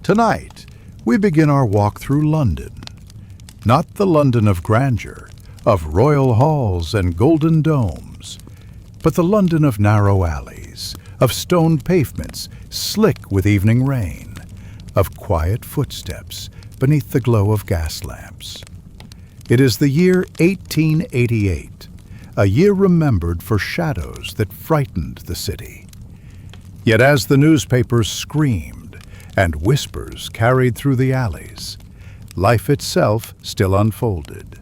Tonight, we begin our walk through London. Not the London of grandeur, of royal halls and golden domes, but the London of narrow alleys, of stone pavements slick with evening rain, of quiet footsteps beneath the glow of gas lamps. It is the year 1888, a year remembered for shadows that frightened the city. Yet as the newspapers screamed and whispers carried through the alleys, life itself still unfolded.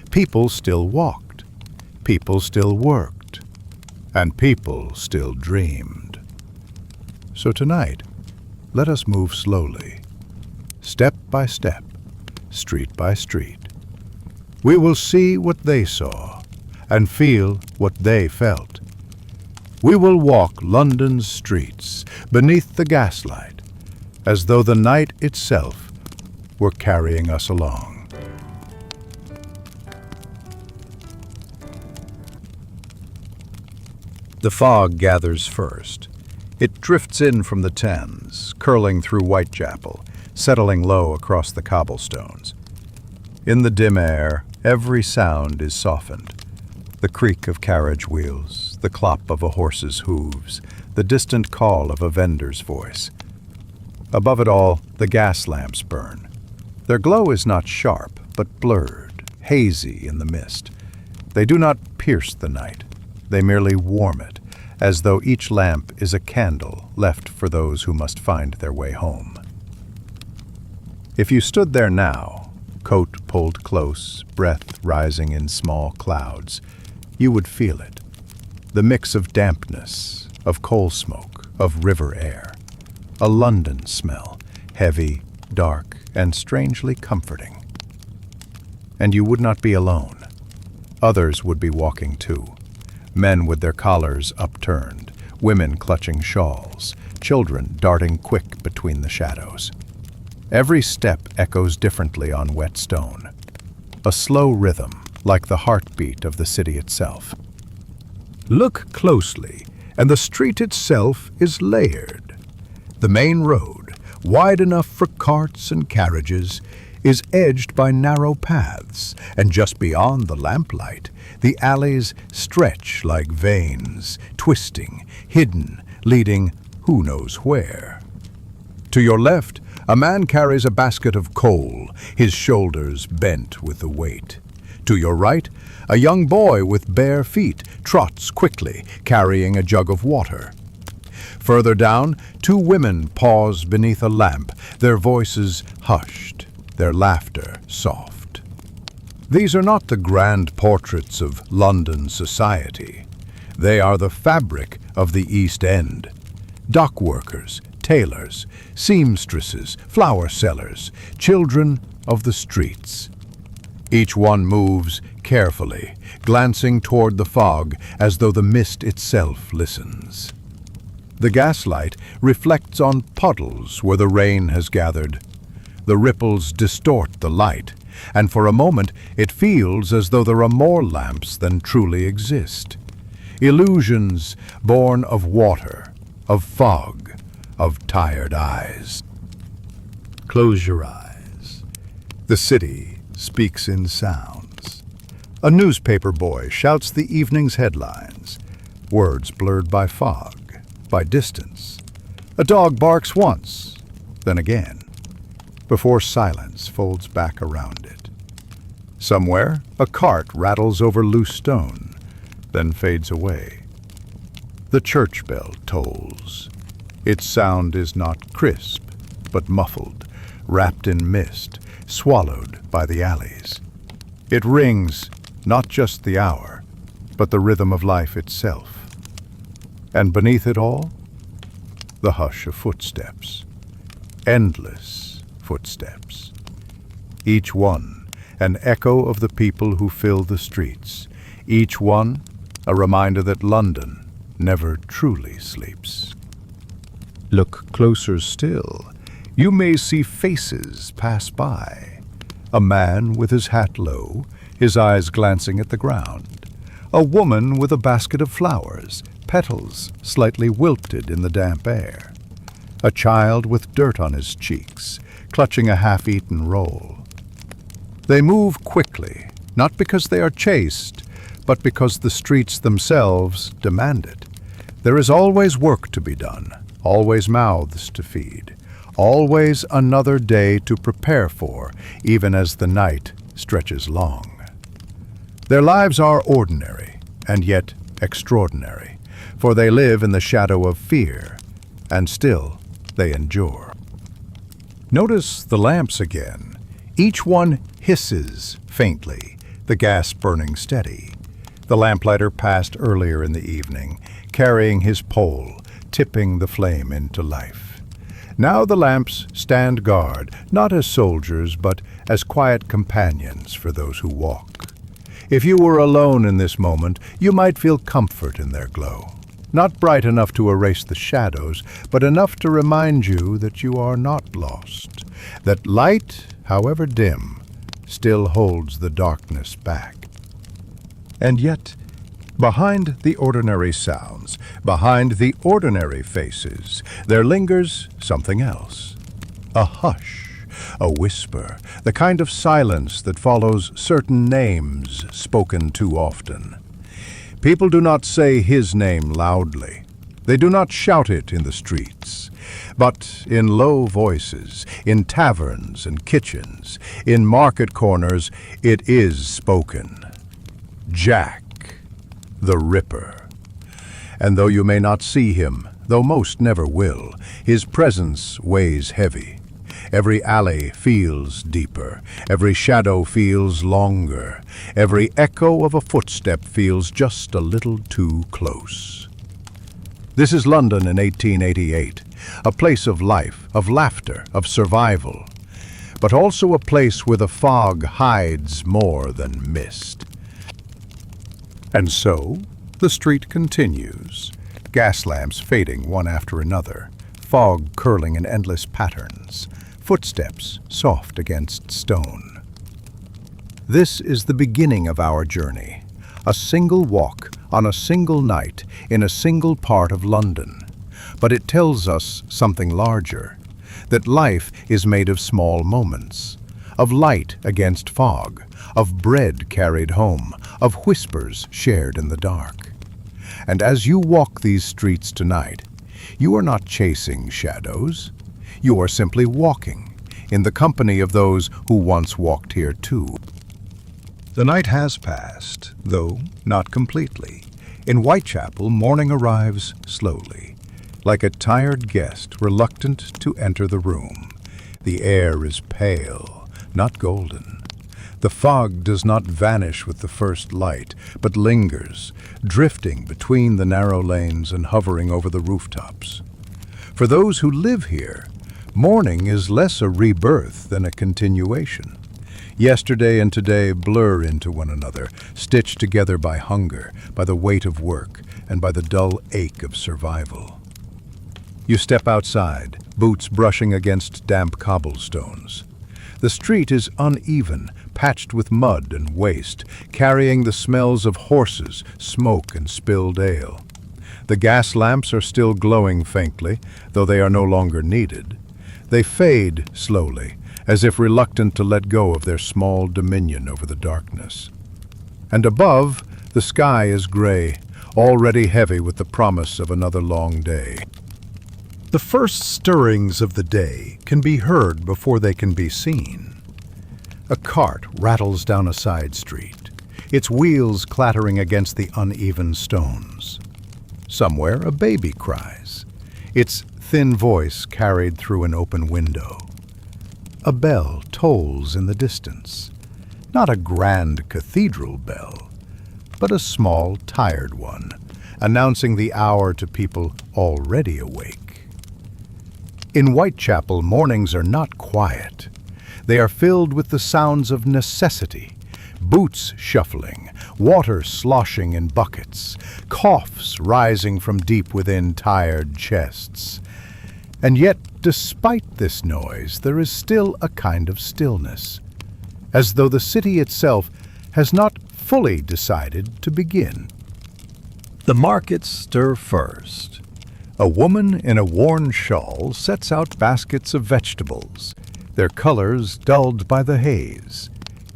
People still walked, people still worked, and people still dreamed. So tonight, let us move slowly, step by step, street by street. We will see what they saw and feel what they felt. We will walk London's streets beneath the gaslight, as though the night itself were carrying us along. The fog gathers first. It drifts in from the Thames, curling through Whitechapel, settling low across the cobblestones. In the dim air, every sound is softened. The creak of carriage wheels, the clop of a horse's hooves, the distant call of a vendor's voice. Above it all, the gas lamps burn. Their glow is not sharp, but blurred, hazy in the mist. They do not pierce the night. They merely warm it, as though each lamp is a candle left for those who must find their way home. If you stood there now, coat pulled close, breath rising in small clouds, you would feel it. The mix of dampness, of coal smoke, of river air. A London smell, heavy, dark, and strangely comforting. And you would not be alone. Others would be walking too. Men with their collars upturned, women clutching shawls, children darting quick between the shadows. Every step echoes differently on wet stone. A slow rhythm, like the heartbeat of the city itself. Look closely, and the street itself is layered. The main road, wide enough for carts and carriages, is edged by narrow paths, and just beyond the lamplight, the alleys stretch like veins, twisting, hidden, leading who knows where. To your left, a man carries a basket of coal, his shoulders bent with the weight. To your right, a young boy with bare feet trots quickly, carrying a jug of water. Further down, two women pause beneath a lamp, their voices hushed, their laughter soft. These are not the grand portraits of London society. They are the fabric of the East End. Dock workers, tailors, seamstresses, flower sellers, children of the streets. Each one moves carefully, glancing toward the fog as though the mist itself listens. The gaslight reflects on puddles where the rain has gathered. The ripples distort the light, and for a moment it feels as though there are more lamps than truly exist. Illusions born of water, of fog, of tired eyes. Close your eyes. The city speaks in sounds. A newspaper boy shouts the evening's headlines, words blurred by fog, by distance. A dog barks once, then again, before silence folds back around it. Somewhere, a cart rattles over loose stone, then fades away. The church bell tolls. Its sound is not crisp, but muffled, wrapped in mist, swallowed by the alleys. It rings not just the hour, but the rhythm of life itself. And beneath it all, the hush of footsteps. Endless footsteps. Each one an echo of the people who fill the streets. Each one a reminder that London never truly sleeps. Look closer still. You may see faces pass by. A man with his hat low, his eyes glancing at the ground. A woman with a basket of flowers, petals slightly wilted in the damp air. a child with dirt on his cheeks, clutching a half-eaten roll. They move quickly, not because they are chased, but because the streets themselves demand it. There is always work to be done, always mouths to feed, always another day to prepare for, even as the night stretches long. Their lives are ordinary, and yet extraordinary, for they live in the shadow of fear, and still they endure. Notice the lamps again. Each one hisses faintly, the gas burning steady. The lamplighter passed earlier in the evening, carrying his pole, tipping the flame into life. Now the lamps stand guard, not as soldiers, but as quiet companions for those who walk. If you were alone in this moment, you might feel comfort in their glow. Not bright enough to erase the shadows, but enough to remind you that you are not lost. That light, however dim, still holds the darkness back. And yet, behind the ordinary sounds, behind the ordinary faces, there lingers something else. A hush, a whisper, the kind of silence that follows certain names spoken too often. People do not say his name loudly. They do not shout it in the streets. But in low voices, in taverns and kitchens, in market corners, it is spoken. Jack, the Ripper. And though you may not see him, though most never will, his presence weighs heavy. Every alley feels deeper, every shadow feels longer, every echo of a footstep feels just a little too close. This is London in 1888, a place of life, of laughter, of survival, but also a place where the fog hides more than mist. And so, the street continues, gas lamps fading one after another, fog curling in endless patterns, footsteps soft against stone. This is the beginning of our journey, a single walk on a single night in a single part of London. But it tells us something larger, that life is made of small moments, of light against fog, of bread carried home, of whispers shared in the dark. And as you walk these streets tonight, you are not chasing shadows. You are simply walking, in the company of those who once walked here too. The night has passed, though not completely. In Whitechapel, morning arrives slowly, like a tired guest reluctant to enter the room. The air is pale, not golden. The fog does not vanish with the first light, but lingers, drifting between the narrow lanes and hovering over the rooftops. For those who live here, morning is less a rebirth than a continuation. Yesterday and today blur into one another, stitched together by hunger, by the weight of work, and by the dull ache of survival. You step outside, boots brushing against damp cobblestones. The street is uneven, patched with mud and waste, carrying the smells of horses, smoke, and spilled ale. The gas lamps are still glowing faintly, though they are no longer needed. They fade slowly, as if reluctant to let go of their small dominion over the darkness. And above, the sky is gray, already heavy with the promise of another long day. The first stirrings of the day can be heard before they can be seen. A cart rattles down a side street, its wheels clattering against the uneven stones. Somewhere a baby cries, its thin voice carried through an open window. A bell tolls in the distance, not a grand cathedral bell, but a small, tired one, announcing the hour to people already awake. In Whitechapel, mornings are not quiet. They are filled with the sounds of necessity, boots shuffling, water sloshing in buckets, coughs rising from deep within tired chests. And yet, despite this noise, there is still a kind of stillness, as though the city itself has not fully decided to begin. The markets stir first. A woman in a worn shawl sets out baskets of vegetables, their colors dulled by the haze.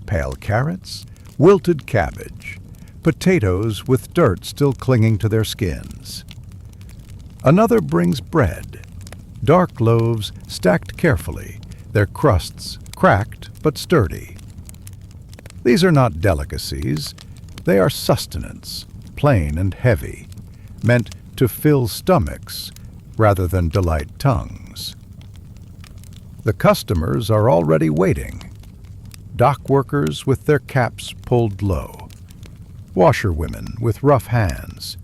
Pale carrots, wilted cabbage, potatoes with dirt still clinging to their skins. Another brings bread, dark loaves stacked carefully, their crusts cracked but sturdy. These are not delicacies, they are sustenance, plain and heavy, meant to fill stomachs rather than delight tongues. The customers are already waiting. Dock workers with their caps pulled low, washerwomen with rough hands,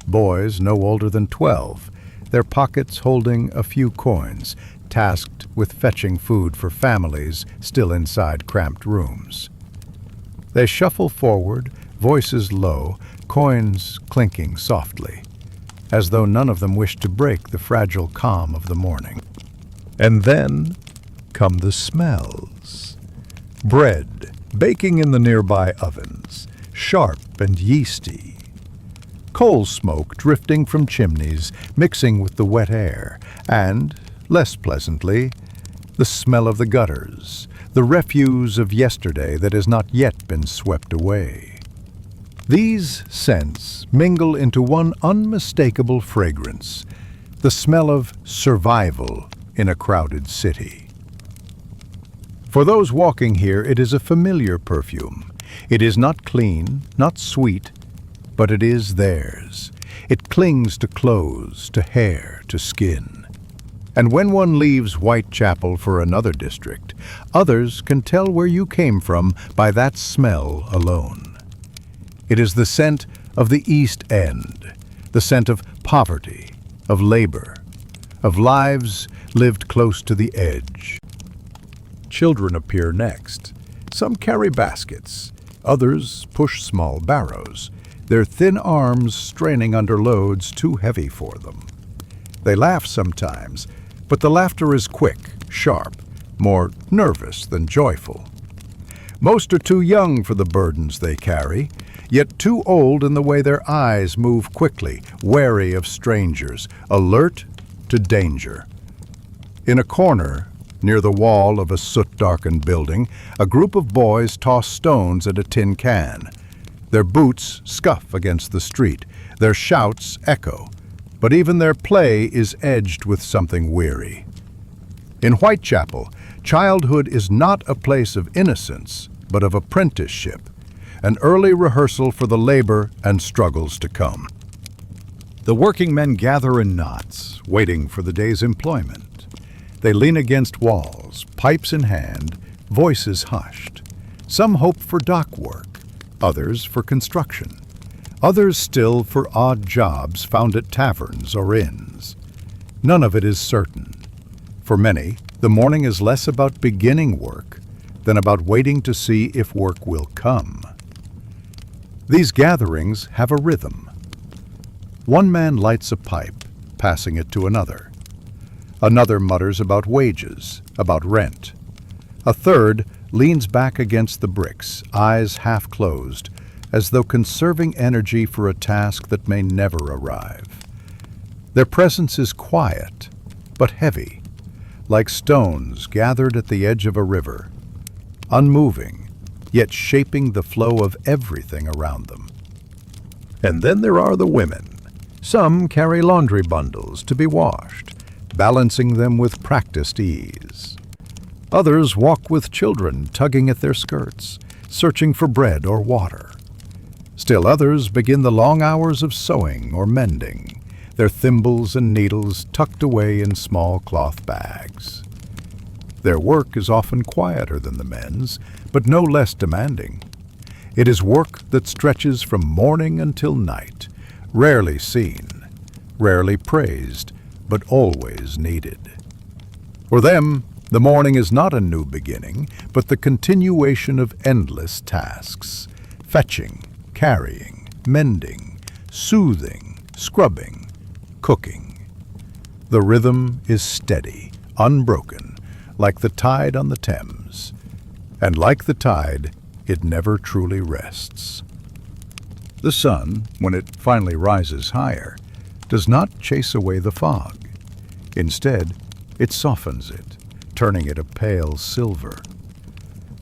boys no older than 12, their pockets holding a few coins, tasked with fetching food for families still inside cramped rooms. They shuffle forward, voices low, coins clinking softly, as though none of them wished to break the fragile calm of the morning. And then come the smells. Bread baking in the nearby ovens, sharp and yeasty. Coal smoke drifting from chimneys, mixing with the wet air, and, less pleasantly, the smell of the gutters, the refuse of yesterday that has not yet been swept away. These scents mingle into one unmistakable fragrance, the smell of survival in a crowded city. For those walking here, it is a familiar perfume. It is not clean, not sweet, but it is theirs. It clings to clothes, to hair, to skin. And when one leaves Whitechapel for another district, others can tell where you came from by that smell alone. It is the scent of the East End, the scent of poverty, of labor, of lives lived close to the edge. Children appear next. Some carry baskets, others push small barrows, their thin arms straining under loads too heavy for them. They laugh sometimes, but the laughter is quick, sharp, more nervous than joyful. Most are too young for the burdens they carry, yet too old in the way their eyes move quickly, wary of strangers, alert to danger. In a corner, near the wall of a soot-darkened building, a group of boys toss stones at a tin can. Their boots scuff against the street, their shouts echo, but even their play is edged with something weary. In Whitechapel, childhood is not a place of innocence, but of apprenticeship, an early rehearsal for the labor and struggles to come. The working men gather in knots, waiting for the day's employment. They lean against walls, pipes in hand, voices hushed. Some hope for dock work, others for construction, others still for odd jobs found at taverns or inns. None of it is certain. For many, the morning is less about beginning work than about waiting to see if work will come. These gatherings have a rhythm. One man lights a pipe, passing it to another. Another mutters about wages, about rent. A third leans back against the bricks, eyes half closed, as though conserving energy for a task that may never arrive. Their presence is quiet, but heavy, like stones gathered at the edge of a river, unmoving, yet shaping the flow of everything around them. And then there are the women. Some carry laundry bundles to be washed, balancing them with practiced ease. Others walk with children tugging at their skirts, searching for bread or water. Still others begin the long hours of sewing or mending, their thimbles and needles tucked away in small cloth bags. Their work is often quieter than the men's, but no less demanding. It is work that stretches from morning until night, rarely seen, rarely praised, but always needed. For them, the morning is not a new beginning, but the continuation of endless tasks: fetching, carrying, mending, soothing, scrubbing, cooking. The rhythm is steady, unbroken, like the tide on the Thames. And like the tide, it never truly rests. The sun, when it finally rises higher, does not chase away the fog. Instead, it softens it, turning it a pale silver.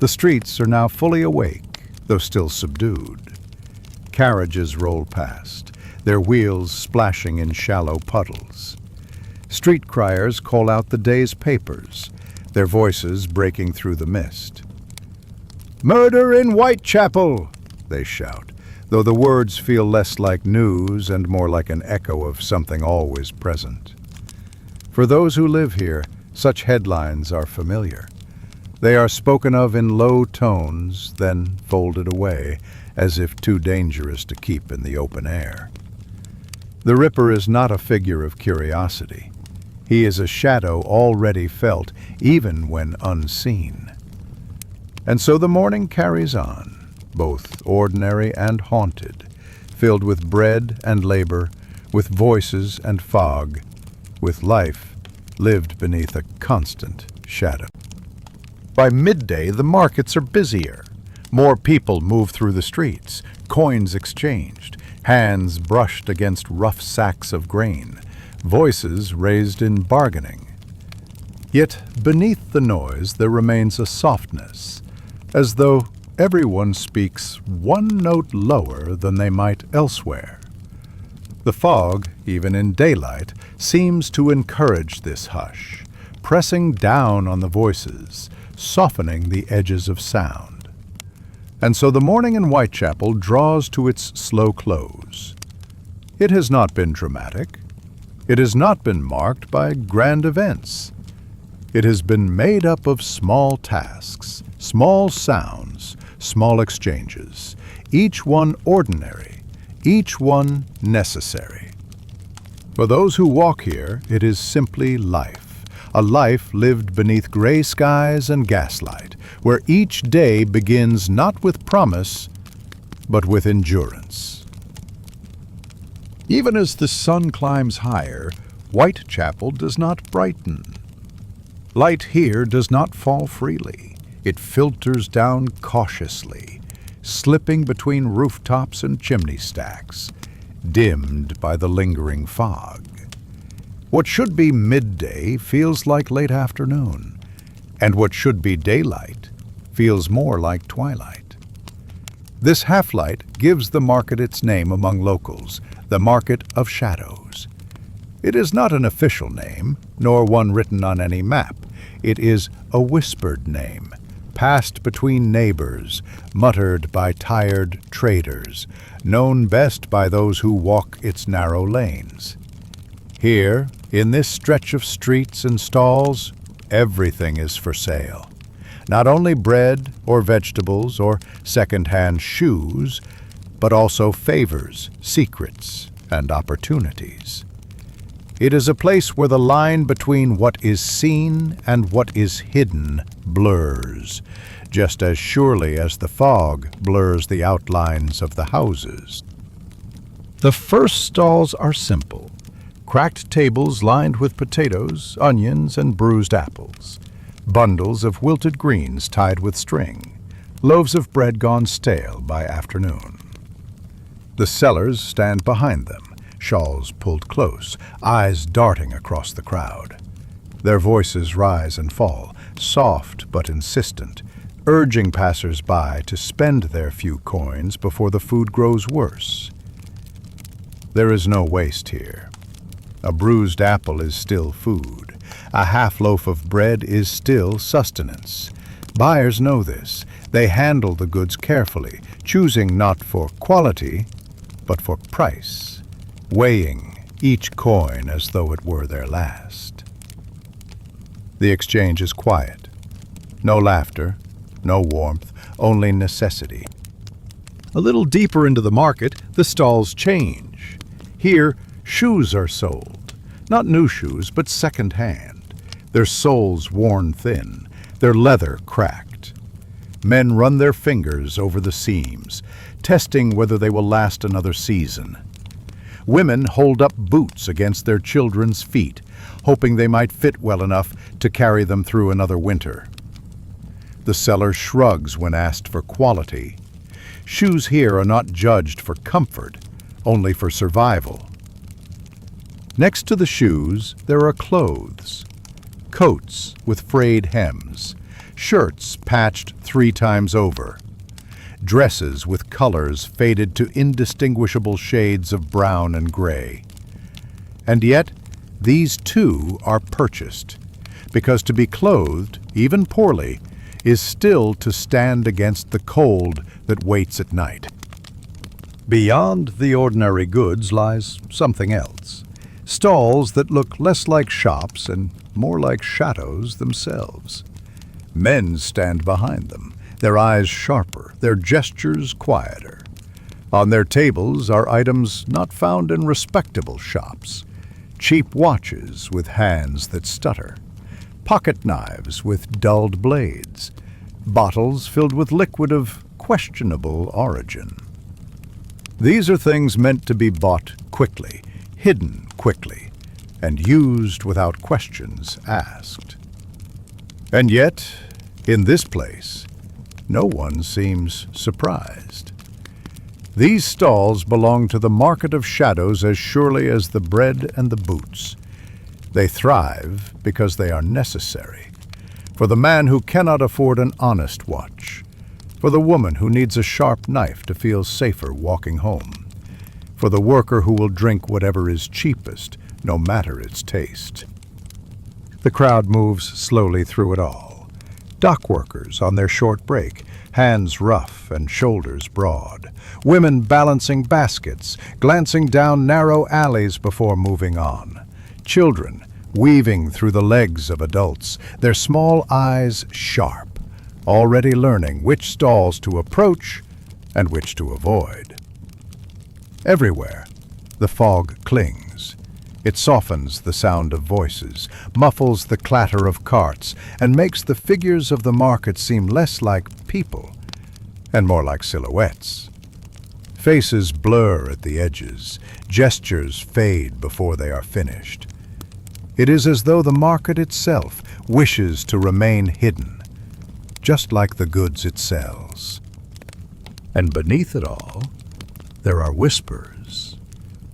The streets are now fully awake, though still subdued. Carriages roll past, their wheels splashing in shallow puddles. Street criers call out the day's papers, their voices breaking through the mist. "Murder in Whitechapel!" they shout, though the words feel less like news and more like an echo of something always present. For those who live here, such headlines are familiar. They are spoken of in low tones, then folded away, as if too dangerous to keep in the open air. The Ripper is not a figure of curiosity. He is a shadow already felt, even when unseen. And so the morning carries on, both ordinary and haunted, filled with bread and labor, with voices and fog, with life lived beneath a constant shadow. By midday, the markets are busier. More people move through the streets, coins exchanged, hands brushed against rough sacks of grain, voices raised in bargaining. Yet beneath the noise there remains a softness, as though everyone speaks one note lower than they might elsewhere. The fog, even in daylight, seems to encourage this hush, pressing down on the voices, softening the edges of sound. And so the morning in Whitechapel draws to its slow close. It has not been dramatic. It has not been marked by grand events. It has been made up of small tasks, small sounds, small exchanges, each one ordinary, each one necessary. For those who walk here, it is simply life, a life lived beneath gray skies and gaslight, where each day begins not with promise, but with endurance. Even as the sun climbs higher, Whitechapel does not brighten. Light here does not fall freely. It filters down cautiously, slipping between rooftops and chimney stacks, dimmed by the lingering fog. What should be midday feels like late afternoon, and what should be daylight feels more like twilight. This half-light gives the market its name among locals, the Market of Shadows. It is not an official name, nor one written on any map. It is a whispered name, passed between neighbors, muttered by tired traders, known best by those who walk its narrow lanes. Here, in this stretch of streets and stalls, everything is for sale. Not only bread or vegetables or second-hand shoes, but also favors, secrets, and opportunities. It is a place where the line between what is seen and what is hidden blurs, just as surely as the fog blurs the outlines of the houses. The first stalls are simple. Cracked tables lined with potatoes, onions, and bruised apples. Bundles of wilted greens tied with string. Loaves of bread gone stale by afternoon. The sellers stand behind them, shawls pulled close, eyes darting across the crowd. Their voices rise and fall, soft but insistent, urging passers-by to spend their few coins before the food grows worse. There is no waste here. A bruised apple is still food. A half loaf of bread is still sustenance. Buyers know this. They handle the goods carefully, choosing not for quality, but for price, weighing each coin as though it were their last. The exchange is quiet. No laughter, no warmth, only necessity. A little deeper into the market, the stalls change. Here, shoes are sold. Not new shoes, but second-hand. Their soles worn thin, their leather cracked. Men run their fingers over the seams, testing whether they will last another season. Women hold up boots against their children's feet, hoping they might fit well enough to carry them through another winter. The seller shrugs when asked for quality. Shoes here are not judged for comfort, only for survival. Next to the shoes, there are clothes. Coats with frayed hems, shirts patched 3 times over, dresses with colors faded to indistinguishable shades of brown and gray. And yet, these too are purchased, because to be clothed, even poorly, is still to stand against the cold that waits at night. Beyond the ordinary goods lies something else. Stalls that look less like shops and more like shadows themselves. Men stand behind them, their eyes sharper, their gestures quieter. On their tables are items not found in respectable shops. Cheap watches with hands that stutter, pocket knives with dulled blades, bottles filled with liquid of questionable origin. These are things meant to be bought quickly, hidden quickly, and used without questions asked. And yet, in this place, no one seems surprised. These stalls belong to the market of shadows as surely as the bread and the boots. They thrive because they are necessary. For the man who cannot afford an honest watch. For the woman who needs a sharp knife to feel safer walking home. For the worker who will drink whatever is cheapest, no matter its taste. The crowd moves slowly through it all. Dock workers on their short break, hands rough and shoulders broad. Women balancing baskets, glancing down narrow alleys before moving on. Children weaving through the legs of adults, their small eyes sharp, already learning which stalls to approach and which to avoid. Everywhere, the fog clings. It softens the sound of voices, muffles the clatter of carts, and makes the figures of the market seem less like people and more like silhouettes. Faces blur at the edges, gestures fade before they are finished. It is as though the market itself wishes to remain hidden, just like the goods it sells. And beneath it all, there are whispers.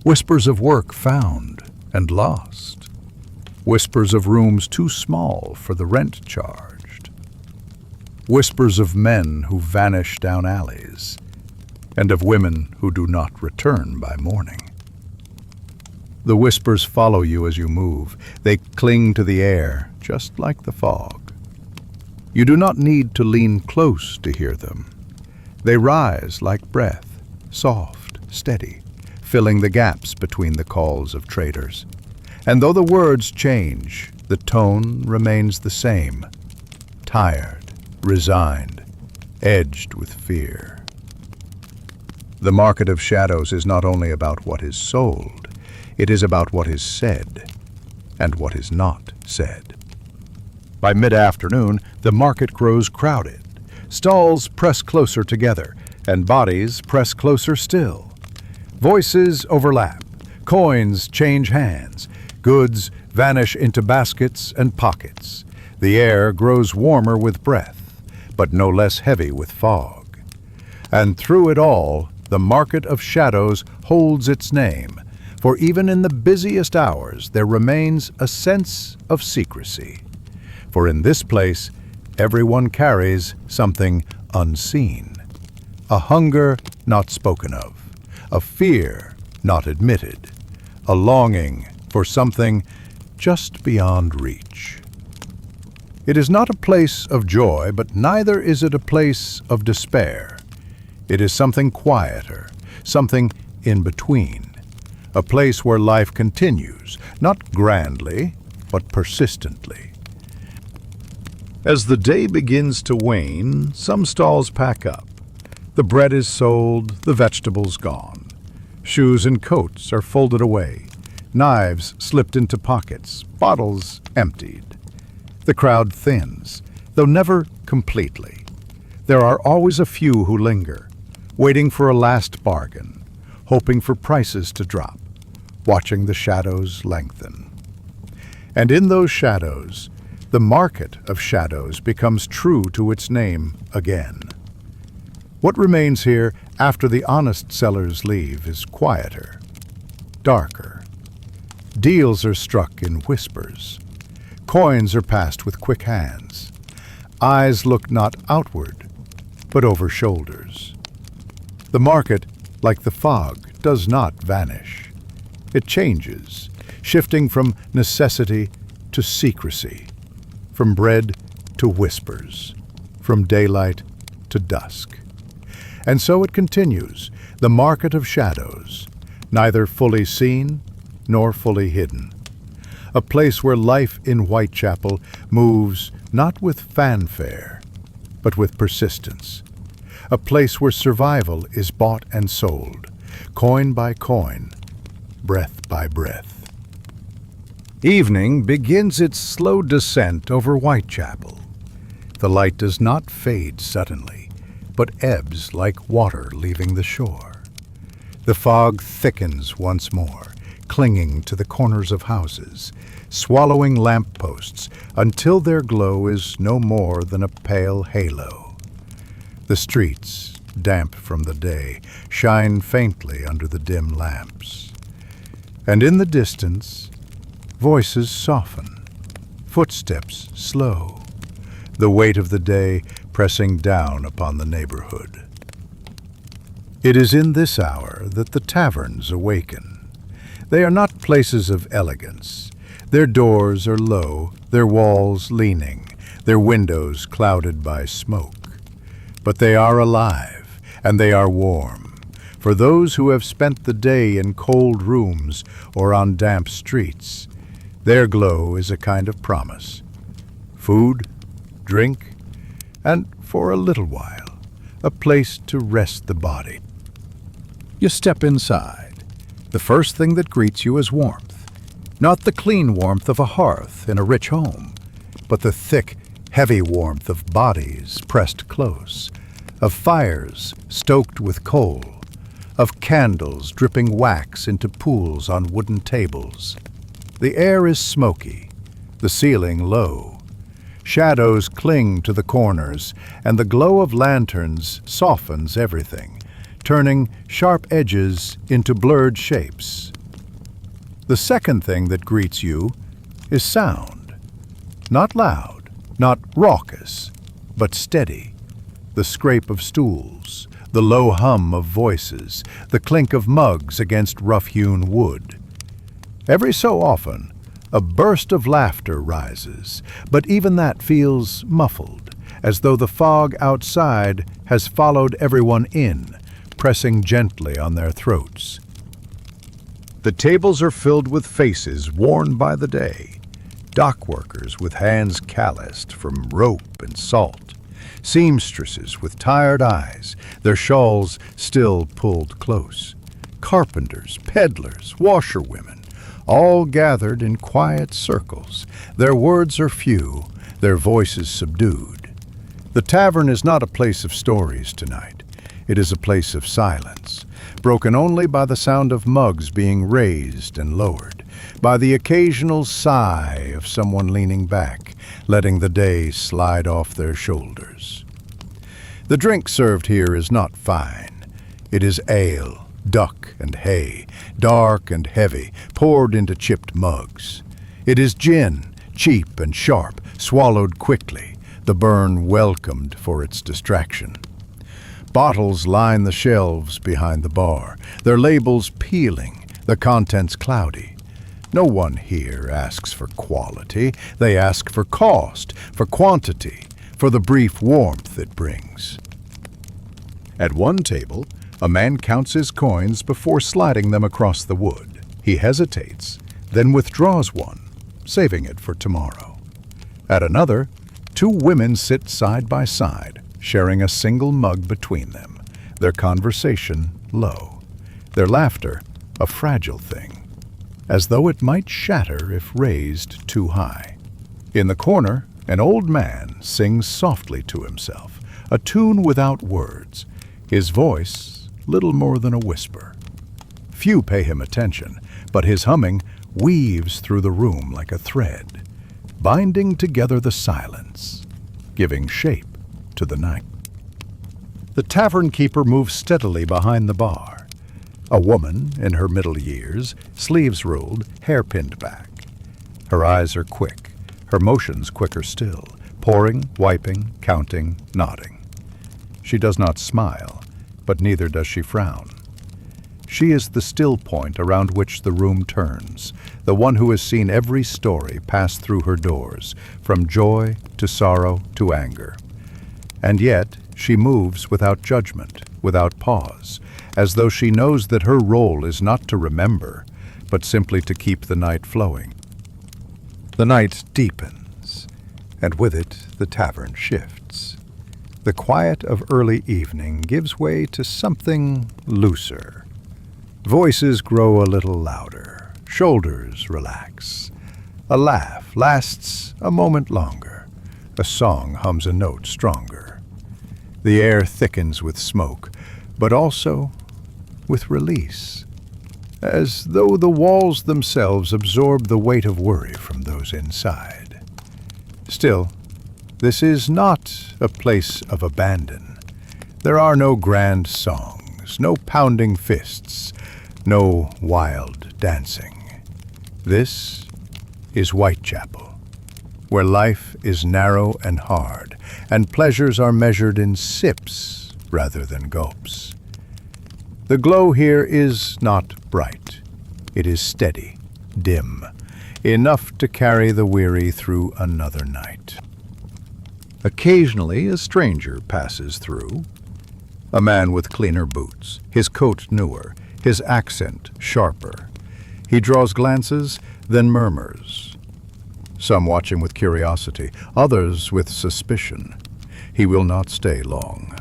Whispers of work found and lost. Whispers of rooms too small for the rent charged. Whispers of men who vanish down alleys, and of women who do not return by morning. The whispers follow you as you move. They cling to the air, just like the fog. You do not need to lean close to hear them. They rise like breath, soft, steady, filling the gaps between the calls of traders. And though the words change, the tone remains the same. Tired, resigned, edged with fear. The market of shadows is not only about what is sold, it is about what is said and what is not said. By mid-afternoon, the market grows crowded. Stalls press closer together, and bodies press closer still. Voices overlap, coins change hands, goods vanish into baskets and pockets. The air grows warmer with breath, but no less heavy with fog. And through it all, the market of shadows holds its name, for even in the busiest hours there remains a sense of secrecy. For in this place, everyone carries something unseen, a hunger not spoken of, a fear not admitted, a longing for something just beyond reach. It is not a place of joy, but neither is it a place of despair. It is something quieter, something in between, a place where life continues, not grandly, but persistently. As the day begins to wane, some stalls pack up. The bread is sold, the vegetables gone. Shoes and coats are folded away, knives slipped into pockets, bottles emptied. The crowd thins, though never completely. There are always a few who linger, waiting for a last bargain, hoping for prices to drop, watching the shadows lengthen. And in those shadows, the market of shadows becomes true to its name again. What remains here after the honest sellers leave is quieter, darker. Deals are struck in whispers. Coins are passed with quick hands. Eyes look not outward, but over shoulders. The market, like the fog, does not vanish. It changes, shifting from necessity to secrecy, from bread to whispers, from daylight to dusk. And so it continues, the market of shadows, neither fully seen nor fully hidden. A place where life in Whitechapel moves not with fanfare, but with persistence. A place where survival is bought and sold, coin by coin, breath by breath. Evening begins its slow descent over Whitechapel. The light does not fade suddenly, but ebbs like water leaving the shore. The fog thickens once more, clinging to the corners of houses, swallowing lampposts until their glow is no more than a pale halo. The streets, damp from the day, shine faintly under the dim lamps. And in the distance, voices soften, footsteps slow, the weight of the day pressing down upon the neighborhood. It is in this hour that the taverns awaken. They are not places of elegance. Their doors are low, their walls leaning, their windows clouded by smoke. But they are alive, and they are warm. For those who have spent the day in cold rooms or on damp streets, their glow is a kind of promise. Food, drink, and for a little while, a place to rest the body. You step inside. The first thing that greets you is warmth. Not the clean warmth of a hearth in a rich home, but the thick, heavy warmth of bodies pressed close, of fires stoked with coal, of candles dripping wax into pools on wooden tables. The air is smoky, the ceiling low. Shadows cling to the corners, and the glow of lanterns softens everything, turning sharp edges into blurred shapes. The second thing that greets you is sound. Not loud, not raucous, but steady. The scrape of stools, the low hum of voices, the clink of mugs against rough-hewn wood. Every so often, a burst of laughter rises, but even that feels muffled, as though the fog outside has followed everyone in, pressing gently on their throats. The tables are filled with faces worn by the day, dock workers with hands calloused from rope and salt, seamstresses with tired eyes, their shawls still pulled close, carpenters, peddlers, washerwomen, all gathered in quiet circles. Their words are few, their voices subdued. The tavern is not a place of stories tonight. It is a place of silence, broken only by the sound of mugs being raised and lowered, by the occasional sigh of someone leaning back, letting the day slide off their shoulders. The drink served here is not fine. It is ale, duck, and hay, dark and heavy, poured into chipped mugs. It is gin, cheap and sharp, swallowed quickly, the burn welcomed for its distraction. Bottles line the shelves behind the bar, their labels peeling, the contents cloudy. No one here asks for quality. They ask for cost, for quantity, for the brief warmth it brings. At one table, a man counts his coins before sliding them across the wood. He hesitates, then withdraws one, saving it for tomorrow. At another, two women sit side by side, sharing a single mug between them, their conversation low, their laughter a fragile thing, as though it might shatter if raised too high. In the corner, an old man sings softly to himself, a tune without words, his voice little more than a whisper. Few pay him attention, but his humming weaves through the room like a thread, binding together the silence, giving shape to the night. The tavern keeper moves steadily behind the bar. A woman in her middle years, sleeves ruled, hair pinned back. Her eyes are quick, her motions quicker still, pouring, wiping, counting, nodding. She does not smile, but neither does she frown. She is the still point around which the room turns, the one who has seen every story pass through her doors, from joy to sorrow to anger. And yet she moves without judgment, without pause, as though she knows that her role is not to remember, but simply to keep the night flowing. The night deepens, and with it the tavern shifts. The quiet of early evening gives way to something looser. Voices grow a little louder, shoulders relax. A laugh lasts a moment longer. A song hums a note stronger. The air thickens with smoke, but also with release, as though the walls themselves absorb the weight of worry from those inside. Still, this is not a place of abandon. There are no grand songs, no pounding fists, no wild dancing. This is Whitechapel, where life is narrow and hard, and pleasures are measured in sips rather than gulps. The glow here is not bright. It is steady, dim, enough to carry the weary through another night. Occasionally, a stranger passes through. A man with cleaner boots, his coat newer, his accent sharper. He draws glances, then murmurs. Some watch him with curiosity, others with suspicion. He will not stay long.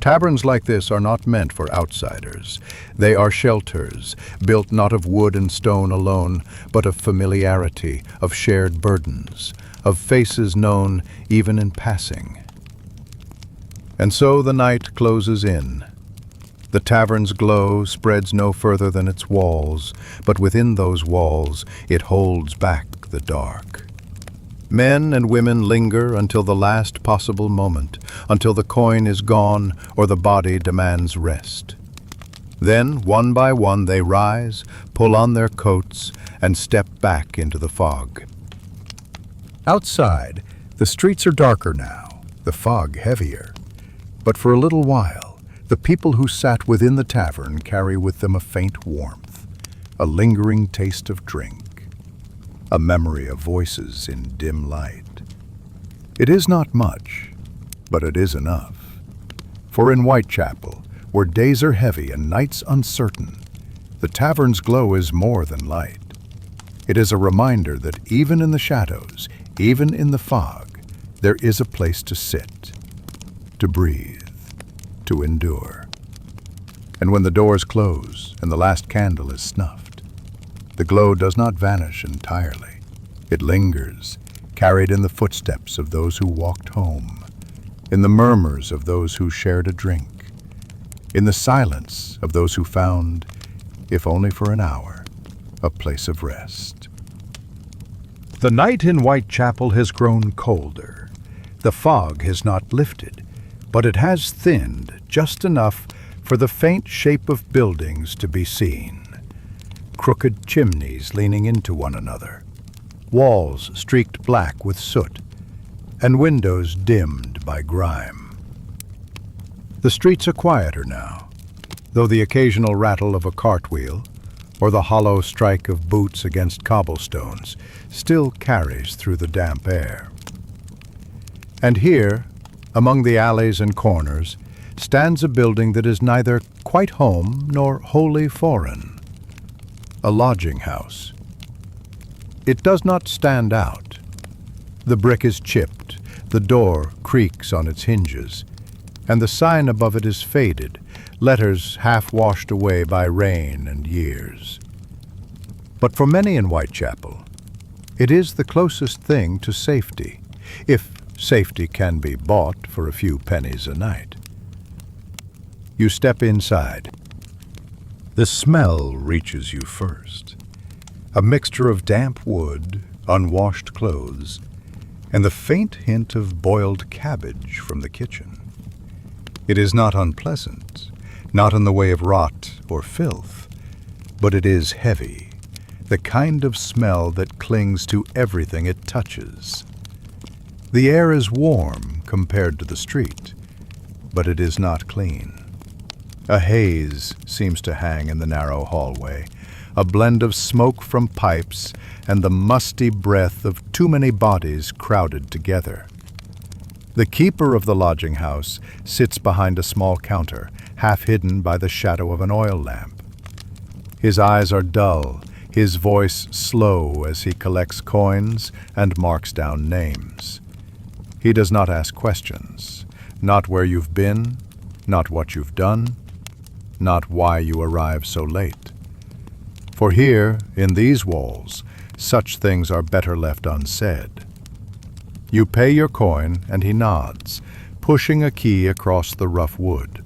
Taverns like this are not meant for outsiders. They are shelters, built not of wood and stone alone, but of familiarity, of shared burdens, of faces known even in passing. And so the night closes in. The tavern's glow spreads no further than its walls, but within those walls it holds back the dark. Men and women linger until the last possible moment, until the coin is gone or the body demands rest. Then, one by one, they rise, pull on their coats, and step back into the fog. Outside, the streets are darker now, the fog heavier. But for a little while, the people who sat within the tavern carry with them a faint warmth, a lingering taste of drink, a memory of voices in dim light. It is not much, but it is enough. For in Whitechapel, where days are heavy and nights uncertain, the tavern's glow is more than light. It is a reminder that even in the shadows, even in the fog, there is a place to sit, to breathe, to endure. And when the doors close and the last candle is snuffed, the glow does not vanish entirely. It lingers, carried in the footsteps of those who walked home, in the murmurs of those who shared a drink, in the silence of those who found, if only for an hour, a place of rest. The night in Whitechapel has grown colder. The fog has not lifted, but it has thinned just enough for the faint shape of buildings to be seen. Crooked chimneys leaning into one another, walls streaked black with soot, and windows dimmed by grime. The streets are quieter now, though the occasional rattle of a cartwheel or the hollow strike of boots against cobblestones still carries through the damp air. And here, among the alleys and corners, stands a building that is neither quite home nor wholly foreign. A lodging house. It does not stand out. The brick is chipped, the door creaks on its hinges, and the sign above it is faded, letters half washed away by rain and years. But for many in Whitechapel, it is the closest thing to safety, if safety can be bought for a few pennies a night. You step inside. The smell reaches you first. A mixture of damp wood, unwashed clothes, and the faint hint of boiled cabbage from the kitchen. It is not unpleasant. not in the way of rot or filth, but it is heavy, the kind of smell that clings to everything it touches. The air is warm compared to the street, but it is not clean. A haze seems to hang in the narrow hallway, a blend of smoke from pipes and the musty breath of too many bodies crowded together. The keeper of the lodging house sits behind a small counter, half hidden by the shadow of an oil lamp. His eyes are dull, his voice slow as he collects coins and marks down names. He does not ask questions, not where you've been, not what you've done, not why you arrived so late. For here, in these walls, such things are better left unsaid. You pay your coin, and he nods, pushing a key across the rough wood.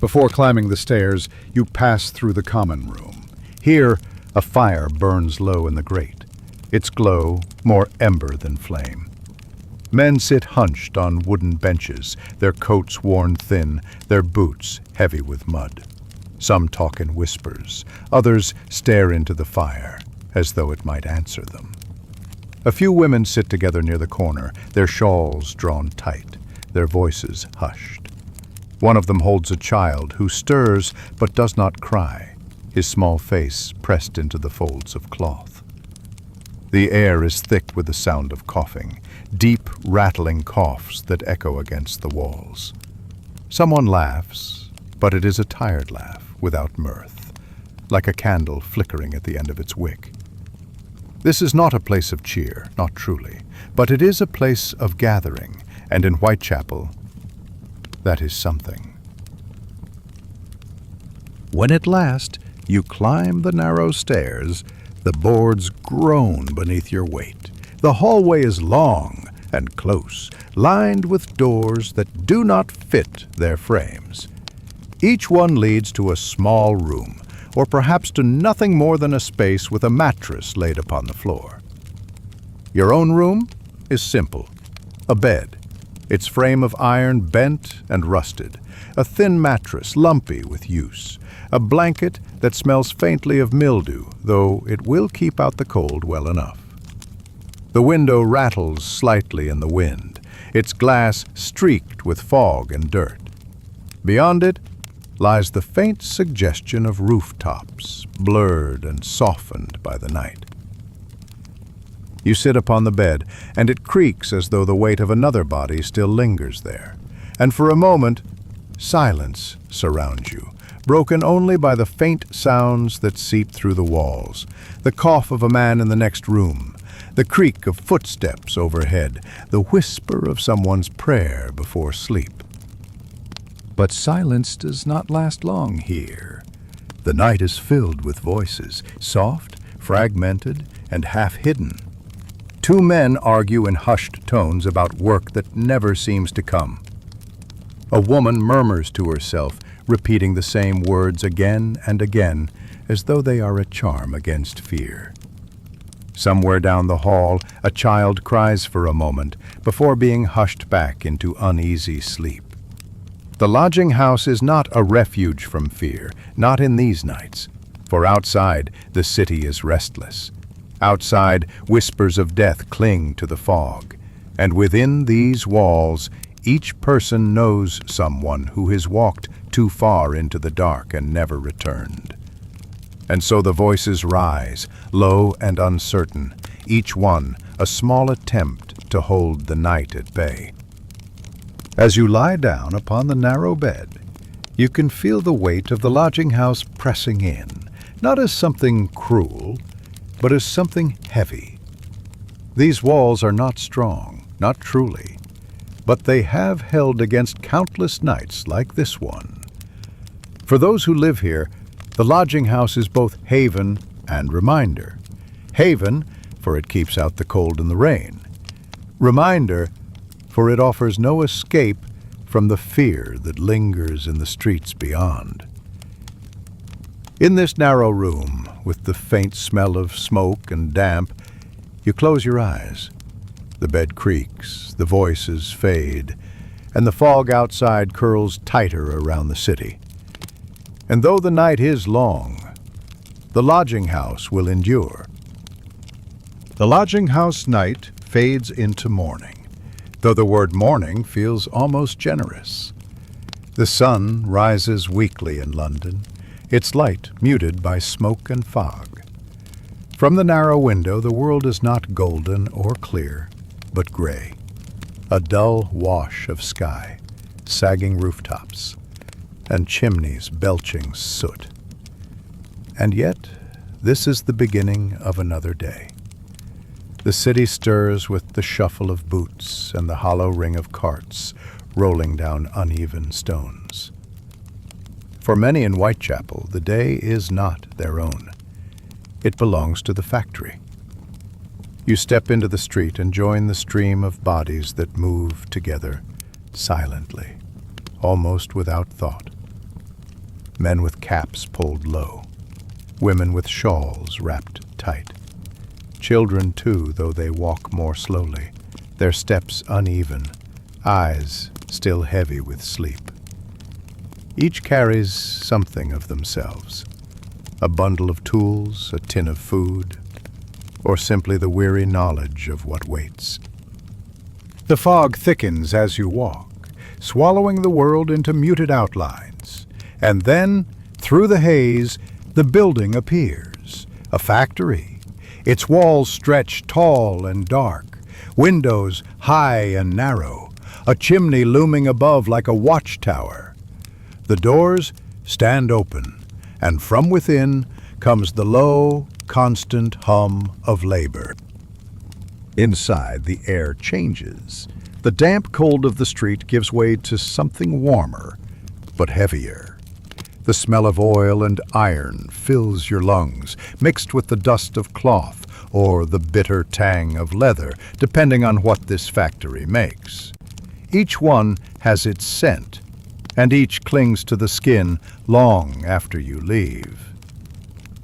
Before climbing the stairs, you pass through the common room. Here, a fire burns low in the grate, its glow more ember than flame. Men sit hunched on wooden benches, their coats worn thin, their boots heavy with mud. Some talk in whispers, others stare into the fire, as though it might answer them. A few women sit together near the corner, their shawls drawn tight, their voices hushed. One of them holds a child who stirs but does not cry, his small face pressed into the folds of cloth. The air is thick with the sound of coughing, deep, rattling coughs that echo against the walls. Someone laughs, but it is a tired laugh, without mirth, like a candle flickering at the end of its wick. This is not a place of cheer, not truly, but it is a place of gathering, and in Whitechapel, that is something. When at last you climb the narrow stairs, the boards groan beneath your weight. The hallway is long and close, lined with doors that do not fit their frames. Each one leads to a small room, or perhaps to nothing more than a space with a mattress laid upon the floor. Your own room is simple. A bed, its frame of iron bent and rusted, a thin mattress lumpy with use, a blanket that smells faintly of mildew, though it will keep out the cold well enough. The window rattles slightly in the wind, its glass streaked with fog and dirt. Beyond it lies the faint suggestion of rooftops, blurred and softened by the night. You sit upon the bed, and it creaks as though the weight of another body still lingers there. And for a moment, silence surrounds you, broken only by the faint sounds that seep through the walls, the cough of a man in the next room, the creak of footsteps overhead, the whisper of someone's prayer before sleep. But silence does not last long here. The night is filled with voices, soft, fragmented, and half-hidden. Two men argue in hushed tones about work that never seems to come. A woman murmurs to herself, repeating the same words again and again, as though they are a charm against fear. Somewhere down the hall, a child cries for a moment before being hushed back into uneasy sleep. The lodging house is not a refuge from fear, not in these nights, for outside the city is restless. Outside, whispers of death cling to the fog, and within these walls, each person knows someone who has walked too far into the dark and never returned. And so the voices rise, low and uncertain, each one a small attempt to hold the night at bay. As you lie down upon the narrow bed, you can feel the weight of the lodging house pressing in, not as something cruel, but as something heavy. These walls are not strong, not truly, but they have held against countless nights like this one. For those who live here, the lodging house is both haven and reminder. Haven, for it keeps out the cold and the rain. Reminder, for it offers no escape from the fear that lingers in the streets beyond. In this narrow room, with the faint smell of smoke and damp, you close your eyes. The bed creaks, the voices fade, and the fog outside curls tighter around the city. And though the night is long, the lodging house will endure. The lodging house night fades into morning, though the word morning feels almost generous. The sun rises weakly in London, its light muted by smoke and fog. From the narrow window, the world is not golden or clear, but gray, a dull wash of sky, sagging rooftops, and chimneys belching soot. And yet, this is the beginning of another day. The city stirs with the shuffle of boots and the hollow ring of carts rolling down uneven stones. For many in Whitechapel, the day is not their own. It belongs to the factory. You step into the street and join the stream of bodies that move together silently, almost without thought. Men with caps pulled low, women with shawls wrapped tight. Children, too, though they walk more slowly, their steps uneven, eyes still heavy with sleep. Each carries something of themselves, a bundle of tools, a tin of food, or simply the weary knowledge of what waits. The fog thickens as you walk, swallowing the world into muted outlines, and then, through the haze, the building appears, a factory. Its walls stretch tall and dark, windows high and narrow, a chimney looming above like a watchtower. The doors stand open, and from within comes the low, constant hum of labor. Inside, the air changes. The damp cold of the street gives way to something warmer, but heavier. The smell of oil and iron fills your lungs, mixed with the dust of cloth or the bitter tang of leather, depending on what this factory makes. Each one has its scent, and each clings to the skin long after you leave.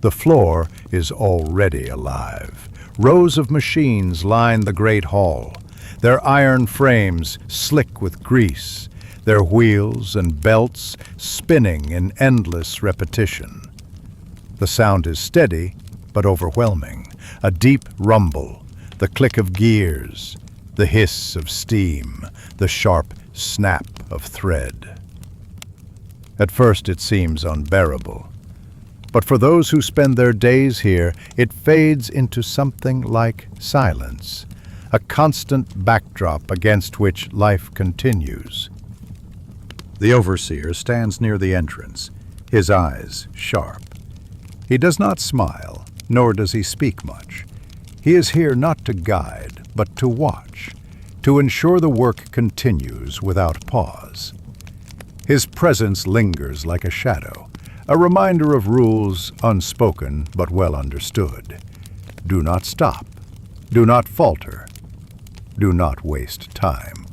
The floor is already alive. Rows of machines line the great hall, their iron frames slick with grease, their wheels and belts spinning in endless repetition. The sound is steady but overwhelming, a deep rumble, the click of gears, the hiss of steam, the sharp snap of thread. At first it seems unbearable, but for those who spend their days here, it fades into something like silence, a constant backdrop against which life continues. The overseer stands near the entrance, his eyes sharp. He does not smile, nor does he speak much. He is here not to guide, but to watch, to ensure the work continues without pause. His presence lingers like a shadow, a reminder of rules unspoken but well understood. Do not stop. Do not falter. Do not waste time.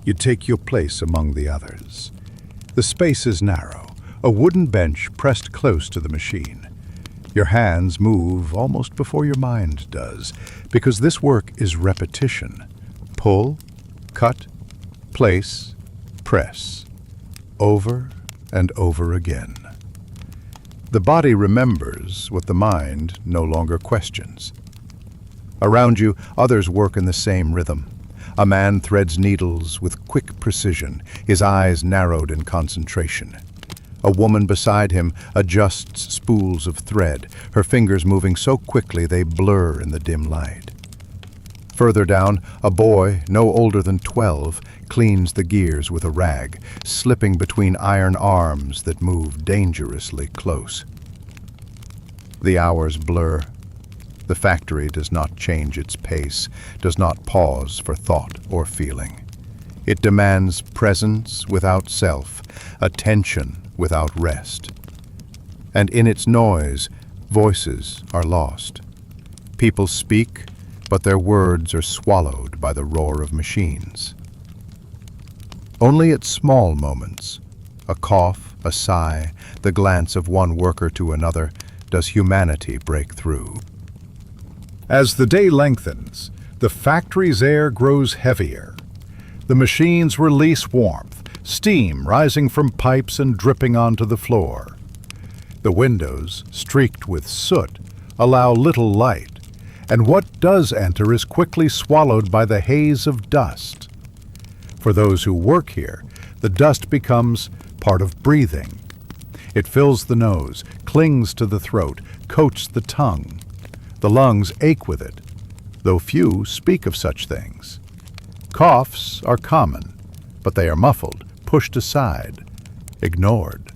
You take your place among the others. The space is narrow, a wooden bench pressed close to the machine. Your hands move almost before your mind does, because this work is repetition. Pull, cut, place, press, over and over again. The body remembers what the mind no longer questions. Around you, others work in the same rhythm. A man threads needles with quick precision, his eyes narrowed in concentration. A woman beside him adjusts spools of thread, her fingers moving so quickly they blur in the dim light. Further down, a boy, no older than 12, cleans the gears with a rag, slipping between iron arms that move dangerously close. The hours blur. The factory does not change its pace, does not pause for thought or feeling. It demands presence without self, attention without rest. And in its noise, voices are lost. People speak, but their words are swallowed by the roar of machines. Only at small moments, a cough, a sigh, the glance of one worker to another, does humanity break through. As the day lengthens, the factory's air grows heavier. The machines release warmth, steam rising from pipes and dripping onto the floor. The windows, streaked with soot, allow little light, and what does enter is quickly swallowed by the haze of dust. For those who work here, the dust becomes part of breathing. It fills the nose, clings to the throat, coats the tongue. The lungs ache with it, though few speak of such things. Coughs are common, but they are muffled, pushed aside, ignored.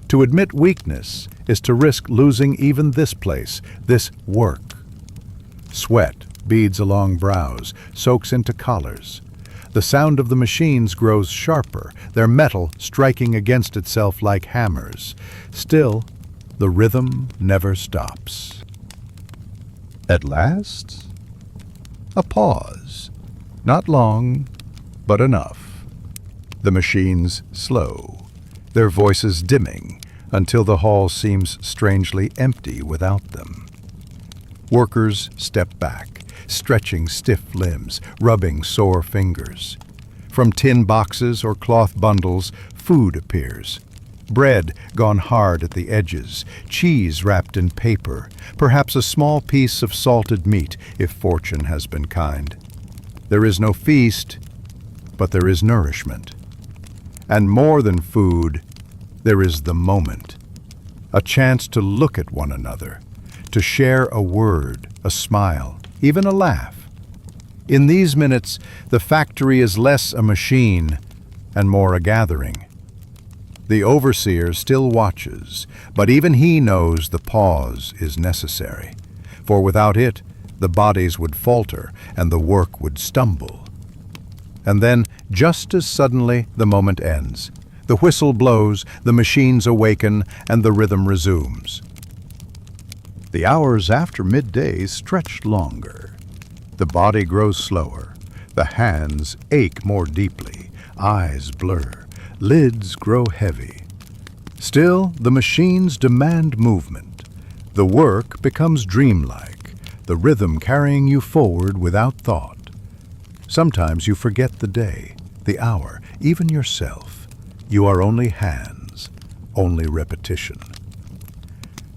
To admit weakness is to risk losing even this place, this work. Sweat beads along brows, soaks into collars. The sound of the machines grows sharper, their metal striking against itself like hammers. Still, the rhythm never stops. At last, a pause. Not long, but enough. The machines slow, their voices dimming until the hall seems strangely empty without them. Workers step back, stretching stiff limbs, rubbing sore fingers. From tin boxes or cloth bundles, food appears. Bread gone hard at the edges, cheese wrapped in paper, perhaps a small piece of salted meat if fortune has been kind. There is no feast, but there is nourishment. And more than food, there is the moment. A chance to look at one another, to share a word, a smile, even a laugh. In these minutes, the factory is less a machine and more a gathering. The overseer still watches, but even he knows the pause is necessary, for without it, the bodies would falter and the work would stumble. And then, just as suddenly, the moment ends. The whistle blows, the machines awaken, and the rhythm resumes. The hours after midday stretch longer. The body grows slower. The hands ache more deeply. Eyes blur. Lids grow heavy. Still, the machines demand movement. The work becomes dreamlike, the rhythm carrying you forward without thought. Sometimes you forget the day, the hour, even yourself. You are only hands, only repetition.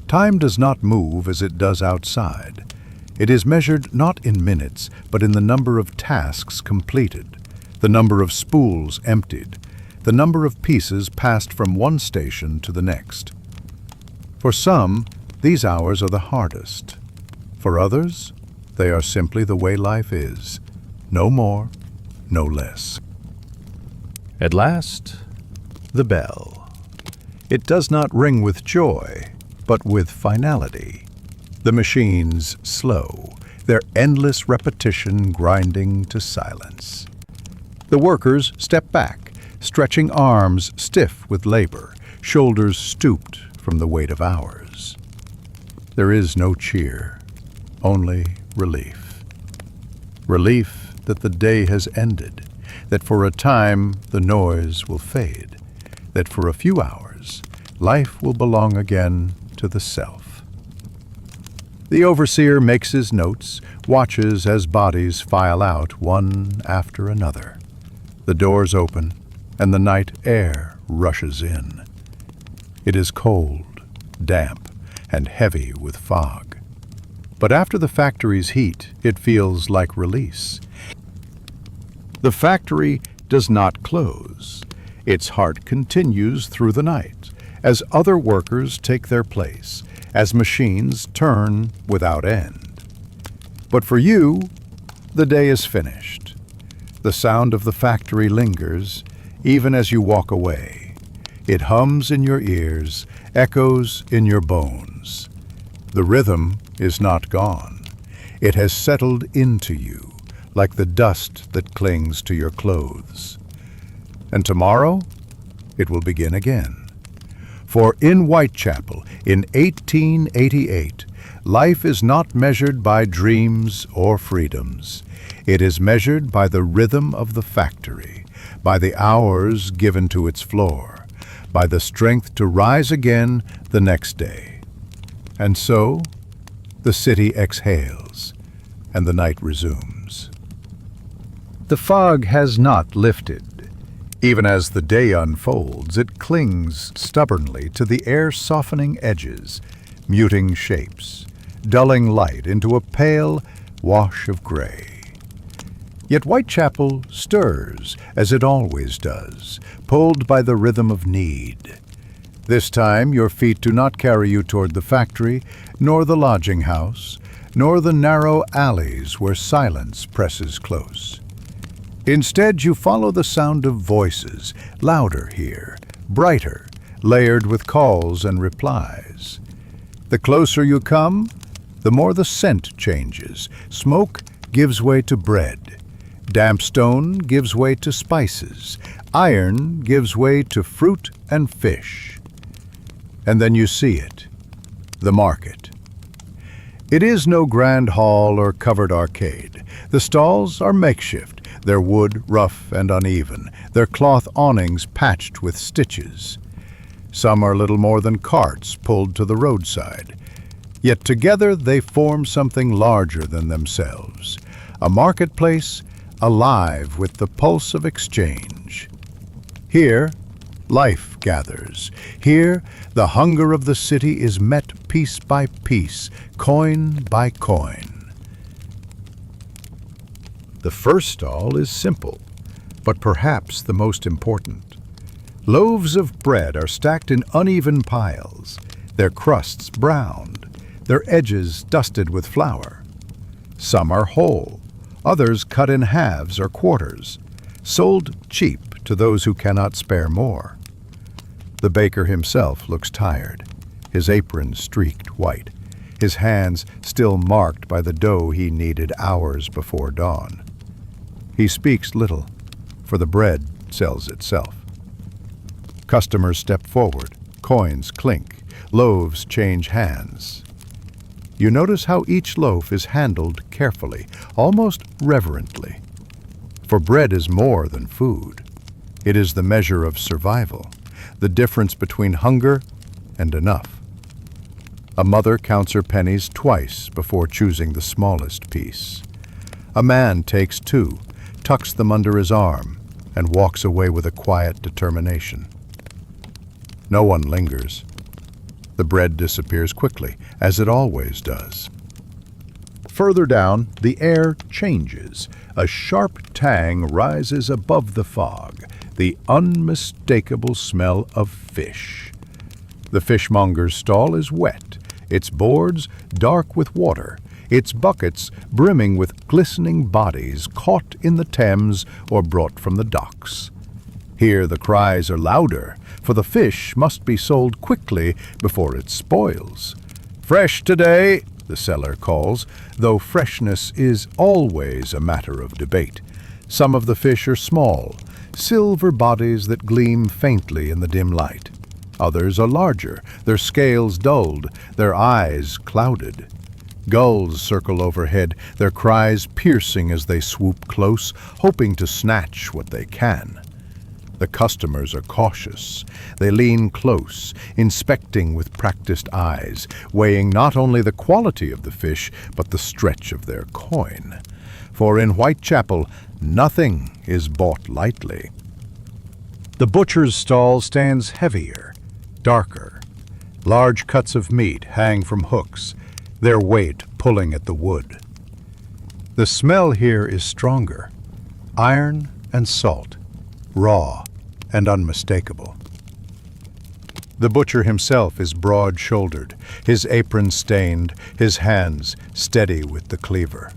Time does not move as it does outside. It is measured not in minutes, but in the number of tasks completed, the number of spools emptied, the number of pieces passed from one station to the next. For some, these hours are the hardest. For others, they are simply the way life is. No more, no less. At last, the bell. It does not ring with joy, but with finality. The machines slow, their endless repetition grinding to silence. The workers step back, stretching arms stiff with labor, shoulders stooped from the weight of hours. There is no cheer, only relief. Relief that the day has ended, that for a time the noise will fade, that for a few hours life will belong again to the self. The overseer makes his notes, watches as bodies file out one after another. The doors open, and the night air rushes in. It is cold, damp, and heavy with fog. But after the factory's heat, it feels like release. The factory does not close. Its heart continues through the night, as other workers take their place, as machines turn without end. But for you, the day is finished. The sound of the factory lingers, even as you walk away. It hums in your ears, echoes in your bones. The rhythm is not gone. It has settled into you, like the dust that clings to your clothes. And tomorrow, it will begin again. For in Whitechapel, in 1888, life is not measured by dreams or freedoms. It is measured by the rhythm of the factory, by the hours given to its floor, by the strength to rise again the next day. And so, the city exhales, and the night resumes. The fog has not lifted. Even as the day unfolds, it clings stubbornly to the air-softening edges, muting shapes, dulling light into a pale wash of gray. Yet Whitechapel stirs, as it always does, pulled by the rhythm of need. This time your feet do not carry you toward the factory, nor the lodging house, nor the narrow alleys where silence presses close. Instead, you follow the sound of voices, louder here, brighter, layered with calls and replies. The closer you come, the more the scent changes. Smoke gives way to bread. Damp stone gives way to spices. Iron gives way to fruit and fish. And then you see it, the market. It is no grand hall or covered arcade. The stalls are makeshift, their wood rough and uneven, their cloth awnings patched with stitches. Some are little more than carts pulled to the roadside. Yet together they form something larger than themselves, a marketplace alive with the pulse of exchange. Here, life gathers. Here, the hunger of the city is met piece by piece, coin by coin. The first stall is simple, but perhaps the most important. Loaves of bread are stacked in uneven piles, their crusts browned, their edges dusted with flour. Some are whole, others cut in halves or quarters, sold cheap to those who cannot spare more. The baker himself looks tired, his apron streaked white, his hands still marked by the dough he kneaded hours before dawn. He speaks little, for the bread sells itself. Customers step forward, coins clink, loaves change hands. You notice how each loaf is handled carefully, almost reverently. For bread is more than food. It is the measure of survival, the difference between hunger and enough. A mother counts her pennies twice before choosing the smallest piece. A man takes two, tucks them under his arm, and walks away with a quiet determination. No one lingers. The bread disappears quickly, as it always does. Further down, the air changes. A sharp tang rises above the fog, the unmistakable smell of fish. The fishmonger's stall is wet, its boards dark with water, its buckets brimming with glistening bodies caught in the Thames or brought from the docks. Here the cries are louder, for the fish must be sold quickly before it spoils. "Fresh today," the seller calls, though freshness is always a matter of debate. Some of the fish are small, silver bodies that gleam faintly in the dim light. Others are larger, their scales dulled, their eyes clouded. Gulls circle overhead, their cries piercing as they swoop close, hoping to snatch what they can. The customers are cautious. They lean close, inspecting with practiced eyes, weighing not only the quality of the fish, but the stretch of their coin. For in Whitechapel, nothing is bought lightly. The butcher's stall stands heavier, darker. Large cuts of meat hang from hooks, their weight pulling at the wood. The smell here is stronger, iron and salt, raw and unmistakable. The butcher himself is broad-shouldered, his apron stained, his hands steady with the cleaver.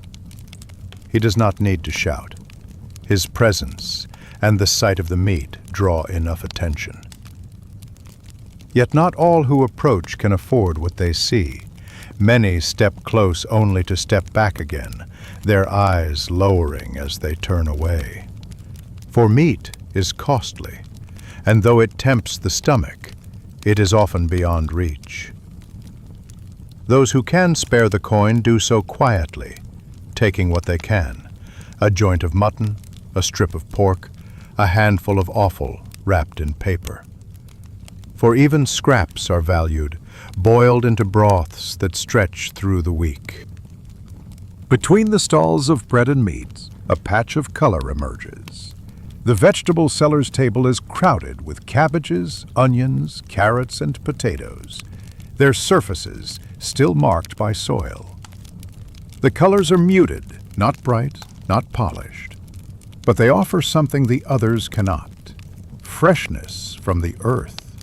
He does not need to shout. His presence and the sight of the meat draw enough attention. Yet not all who approach can afford what they see. Many step close only to step back again, their eyes lowering as they turn away. For meat is costly, and though it tempts the stomach, it is often beyond reach. Those who can spare the coin do so quietly, taking what they can: a joint of mutton, a strip of pork, a handful of offal wrapped in paper. For even scraps are valued, boiled into broths that stretch through the week. Between the stalls of bread and meat, a patch of color emerges. The vegetable seller's table is crowded with cabbages, onions, carrots, and potatoes, their surfaces still marked by soil. The colors are muted, not bright, not polished, but they offer something the others cannot: freshness from the earth.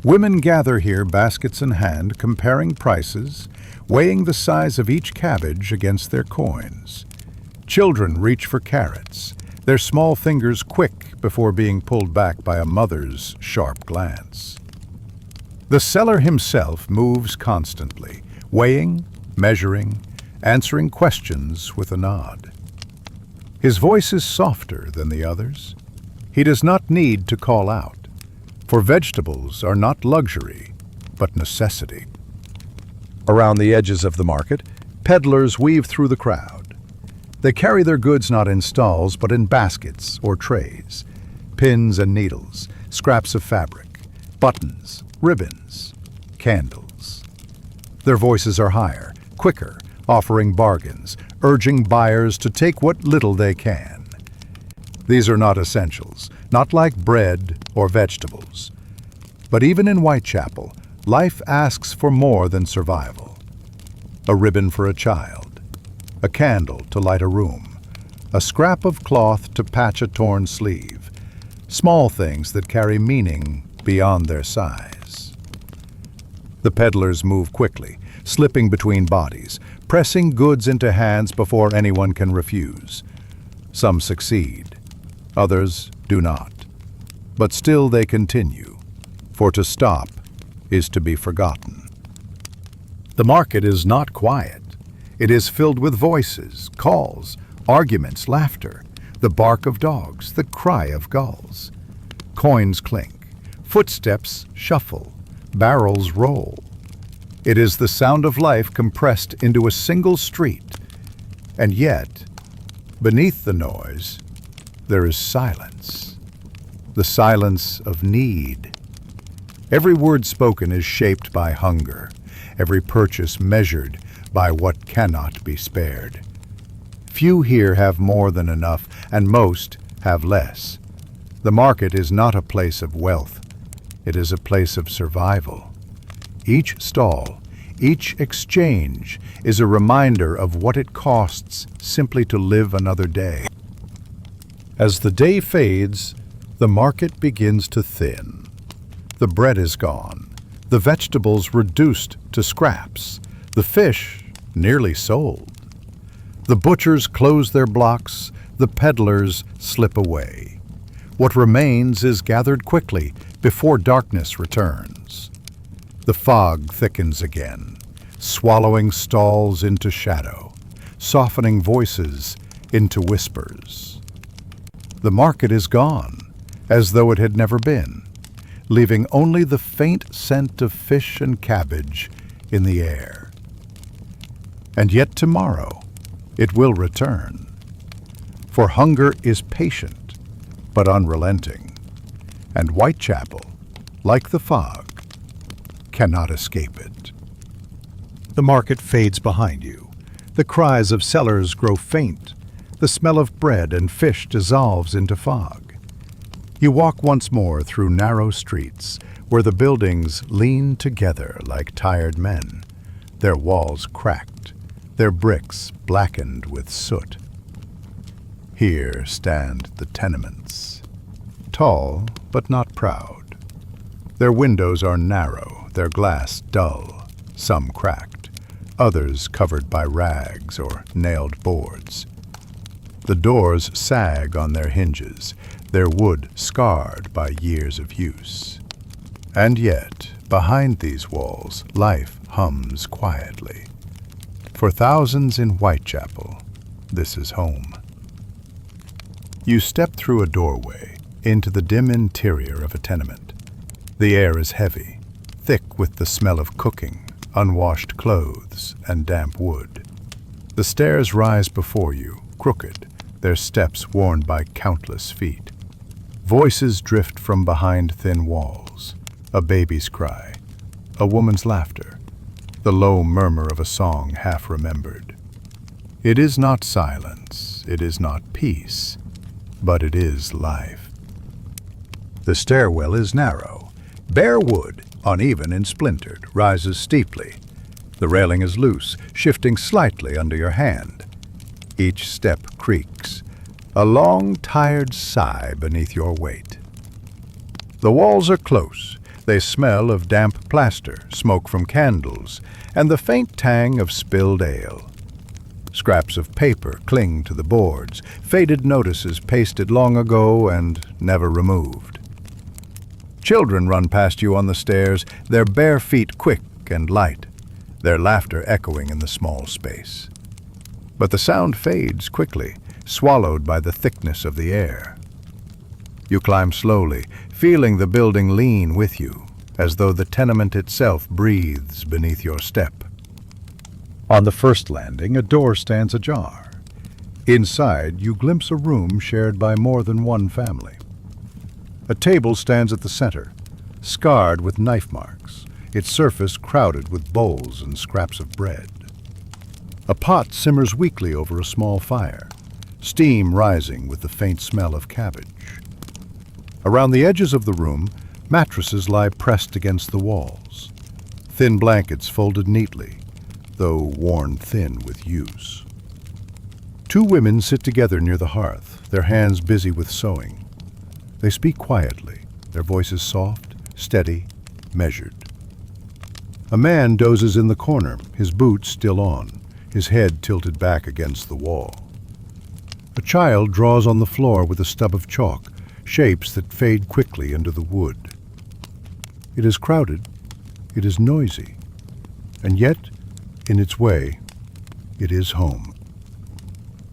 Women gather here, baskets in hand, comparing prices, weighing the size of each cabbage against their coins. Children reach for carrots, their small fingers quick before being pulled back by a mother's sharp glance. The seller himself moves constantly, weighing, measuring, answering questions with a nod. His voice is softer than the others. He does not need to call out, for vegetables are not luxury, but necessity. Around the edges of the market, peddlers weave through the crowd. They carry their goods not in stalls, but in baskets or trays: pins and needles, scraps of fabric, buttons, ribbons, candles. Their voices are higher, quicker, offering bargains, urging buyers to take what little they can. These are not essentials, not like bread or vegetables. But even in Whitechapel, life asks for more than survival. A ribbon for a child, a candle to light a room, a scrap of cloth to patch a torn sleeve, small things that carry meaning beyond their size. The peddlers move quickly, slipping between bodies, pressing goods into hands before anyone can refuse. Some succeed, others do not. But still they continue, for to stop is to be forgotten. The market is not quiet. It is filled with voices, calls, arguments, laughter, the bark of dogs, the cry of gulls. Coins clink, footsteps shuffle, barrels roll. It is the sound of life compressed into a single street. And yet, beneath the noise, there is silence. The silence of need. Every word spoken is shaped by hunger, every purchase measured by what cannot be spared. Few here have more than enough, and most have less. The market is not a place of wealth. It is a place of survival. Each stall, each exchange is a reminder of what it costs simply to live another day. As the day fades, the market begins to thin. The bread is gone, the vegetables reduced to scraps, the fish nearly sold. The butchers close their blocks, the peddlers slip away. What remains is gathered quickly before darkness returns. The fog thickens again, swallowing stalls into shadow, softening voices into whispers. The market is gone, as though it had never been, leaving only the faint scent of fish and cabbage in the air. And yet tomorrow it will return, for hunger is patient but unrelenting, and Whitechapel, like the fog, cannot escape it. The market fades behind you. The cries of sellers grow faint. The smell of bread and fish dissolves into fog. You walk once more through narrow streets where the buildings lean together like tired men, their walls cracked, their bricks blackened with soot. Here stand the tenements, tall but not proud. Their windows are narrow, their glass dull, some cracked, others covered by rags or nailed boards. The doors sag on their hinges, their wood scarred by years of use. And yet, behind these walls, life hums quietly. For thousands in Whitechapel, this is home. You step through a doorway into the dim interior of a tenement. The air is heavy, thick with the smell of cooking, unwashed clothes, and damp wood. The stairs rise before you, crooked, their steps worn by countless feet. Voices drift from behind thin walls, a baby's cry, a woman's laughter, the low murmur of a song half remembered. It is not silence, it is not peace, but it is life. The stairwell is narrow. Bare wood, uneven and splintered, rises steeply. The railing is loose, shifting slightly under your hand. Each step creaks, a long, tired sigh beneath your weight. The walls are close. They smell of damp plaster, smoke from candles, and the faint tang of spilled ale. Scraps of paper cling to the boards, faded notices pasted long ago and never removed. Children run past you on the stairs, their bare feet quick and light, their laughter echoing in the small space. But the sound fades quickly, swallowed by the thickness of the air. You climb slowly, feeling the building lean with you, as though the tenement itself breathes beneath your step. On the first landing, a door stands ajar. Inside, you glimpse a room shared by more than one family. A table stands at the center, scarred with knife marks, its surface crowded with bowls and scraps of bread. A pot simmers weakly over a small fire, steam rising with the faint smell of cabbage. Around the edges of the room, mattresses lie pressed against the walls, thin blankets folded neatly, though worn thin with use. Two women sit together near the hearth, their hands busy with sewing. They speak quietly, their voices soft, steady, measured. A man dozes in the corner, his boots still on, his head tilted back against the wall. A child draws on the floor with a stub of chalk, shapes that fade quickly into the wood. It is crowded, it is noisy, and yet, in its way, it is home.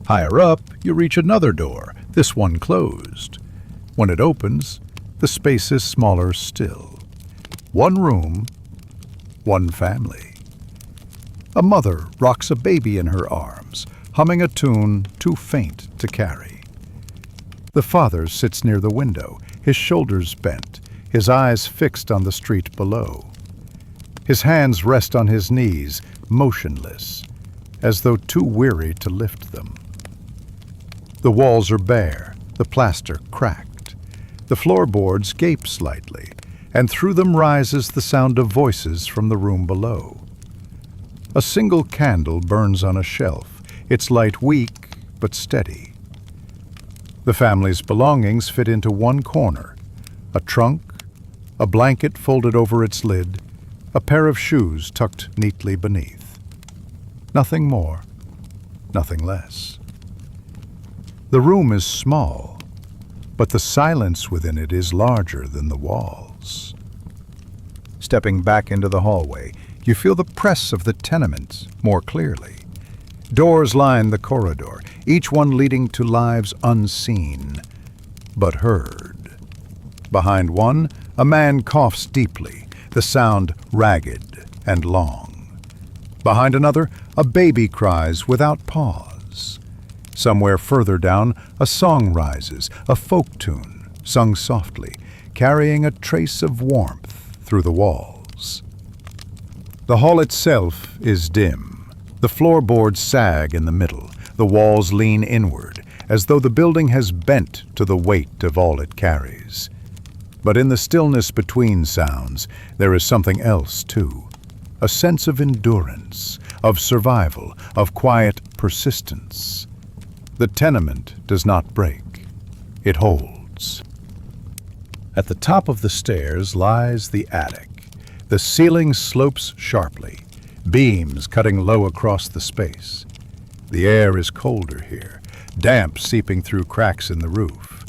Higher up, you reach another door, this one closed. When it opens, the space is smaller still. One room, one family. A mother rocks a baby in her arms, humming a tune too faint to carry. The father sits near the window, his shoulders bent, his eyes fixed on the street below. His hands rest on his knees, motionless, as though too weary to lift them. The walls are bare, the plaster cracked. The floorboards gape slightly, and through them rises the sound of voices from the room below. A single candle burns on a shelf, its light weak but steady. The family's belongings fit into one corner, a trunk, a blanket folded over its lid, a pair of shoes tucked neatly beneath. Nothing more, nothing less. The room is small, but the silence within it is larger than the walls. Stepping back into the hallway, you feel the press of the tenement more clearly. Doors line the corridor, each one leading to lives unseen, but heard. Behind one, a man coughs deeply, the sound ragged and long. Behind another, a baby cries without pause. Somewhere further down, a song rises, a folk tune, sung softly, carrying a trace of warmth through the walls. The hall itself is dim. The floorboards sag in the middle, the walls lean inward, as though the building has bent to the weight of all it carries. But in the stillness between sounds, there is something else too, a sense of endurance, of survival, of quiet persistence. The tenement does not break, it holds. At the top of the stairs lies the attic. The ceiling slopes sharply, beams cutting low across the space. The air is colder here, damp seeping through cracks in the roof.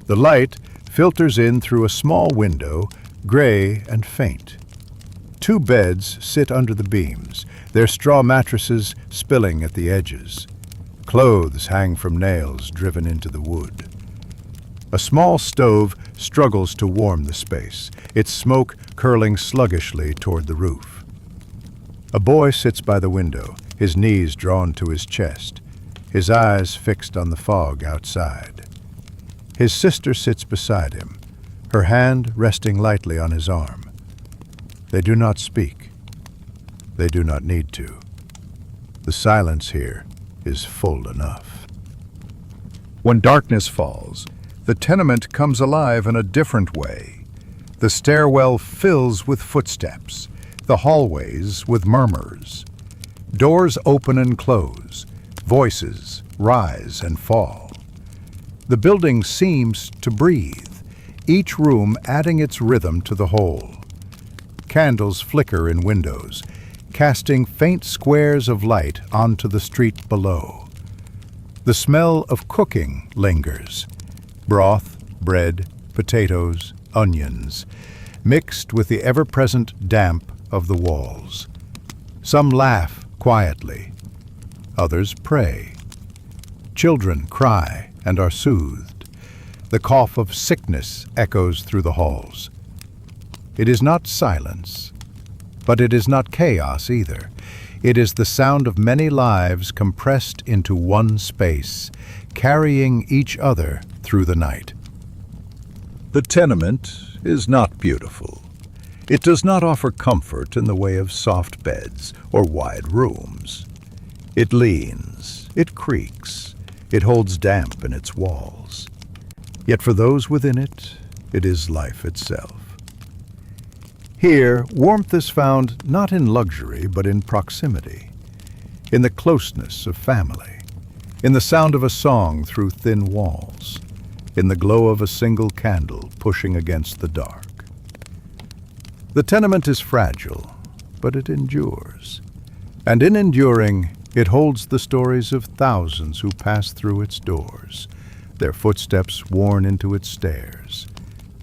The light filters in through a small window, gray and faint. Two beds sit under the beams, their straw mattresses spilling at the edges. Clothes hang from nails driven into the wood. A small stove struggles to warm the space, its smoke curling sluggishly toward the roof. A boy sits by the window, his knees drawn to his chest, his eyes fixed on the fog outside. His sister sits beside him, her hand resting lightly on his arm. They do not speak. They do not need to. The silence here is full enough. When darkness falls, the tenement comes alive in a different way. The stairwell fills with footsteps, the hallways with murmurs. Doors open and close, voices rise and fall. The building seems to breathe, each room adding its rhythm to the whole. Candles flicker in windows, casting faint squares of light onto the street below. The smell of cooking lingers. Broth, bread, potatoes, onions, mixed with the ever-present damp of the walls. Some laugh quietly. Others pray. Children cry and are soothed. The cough of sickness echoes through the halls. It is not silence, but it is not chaos either. It is the sound of many lives compressed into one space, carrying each other through the night. The tenement is not beautiful. It does not offer comfort in the way of soft beds or wide rooms. It leans, it creaks, it holds damp in its walls. Yet for those within it, it is life itself. Here, warmth is found not in luxury, but in proximity, in the closeness of family, in the sound of a song through thin walls, in the glow of a single candle pushing against the dark. The tenement is fragile, but it endures. And in enduring, it holds the stories of thousands who pass through its doors, their footsteps worn into its stairs,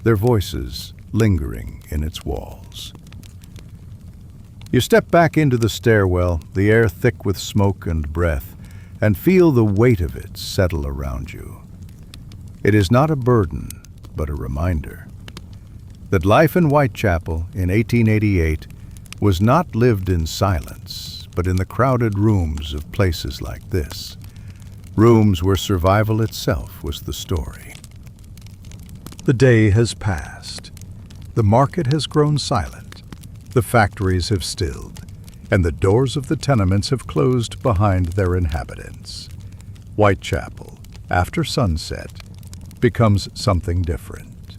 their voices lingering in its walls. You step back into the stairwell, the air thick with smoke and breath, and feel the weight of it settle around you. It is not a burden, but a reminder that life in Whitechapel in 1888 was not lived in silence, but in the crowded rooms of places like this, rooms where survival itself was the story. The day has passed. The market has grown silent, the factories have stilled, and the doors of the tenements have closed behind their inhabitants. Whitechapel, after sunset, becomes something different.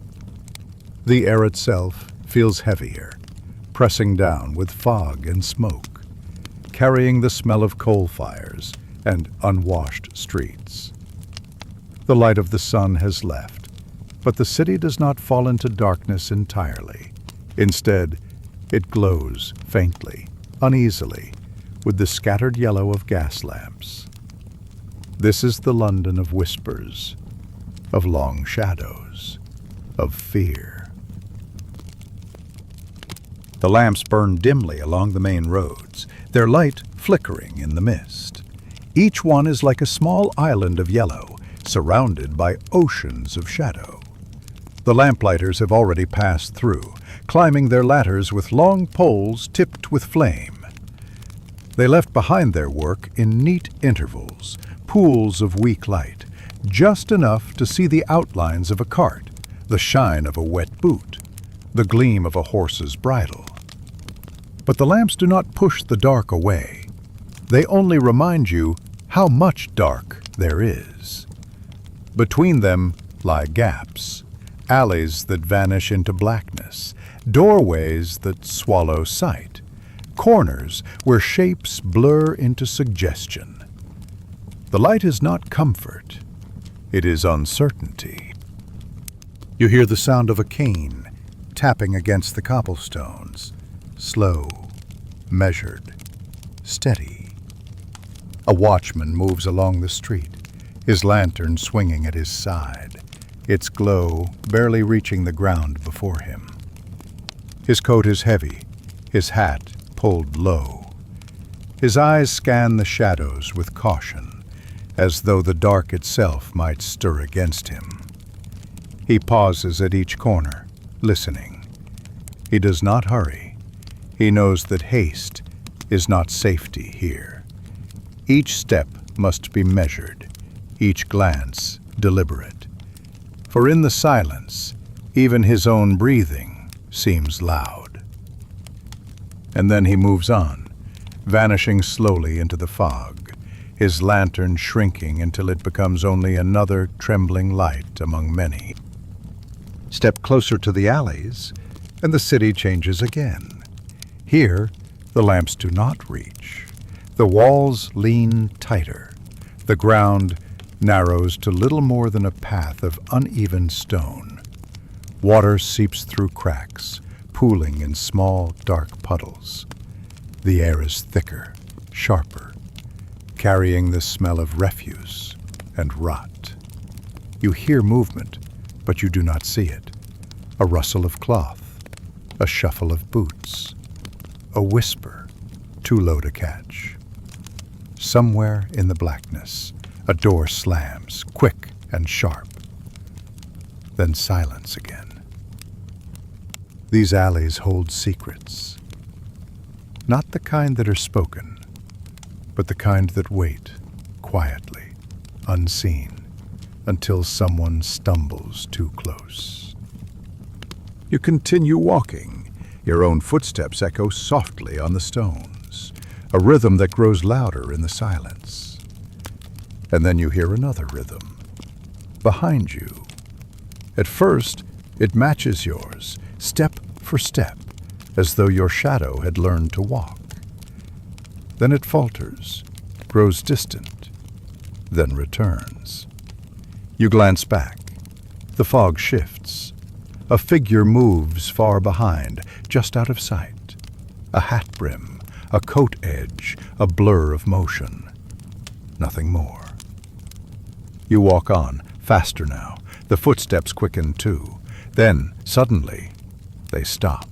The air itself feels heavier, pressing down with fog and smoke, carrying the smell of coal fires and unwashed streets. The light of the sun has left, but the city does not fall into darkness entirely. Instead, it glows faintly, uneasily, with the scattered yellow of gas lamps. This is the London of whispers, of long shadows, of fear. The lamps burn dimly along the main roads, their light flickering in the mist. Each one is like a small island of yellow, surrounded by oceans of shadow. The lamplighters have already passed through, climbing their ladders with long poles tipped with flame. They left behind their work in neat intervals, pools of weak light, just enough to see the outlines of a cart, the shine of a wet boot, the gleam of a horse's bridle. But the lamps do not push the dark away. They only remind you how much dark there is. Between them lie gaps, alleys that vanish into blackness, doorways that swallow sight, corners where shapes blur into suggestion. The light is not comfort, it is uncertainty. You hear the sound of a cane tapping against the cobblestones, slow, measured, steady. A watchman moves along the street, his lantern swinging at his side, its glow barely reaching the ground before him. His coat is heavy, his hat pulled low. His eyes scan the shadows with caution, as though the dark itself might stir against him. He pauses at each corner, listening. He does not hurry. He knows that haste is not safety here. Each step must be measured, each glance deliberate. For in the silence, even his own breathing seems loud. And then he moves on, vanishing slowly into the fog, his lantern shrinking until it becomes only another trembling light among many. Step closer to the alleys, and the city changes again. Here, the lamps do not reach. The walls lean tighter. The ground narrows to little more than a path of uneven stone. Water seeps through cracks, pooling in small, dark puddles. The air is thicker, sharper, carrying the smell of refuse and rot. You hear movement, but you do not see it. A rustle of cloth, a shuffle of boots, a whisper, too low to catch. Somewhere in the blackness, a door slams, quick and sharp. Then silence again. These alleys hold secrets. Not the kind that are spoken, but the kind that wait, quietly, unseen, until someone stumbles too close. You continue walking. Your own footsteps echo softly on the stones, a rhythm that grows louder in the silence. And then you hear another rhythm, behind you. At first, it matches yours, step for step, as though your shadow had learned to walk. Then it falters, grows distant, then returns. You glance back. The fog shifts. A figure moves far behind, just out of sight. A hat brim, a coat edge, a blur of motion. Nothing more. You walk on, faster now. The footsteps quicken too. Then, suddenly, they stop.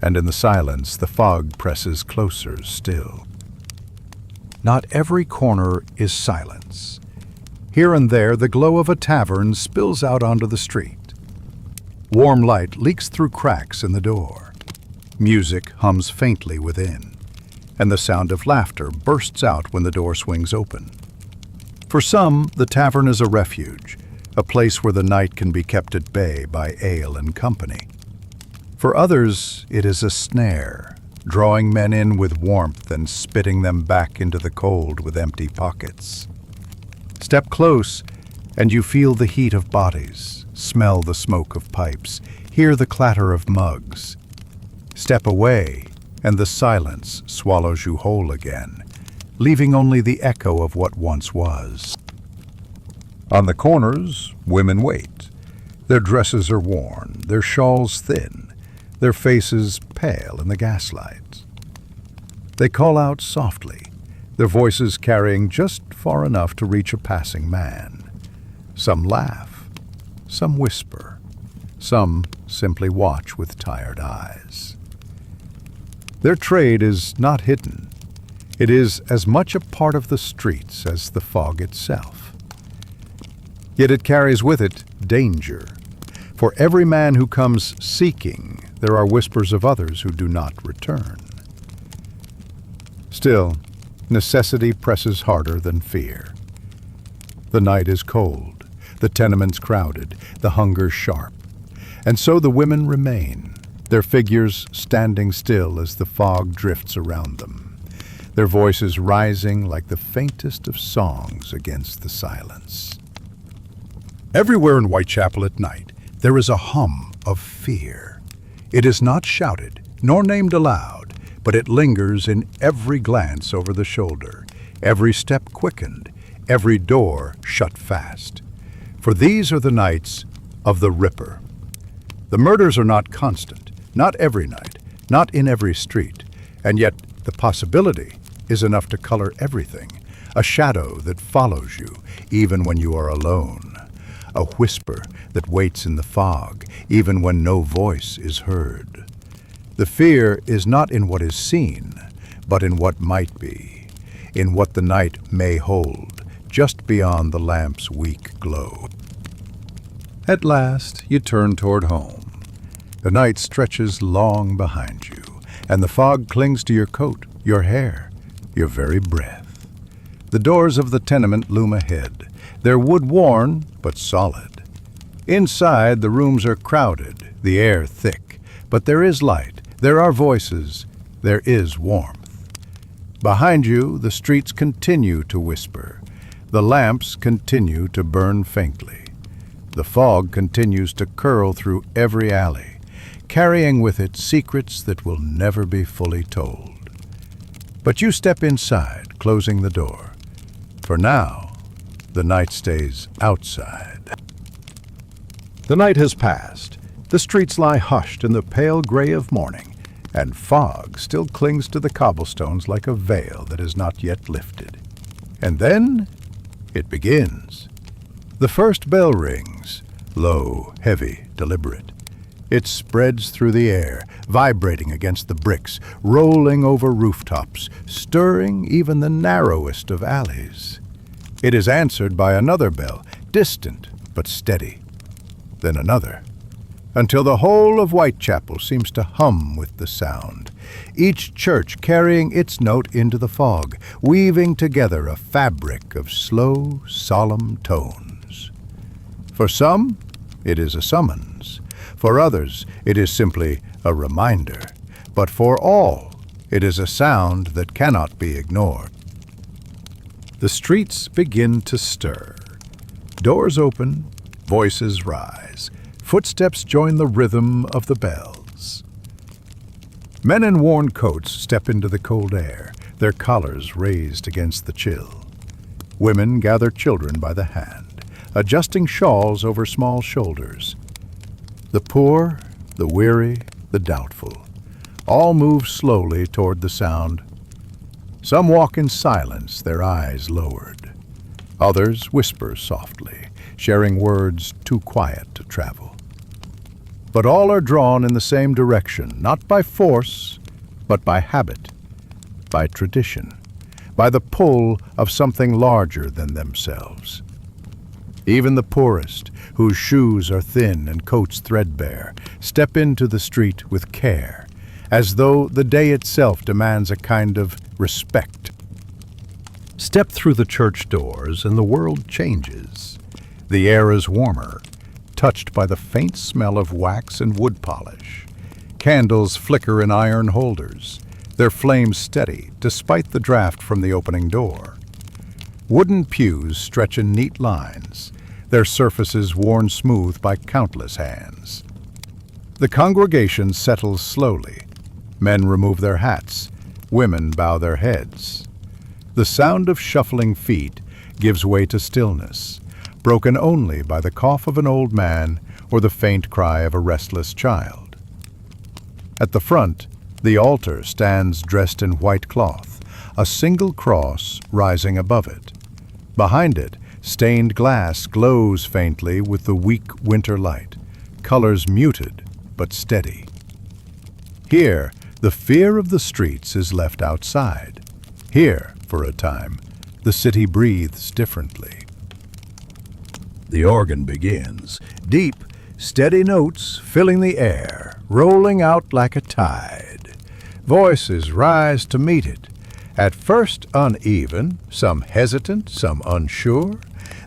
And in the silence, the fog presses closer still. Not every corner is silence. Here and there, the glow of a tavern spills out onto the street. Warm light leaks through cracks in the door. Music hums faintly within, and the sound of laughter bursts out when the door swings open. For some, the tavern is a refuge, a place where the night can be kept at bay by ale and company. For others, it is a snare, drawing men in with warmth and spitting them back into the cold with empty pockets. Step close, and you feel the heat of bodies, smell the smoke of pipes, hear the clatter of mugs. Step away, and the silence swallows you whole again, leaving only the echo of what once was. On the corners, women wait. Their dresses are worn, their shawls thin, their faces pale in the gaslight. They call out softly, their voices carrying just far enough to reach a passing man. Some laugh, some whisper, some simply watch with tired eyes. Their trade is not hidden. It is as much a part of the streets as the fog itself. Yet it carries with it danger. For every man who comes seeking, there are whispers of others who do not return. Still, necessity presses harder than fear. The night is cold, the tenements crowded, the hunger sharp. And so the women remain, their figures standing still as the fog drifts around them, their voices rising like the faintest of songs against the silence. Everywhere in Whitechapel at night, there is a hum of fear. It is not shouted, nor named aloud, but it lingers in every glance over the shoulder, every step quickened, every door shut fast. For these are the nights of the Ripper. The murders are not constant, not every night, not in every street, and yet the possibility is enough to color everything, a shadow that follows you even when you are alone, a whisper that waits in the fog even when no voice is heard. The fear is not in what is seen, but in what might be, in what the night may hold, just beyond the lamp's weak glow. At last, you turn toward home. The night stretches long behind you, and the fog clings to your coat, your hair, your very breath. The doors of the tenement loom ahead, their wood worn but solid. Inside, the rooms are crowded, the air thick, but there is light, there are voices, there is warmth. Behind you, the streets continue to whisper. The lamps continue to burn faintly. The fog continues to curl through every alley, carrying with it secrets that will never be fully told. But you step inside, closing the door. For now, the night stays outside. The night has passed. The streets lie hushed in the pale gray of morning, and fog still clings to the cobblestones like a veil that is not yet lifted. And then it begins. The first bell rings, low, heavy, deliberate. It spreads through the air, vibrating against the bricks, rolling over rooftops, stirring even the narrowest of alleys. It is answered by another bell, distant but steady. Then another, until the whole of Whitechapel seems to hum with the sound, each church carrying its note into the fog, weaving together a fabric of slow, solemn tones. For some, it is a summons. For others, it is simply a reminder. But for all, it is a sound that cannot be ignored. The streets begin to stir. Doors open, voices rise. Footsteps join the rhythm of the bells. Men in worn coats step into the cold air, their collars raised against the chill. Women gather children by the hand, adjusting shawls over small shoulders. The poor, the weary, the doubtful, all move slowly toward the sound. Some walk in silence, their eyes lowered. Others whisper softly, sharing words too quiet to travel. But all are drawn in the same direction, not by force, but by habit, by tradition, by the pull of something larger than themselves. Even the poorest, whose shoes are thin and coats threadbare, step into the street with care, as though the day itself demands a kind of respect. Step through the church doors and the world changes. The air is warmer, touched by the faint smell of wax and wood polish. Candles flicker in iron holders, their flames steady despite the draft from the opening door. Wooden pews stretch in neat lines, their surfaces worn smooth by countless hands. The congregation settles slowly. Men remove their hats, women bow their heads. The sound of shuffling feet gives way to stillness, broken only by the cough of an old man or the faint cry of a restless child. At the front, the altar stands dressed in white cloth, a single cross rising above it. Behind it, stained glass glows faintly with the weak winter light, colors muted but steady. Here, the fear of the streets is left outside. Here, for a time, the city breathes differently. The organ begins, deep, steady notes filling the air, rolling out like a tide. Voices rise to meet it, at first uneven, some hesitant, some unsure,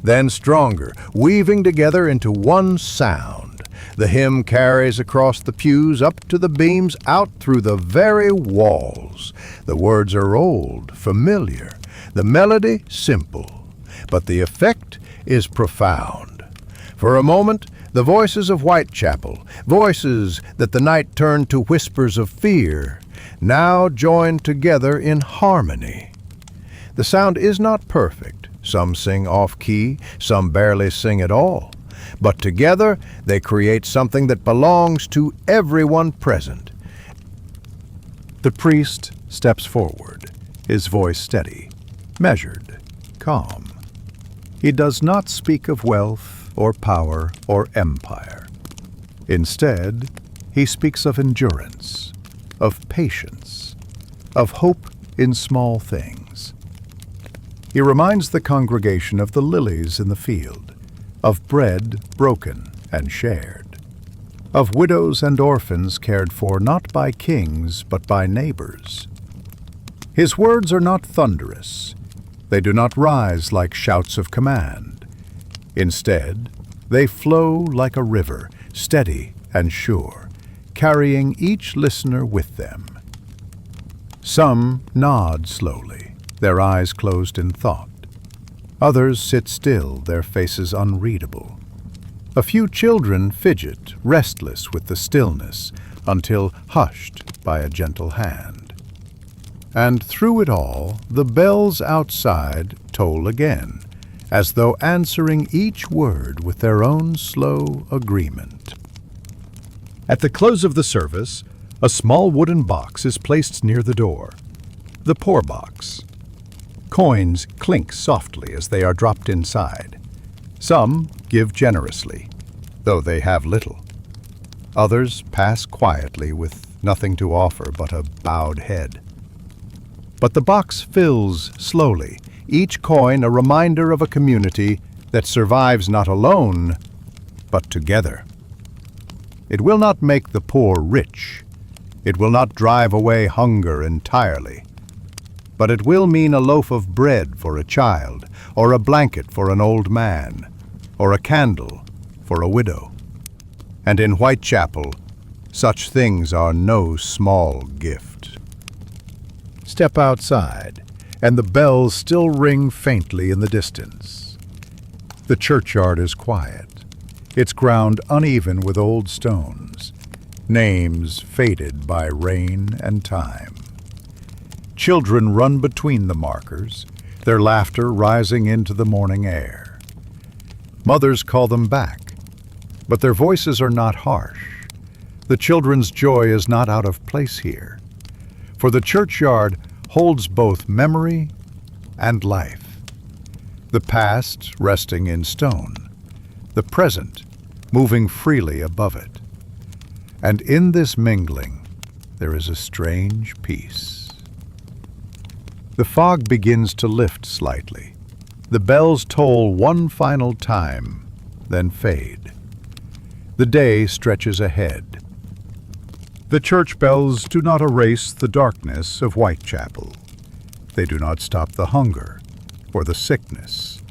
then stronger, weaving together into one sound. The hymn carries across the pews up to the beams, out through the very walls. The words are old, familiar, the melody simple, but the effect is profound. For a moment, the voices of Whitechapel, voices that the night turned to whispers of fear, now join together in harmony. The sound is not perfect. Some sing off-key, some barely sing at all. But together, they create something that belongs to everyone present. The priest steps forward, his voice steady, measured, calm. He does not speak of wealth or power or empire. Instead, he speaks of endurance, of patience, of hope in small things. He reminds the congregation of the lilies in the field, of bread broken and shared, of widows and orphans cared for not by kings but by neighbors. His words are not thunderous. They do not rise like shouts of command. Instead, they flow like a river, steady and sure, carrying each listener with them. Some nod slowly, their eyes closed in thought. Others sit still, their faces unreadable. A few children fidget, restless with the stillness, until hushed by a gentle hand. And through it all, the bells outside toll again, as though answering each word with their own slow agreement. At the close of the service, a small wooden box is placed near the door. The poor box. Coins clink softly as they are dropped inside. Some give generously, though they have little. Others pass quietly with nothing to offer but a bowed head. But the box fills slowly, each coin a reminder of a community that survives not alone, but together. It will not make the poor rich. It will not drive away hunger entirely. But it will mean a loaf of bread for a child, or a blanket for an old man, or a candle for a widow. And in Whitechapel, such things are no small gift. Step outside, and the bells still ring faintly in the distance. The churchyard is quiet, its ground uneven with old stones, names faded by rain and time. Children run between the markers, their laughter rising into the morning air. Mothers call them back, but their voices are not harsh. The children's joy is not out of place here, for the churchyard holds both memory and life. The past resting in stone, the present moving freely above it. And in this mingling, there is a strange peace. The fog begins to lift slightly. The bells toll one final time, then fade. The day stretches ahead. The church bells do not erase the darkness of Whitechapel. They do not stop the hunger, or the sickness,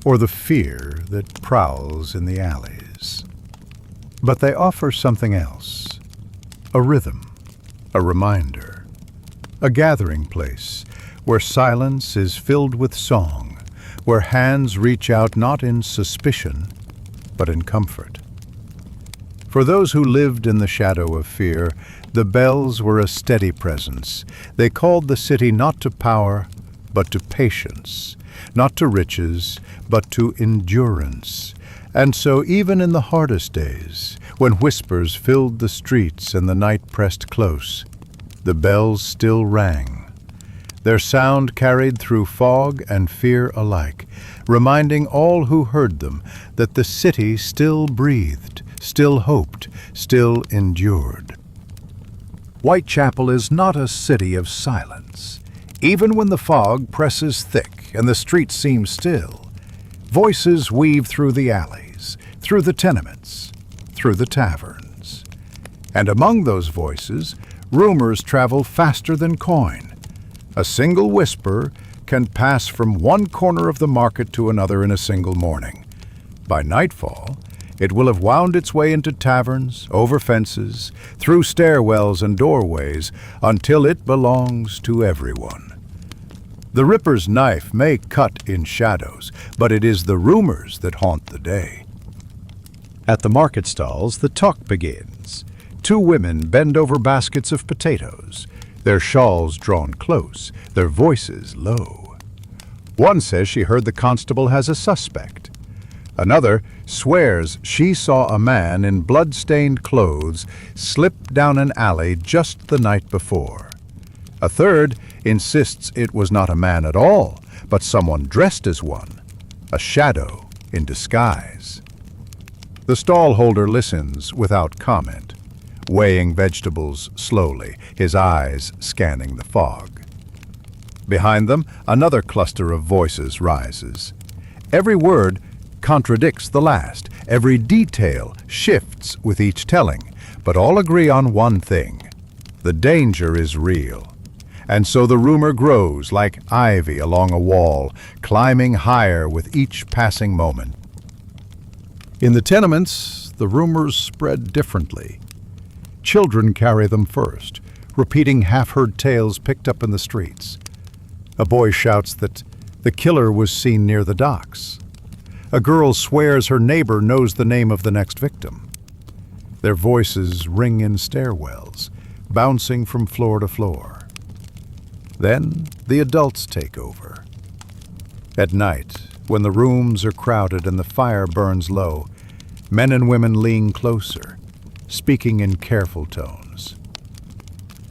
or the fear that prowls in the alleys. But they offer something else, a rhythm, a reminder, a gathering place where silence is filled with song, where hands reach out not in suspicion, but in comfort. For those who lived in the shadow of fear, the bells were a steady presence. They called the city not to power, but to patience, not to riches, but to endurance. And so even in the hardest days, when whispers filled the streets and the night pressed close, the bells still rang. Their sound carried through fog and fear alike, reminding all who heard them that the city still breathed, still hoped, still endured. Whitechapel is not a city of silence. Even when the fog presses thick and the streets seem still, voices weave through the alleys, through the tenements, through the taverns. And among those voices, rumors travel faster than coin. A single whisper can pass from one corner of the market to another in a single morning. By nightfall, it will have wound its way into taverns, over fences, through stairwells and doorways, until it belongs to everyone. The Ripper's knife may cut in shadows, but it is the rumors that haunt the day. At the market stalls, the talk begins. Two women bend over baskets of potatoes, their shawls drawn close, their voices low. One says she heard the constable has a suspect. Another swears she saw a man in blood-stained clothes slip down an alley just the night before. A third insists it was not a man at all, but someone dressed as one, a shadow in disguise. The stallholder listens without comment, weighing vegetables slowly, his eyes scanning the fog. Behind them, another cluster of voices rises. Every word contradicts the last. Every detail shifts with each telling, but all agree on one thing. The danger is real. And so the rumor grows like ivy along a wall, climbing higher with each passing moment. In the tenements, the rumors spread differently. Children carry them first, repeating half-heard tales picked up in the streets. A boy shouts that the killer was seen near the docks. A girl swears her neighbor knows the name of the next victim. Their voices ring in stairwells, bouncing from floor to floor. Then the adults take over. At night, when the rooms are crowded and the fire burns low, men and women lean closer, speaking in careful tones.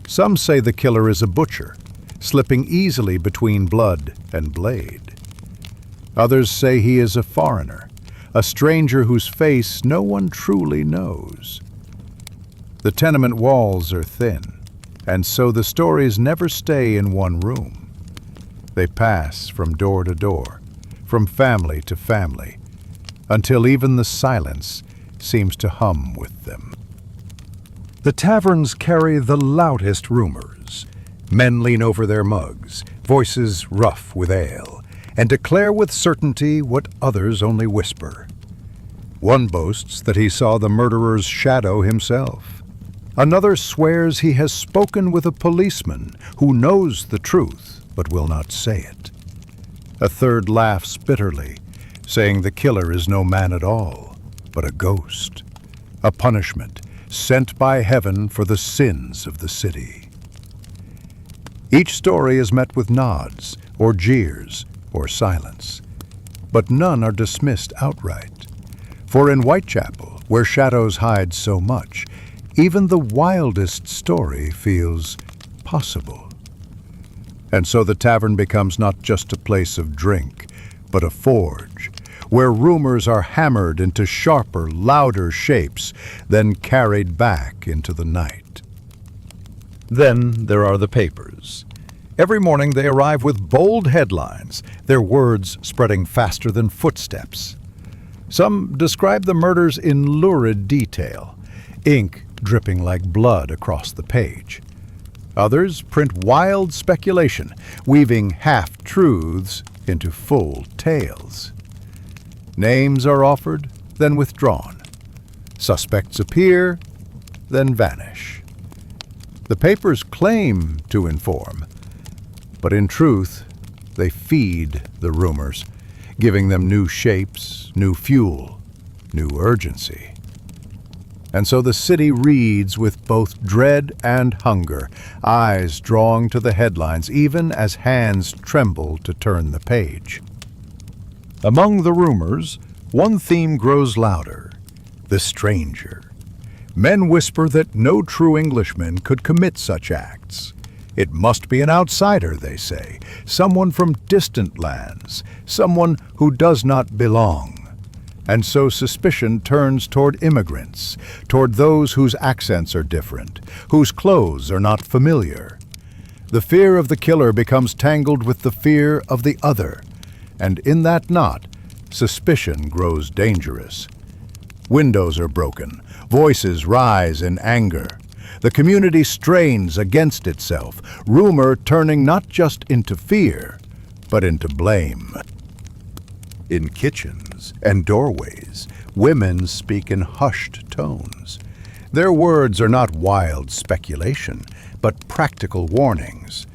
Some say the killer is a butcher, slipping easily between blood and blade. Others say he is a foreigner, a stranger whose face no one truly knows. The tenement walls are thin, and so the stories never stay in one room. They pass from door to door, from family to family, until even the silence seems to hum with them. The taverns carry the loudest rumors. Men lean over their mugs, voices rough with ale, and declare with certainty what others only whisper. One boasts that he saw the murderer's shadow himself. Another swears he has spoken with a policeman who knows the truth but will not say it. A third laughs bitterly, saying the killer is no man at all, but a ghost, a punishment sent by heaven for the sins of the city. Each story is met with nods, or jeers, or silence, but none are dismissed outright. For in Whitechapel, where shadows hide so much, even the wildest story feels possible. And so the tavern becomes not just a place of drink, but a forge, where rumors are hammered into sharper, louder shapes, then carried back into the night. Then there are the papers. Every morning they arrive with bold headlines, their words spreading faster than footsteps. Some describe the murders in lurid detail, ink dripping like blood across the page. Others print wild speculation, weaving half-truths into full tales. Names are offered, then withdrawn. Suspects appear, then vanish. The papers claim to inform, but in truth, they feed the rumors, giving them new shapes, new fuel, new urgency. And so the city reads with both dread and hunger, eyes drawn to the headlines, even as hands tremble to turn the page. Among the rumors, one theme grows louder: the stranger. Men whisper that no true Englishman could commit such acts. It must be an outsider, they say, someone from distant lands, someone who does not belong. And so suspicion turns toward immigrants, toward those whose accents are different, whose clothes are not familiar. The fear of the killer becomes tangled with the fear of the other, and in that knot, suspicion grows dangerous. Windows are broken, voices rise in anger. The community strains against itself, rumor turning not just into fear, but into blame. In kitchens and doorways, women speak in hushed tones. Their words are not wild speculation, but practical warnings.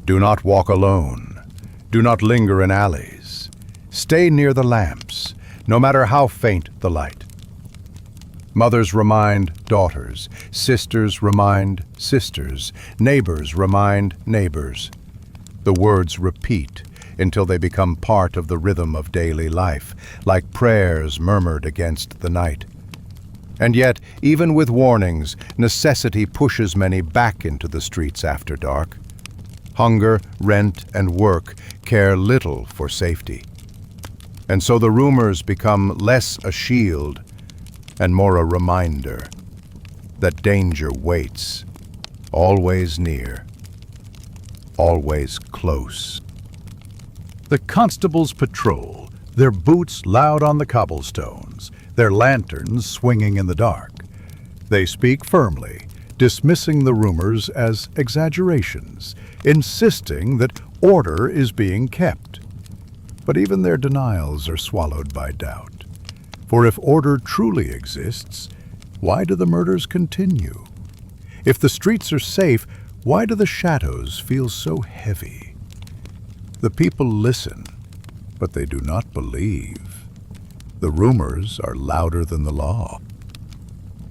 Do not walk alone. Do not linger in alleys. Stay near the lamps, no matter how faint the light. Mothers remind daughters, sisters remind sisters, neighbors remind neighbors. The words repeat until they become part of the rhythm of daily life, like prayers murmured against the night. And yet, even with warnings, necessity pushes many back into the streets after dark. Hunger, rent, and work care little for safety. And so the rumors become less a shield and more a reminder that danger waits, always near, always close. The constables patrol, their boots loud on the cobblestones, their lanterns swinging in the dark. They speak firmly, dismissing the rumors as exaggerations, insisting that order is being kept. But even their denials are swallowed by doubt. For if order truly exists, why do the murders continue? If the streets are safe, Why do the shadows feel so heavy? The people listen, but they do not believe. The rumors are louder than the law.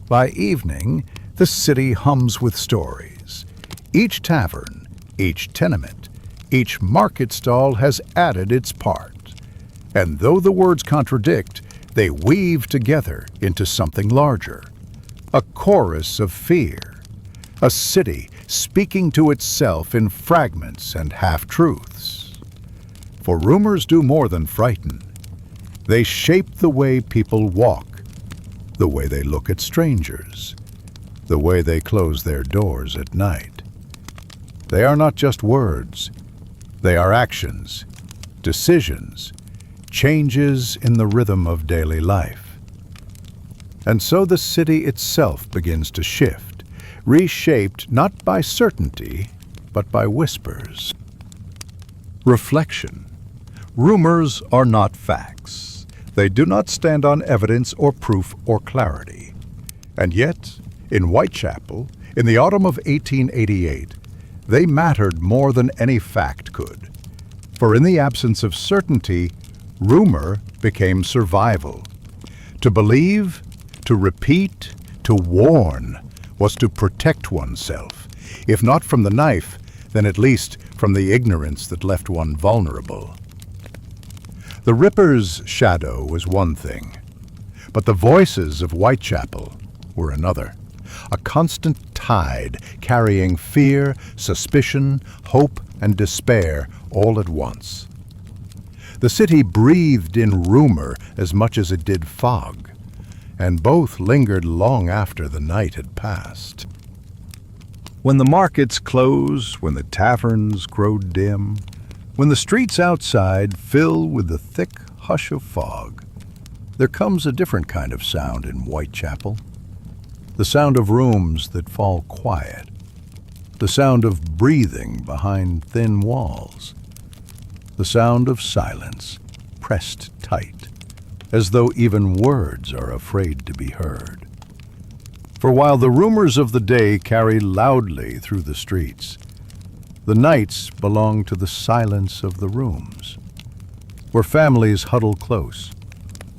By evening, the city hums with stories. Each tavern, each tenement, each market stall has added its part. And though the words contradict, they weave together into something larger. A chorus of fear. A city speaking to itself in fragments and half-truths. For rumors do more than frighten. They shape the way people walk, the way they look at strangers, the way they close their doors at night. They are not just words. They are actions, decisions, changes in the rhythm of daily life. And so the city itself begins to shift, reshaped not by certainty, but by whispers. Reflection. Rumors are not facts. They do not stand on evidence or proof or clarity. And yet, in Whitechapel, in the autumn of 1888, they mattered more than any fact could. For in the absence of certainty, rumor became survival. To believe, to repeat, to warn was to protect oneself, if not from the knife, then at least from the ignorance that left one vulnerable. The Ripper's shadow was one thing, but the voices of Whitechapel were another. A constant tide carrying fear, suspicion, hope, and despair all at once. The city breathed in rumor as much as it did fog, and both lingered long after the night had passed. When the markets close, when the taverns grow dim, when the streets outside fill with the thick hush of fog, there comes a different kind of sound in Whitechapel. The sound of rooms that fall quiet. The sound of breathing behind thin walls. The sound of silence pressed tight, as though even words are afraid to be heard. For while the rumors of the day carry loudly through the streets, the nights belong to the silence of the rooms, where families huddle close,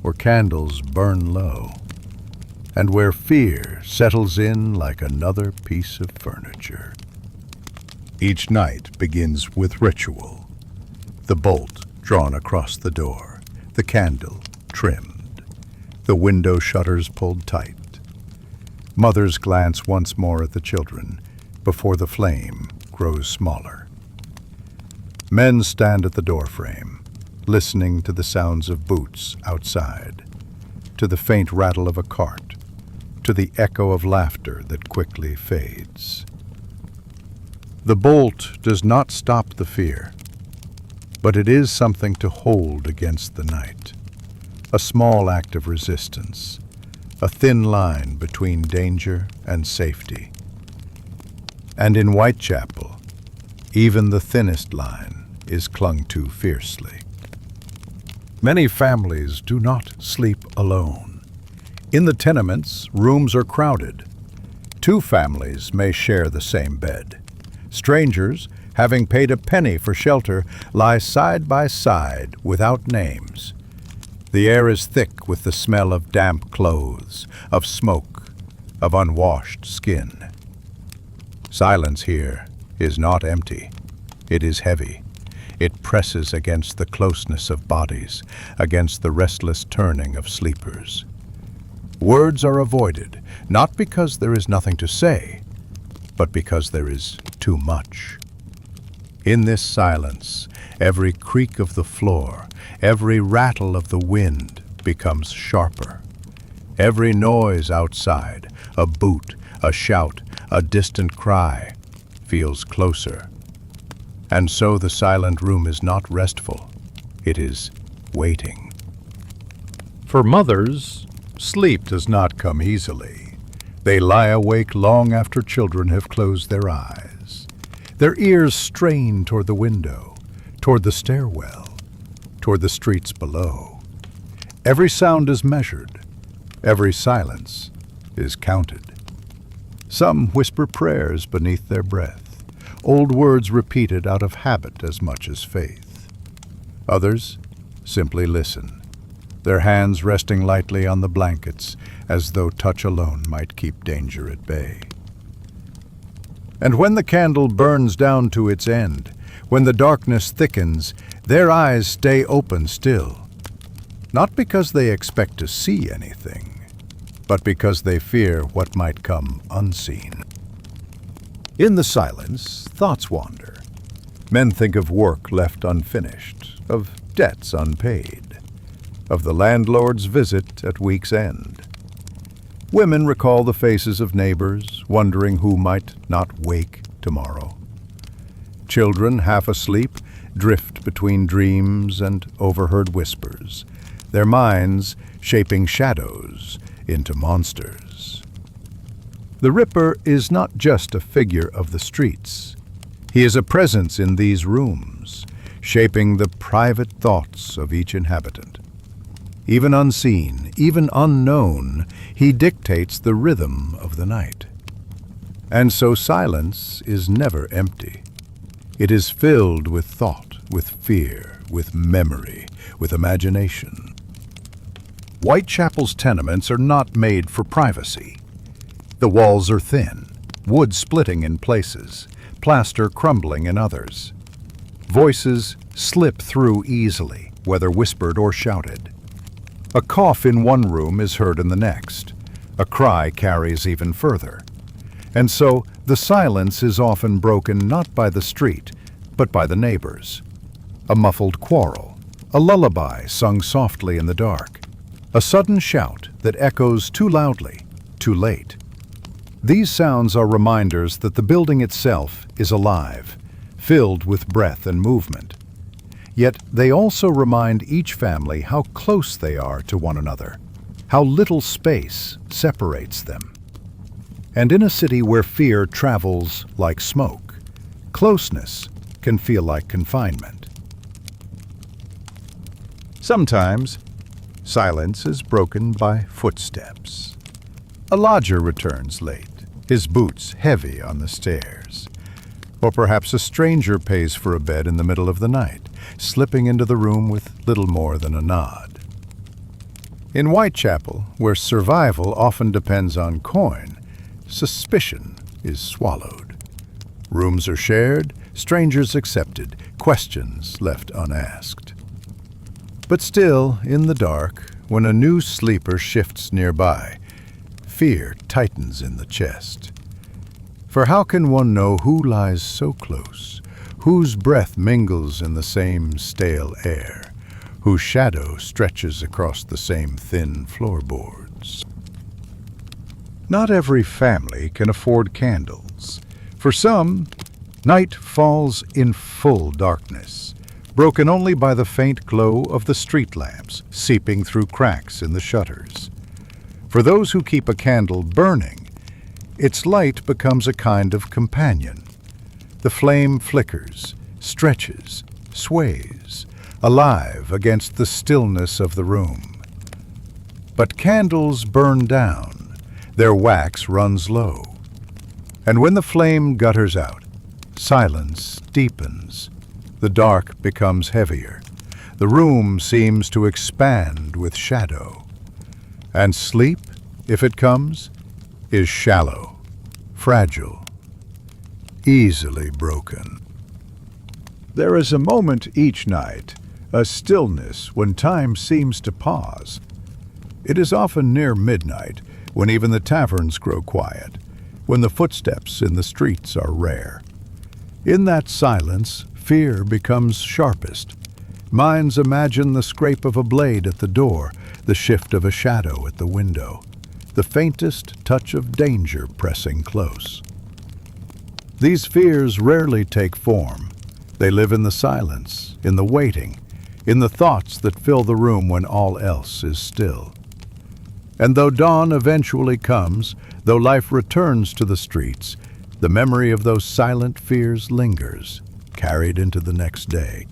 where candles burn low, and where fear settles in like another piece of furniture. Each night begins with ritual. The bolt drawn across the door, the candle trimmed, the window shutters pulled tight. Mothers glance once more at the children before the flame grows smaller. Men stand at the doorframe, listening to the sounds of boots outside, to the faint rattle of a cart, to the echo of laughter that quickly fades. The bolt does not stop the fear, but it is something to hold against the night. A small act of resistance, a thin line between danger and safety. And in Whitechapel, even the thinnest line is clung to fiercely. Many families do not sleep alone. In the tenements, rooms are crowded. Two families may share the same bed. Strangers, having paid a penny for shelter, lie side by side without names. The air is thick with the smell of damp clothes, of smoke, of unwashed skin. Silence here is not empty. It is heavy. It presses against the closeness of bodies, against the restless turning of sleepers. Words are avoided, not because there is nothing to say, but because there is too much. In this silence, every creak of the floor, every rattle of the wind becomes sharper. Every noise outside, a boot, a shout, a distant cry, feels closer. And so the silent room is not restful, it is waiting. For mothers, sleep does not come easily. They lie awake long after children have closed their eyes. Their ears strain toward the window, toward the stairwell, toward the streets below. Every sound is measured. Every silence is counted. Some whisper prayers beneath their breath. old words repeated out of habit as much as faith. Others simply listen, their hands resting lightly on the blankets as though touch alone might keep danger at bay. And when the candle burns down to its end, when the darkness thickens, their eyes stay open still, not because they expect to see anything, but because they fear what might come unseen. In the silence, thoughts wander. Men think of work left unfinished, of debts unpaid, of the landlord's visit at week's end. Women recall the faces of neighbors, wondering who might not wake tomorrow. Children, half asleep, drift between dreams and overheard whispers, their minds shaping shadows into monsters. The Ripper is not just a figure of the streets. He is a presence in these rooms, shaping the private thoughts of each inhabitant. Even unseen, even unknown, he dictates the rhythm of the night. And so silence is never empty. It is filled with thought, with fear, with memory, with imagination. Whitechapel's tenements are not made for privacy. The walls are thin, wood splitting in places, plaster crumbling in others. Voices slip through easily, whether whispered or shouted. A cough in one room is heard in the next. A cry carries even further. And so the silence is often broken not by the street, but by the neighbors. A muffled quarrel, a lullaby sung softly in the dark, a sudden shout that echoes too loudly, too late. These sounds are reminders that the building itself is alive, filled with breath and movement. Yet they also remind each family how close they are to one another, how little space separates them. And in a city where fear travels like smoke, closeness can feel like confinement. Sometimes, silence is broken by footsteps. A lodger returns late, his boots heavy on the stairs. Or perhaps a stranger pays for a bed in the middle of the night, slipping into the room with little more than a nod. In Whitechapel, where survival often depends on coin, suspicion is swallowed. Rooms are shared, strangers accepted, questions left unasked. But still, in the dark, when a new sleeper shifts nearby, fear tightens in the chest. For how can one know who lies so close, whose breath mingles in the same stale air, whose shadow stretches across the same thin floorboards? Not every family can afford candles. For some, night falls in full darkness, broken only by the faint glow of the street lamps seeping through cracks in the shutters. For those who keep a candle burning, its light becomes a kind of companion. The flame flickers, stretches, sways, alive against the stillness of the room. But candles burn down, their wax runs low. And when the flame gutters out, silence deepens, the dark becomes heavier, the room seems to expand with shadow. And sleep, if it comes, is shallow, fragile, easily broken. There is a moment each night, a stillness when time seems to pause. It is often near midnight, when even the taverns grow quiet, when the footsteps in the streets are rare. In that silence, fear becomes sharpest. Minds imagine the scrape of a blade at the door, the shift of a shadow at the window, the faintest touch of danger pressing close. These fears rarely take form. They live in the silence, in the waiting, in the thoughts that fill the room when all else is still. And though dawn eventually comes, though life returns to the streets, the memory of those silent fears lingers, carried into the next day.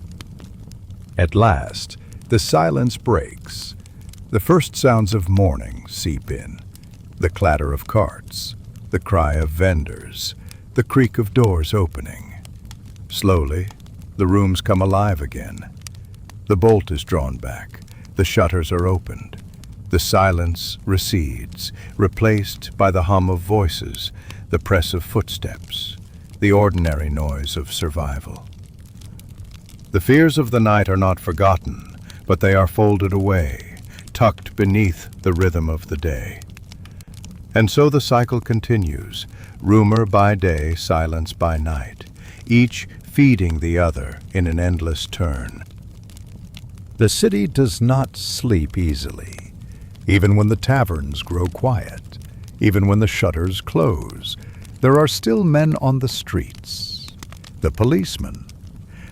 At last, the silence breaks. The first sounds of morning seep in. The clatter of carts, the cry of vendors, the creak of doors opening. Slowly, the rooms come alive again. The bolt is drawn back. The shutters are opened. The silence recedes, replaced by the hum of voices, the press of footsteps, the ordinary noise of survival. The fears of the night are not forgotten, but they are folded away, tucked beneath the rhythm of the day. And so the cycle continues, rumor by day, silence by night, each feeding the other in an endless turn. The city does not sleep easily, even when the taverns grow quiet, even when the shutters close. There are still men on the streets, the policemen.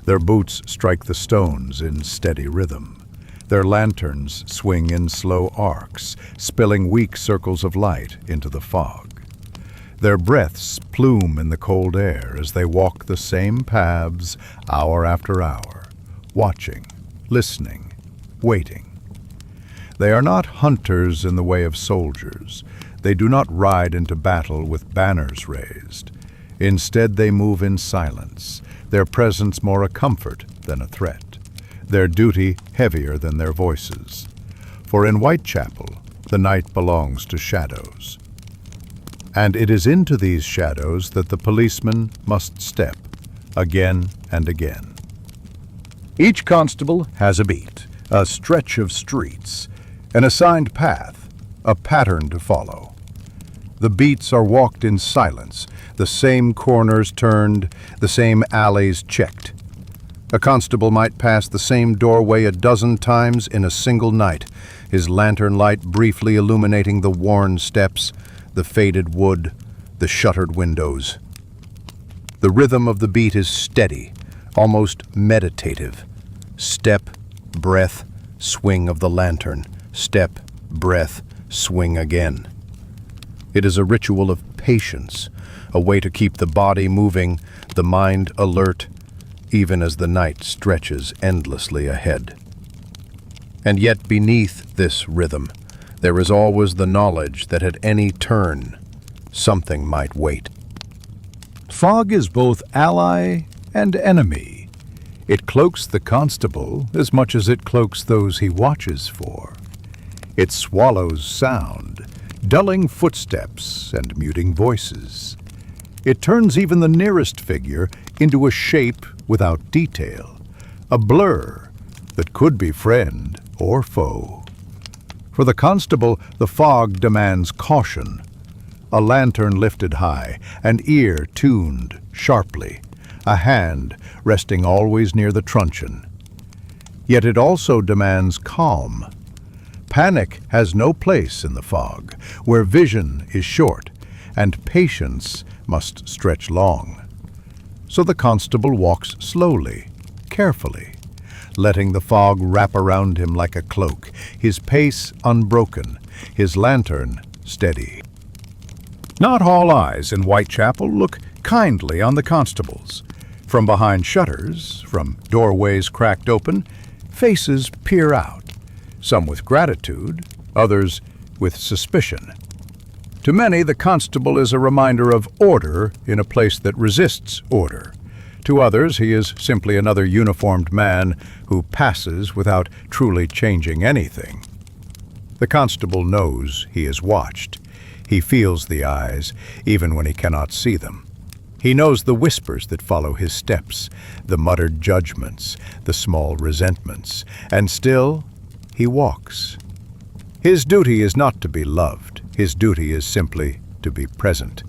Their boots strike the stones in steady rhythm. Their lanterns swing in slow arcs, spilling weak circles of light into the fog. Their breaths plume in the cold air as they walk the same paths hour after hour, watching, listening, waiting. They are not hunters in the way of soldiers. They do not ride into battle with banners raised. Instead, they move in silence, their presence more a comfort than a threat, their duty heavier than their voices. For in Whitechapel, the night belongs to shadows. And it is into these shadows that the policeman must step, again and again. Each constable has a beat, a stretch of streets, an assigned path, a pattern to follow. The beats are walked in silence, the same corners turned, the same alleys checked. A constable might pass the same doorway a dozen times in a single night, his lantern light briefly illuminating the worn steps, the faded wood, the shuttered windows. The rhythm of the beat is steady, almost meditative. Step, breath, swing of the lantern. Step, breath, swing again. It is a ritual of patience, a way to keep the body moving, the mind alert, even as the night stretches endlessly ahead. And yet beneath this rhythm, there is always the knowledge that at any turn, something might wait. Fog is both ally and enemy. It cloaks the constable as much as it cloaks those he watches for. It swallows sound, dulling footsteps and muting voices. It turns even the nearest figure into a shape without detail, a blur that could be friend or foe. For the constable, the fog demands caution, a lantern lifted high, an ear tuned sharply, a hand resting always near the truncheon. Yet it also demands calm. Panic has no place in the fog, where vision is short and patience must stretch long. So the constable walks slowly, carefully, letting the fog wrap around him like a cloak, his pace unbroken, his lantern steady. Not all eyes in Whitechapel look kindly on the constables. From behind shutters, from doorways cracked open, faces peer out, some with gratitude, others with suspicion. To many, the constable is a reminder of order in a place that resists order. To others, he is simply another uniformed man who passes without truly changing anything. The constable knows he is watched. He feels the eyes, even when he cannot see them. He knows the whispers that follow his steps, the muttered judgments, the small resentments, and still he walks. His duty is not to be loved. His duty is simply to be present.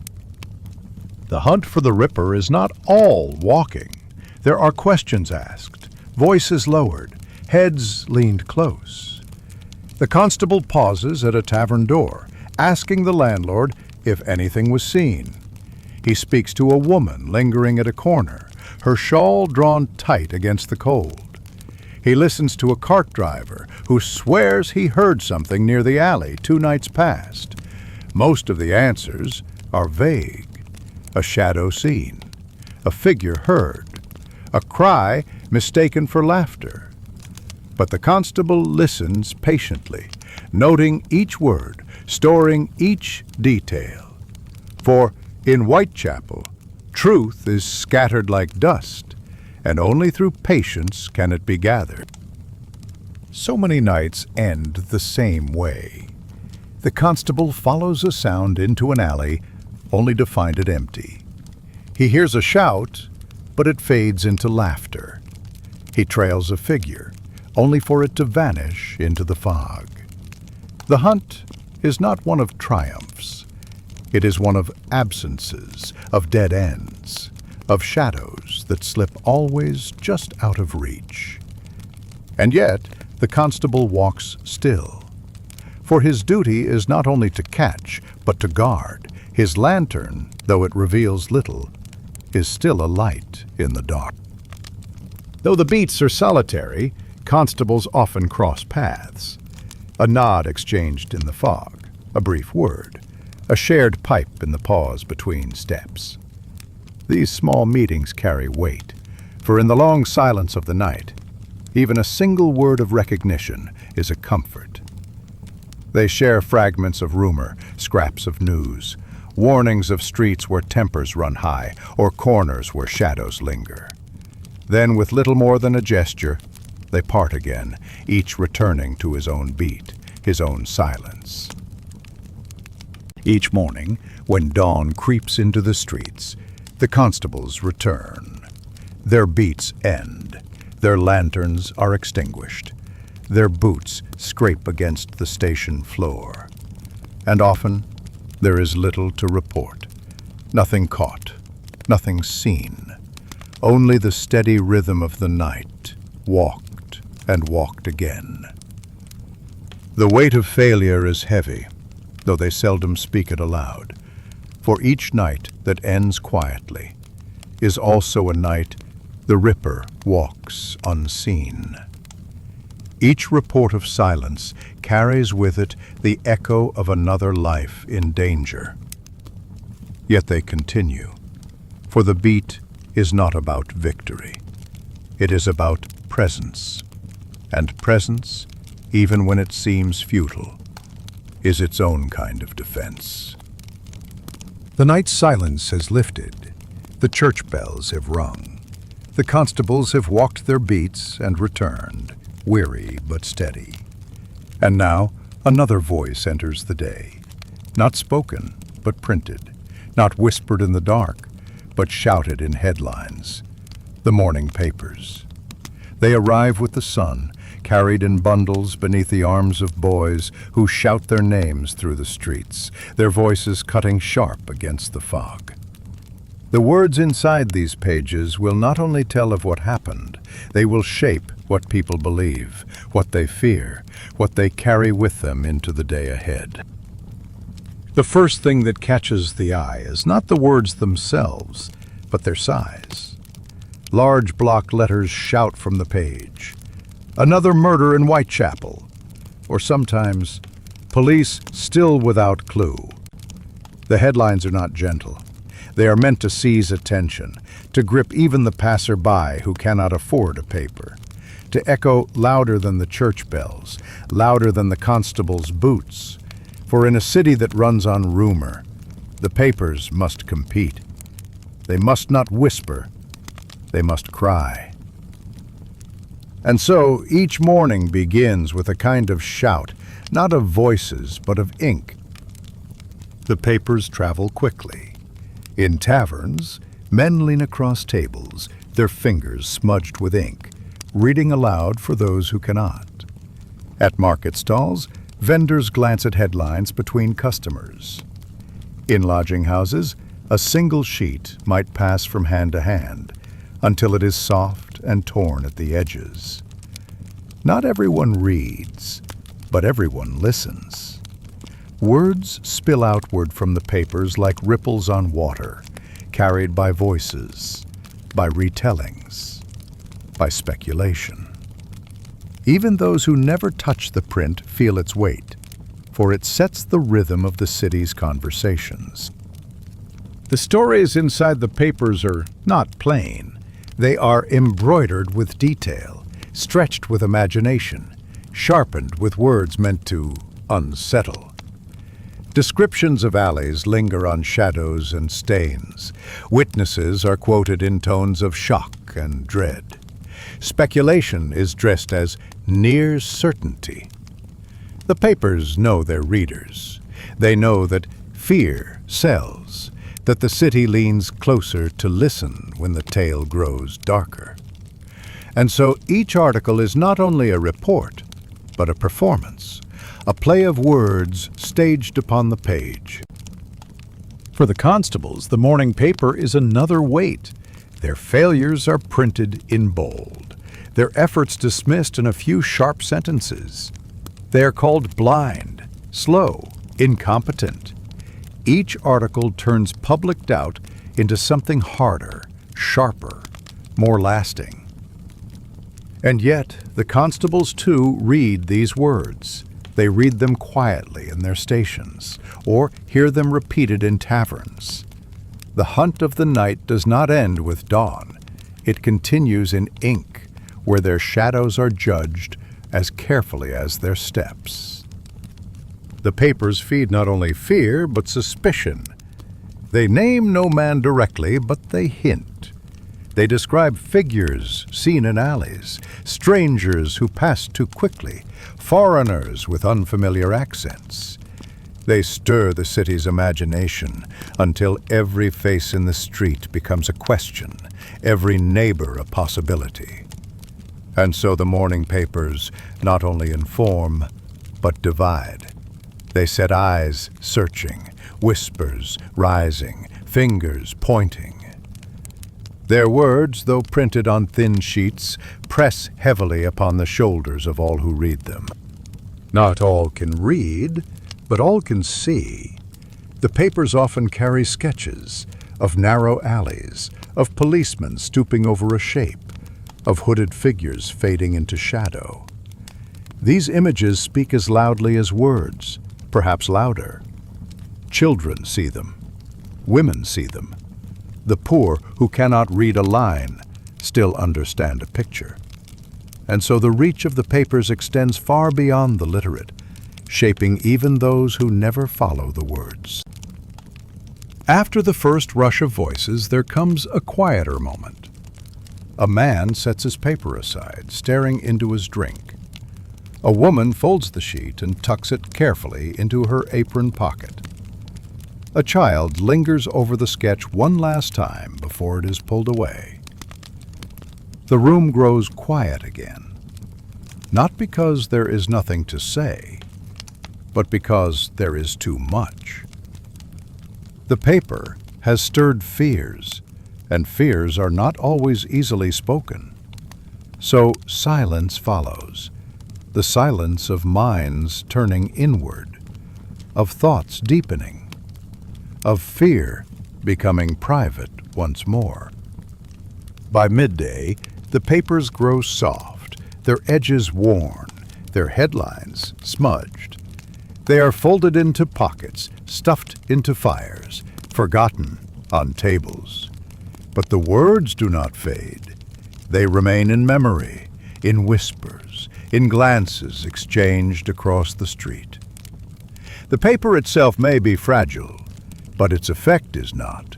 The hunt for the Ripper is not all walking. There are questions asked, voices lowered, heads leaned close. The constable pauses at a tavern door, asking the landlord if anything was seen. He speaks to a woman lingering at a corner, her shawl drawn tight against the cold. He listens to a cart driver who swears he heard something near the alley 2 nights past. Most of the answers are vague. A shadow seen, a figure heard, a cry mistaken for laughter. But the constable listens patiently, noting each word, storing each detail. For in Whitechapel, truth is scattered like dust, and only through patience can it be gathered. So many nights end the same way. The constable follows a sound into an alley, only to find it empty. He hears a shout, but it fades into laughter. He trails a figure, only for it to vanish into the fog. The hunt is not one of triumphs. It is one of absences, of dead ends, of shadows that slip always just out of reach. And yet, the constable walks still. For his duty is not only to catch, but to guard. His lantern, though it reveals little, is still a light in the dark. Though the beats are solitary, constables often cross paths. A nod exchanged in the fog, a brief word, a shared pipe in the pause between steps. These small meetings carry weight, for in the long silence of the night, even a single word of recognition is a comfort. They share fragments of rumor, scraps of news, warnings of streets where tempers run high or corners where shadows linger. Then, with little more than a gesture, they part again, each returning to his own beat, his own silence. Each morning, when dawn creeps into the streets, the constables return. Their beats end. Their lanterns are extinguished. Their boots scrape against the station floor. And often, there is little to report. Nothing caught, nothing seen. Only the steady rhythm of the night, walked and walked again. The weight of failure is heavy, though they seldom speak it aloud, for each night that ends quietly is also a night the Ripper walks unseen. Each report of silence carries with it the echo of another life in danger. Yet they continue, for the beat is not about victory. It is about presence, and presence, even when it seems futile, is its own kind of defense. The night's silence has lifted. The church bells have rung. The constables have walked their beats and returned, weary but steady. And now another voice enters the day, not spoken, but printed, not whispered in the dark, but shouted in headlines, the morning papers. They arrive with the sun, carried in bundles beneath the arms of boys who shout their names through the streets, their voices cutting sharp against the fog. The words inside these pages will not only tell of what happened, they will shape what people believe, what they fear, what they carry with them into the day ahead. The first thing that catches the eye is not the words themselves, but their size. Large block letters shout from the page, "Another murder in Whitechapel," or sometimes, "Police still without clue." The headlines are not gentle. They are meant to seize attention, to grip even the passer-by who cannot afford a paper, to echo louder than the church bells, louder than the constable's boots. For in a city that runs on rumor, the papers must compete. They must not whisper, they must cry. And so each morning begins with a kind of shout, not of voices, but of ink. The papers travel quickly. In taverns, men lean across tables, their fingers smudged with ink, reading aloud for those who cannot. At market stalls, vendors glance at headlines between customers. In lodging houses, a single sheet might pass from hand to hand until it is soft and torn at the edges. Not everyone reads, but everyone listens. Words spill outward from the papers like ripples on water, carried by voices, by retellings, by speculation. Even those who never touch the print feel its weight, for it sets the rhythm of the city's conversations. The stories inside the papers are not plain. They are embroidered with detail, stretched with imagination, sharpened with words meant to unsettle. Descriptions of alleys linger on shadows and stains. Witnesses are quoted in tones of shock and dread. Speculation is dressed as near certainty. The papers know their readers. They know that fear sells, that the city leans closer to listen when the tale grows darker. And so each article is not only a report, but a performance, a play of words staged upon the page. For the constables, the morning paper is another weight. Their failures are printed in bold, their efforts dismissed in a few sharp sentences. They are called blind, slow, incompetent. Each article turns public doubt into something harder, sharper, more lasting. And yet, the constables too read these words. They read them quietly in their stations, or hear them repeated in taverns. The hunt of the night does not end with dawn. It continues in ink, where their shadows are judged as carefully as their steps. The papers feed not only fear, but suspicion. They name no man directly, but they hint. They describe figures seen in alleys, strangers who pass too quickly, foreigners with unfamiliar accents. They stir the city's imagination until every face in the street becomes a question, every neighbor a possibility. And so the morning papers not only inform, but divide. They set eyes searching, whispers rising, fingers pointing. Their words, though printed on thin sheets, press heavily upon the shoulders of all who read them. Not all can read, but all can see. The papers often carry sketches of narrow alleys, of policemen stooping over a shape, of hooded figures fading into shadow. These images speak as loudly as words, perhaps louder. Children see them. Women see them. The poor who cannot read a line still understand a picture. And so the reach of the papers extends far beyond the literate, shaping even those who never follow the words. After the first rush of voices, there comes a quieter moment. A man sets his paper aside, staring into his drink. A woman folds the sheet and tucks it carefully into her apron pocket. A child lingers over the sketch one last time before it is pulled away. The room grows quiet again, not because there is nothing to say, but because there is too much. The paper has stirred fears, and fears are not always easily spoken. So silence follows, the silence of minds turning inward, of thoughts deepening, of fear becoming private once more. By midday, the papers grow soft, their edges worn, their headlines smudged. They are folded into pockets, stuffed into fires, forgotten on tables. But the words do not fade. They remain in memory, in whispers, in glances exchanged across the street. The paper itself may be fragile, but its effect is not.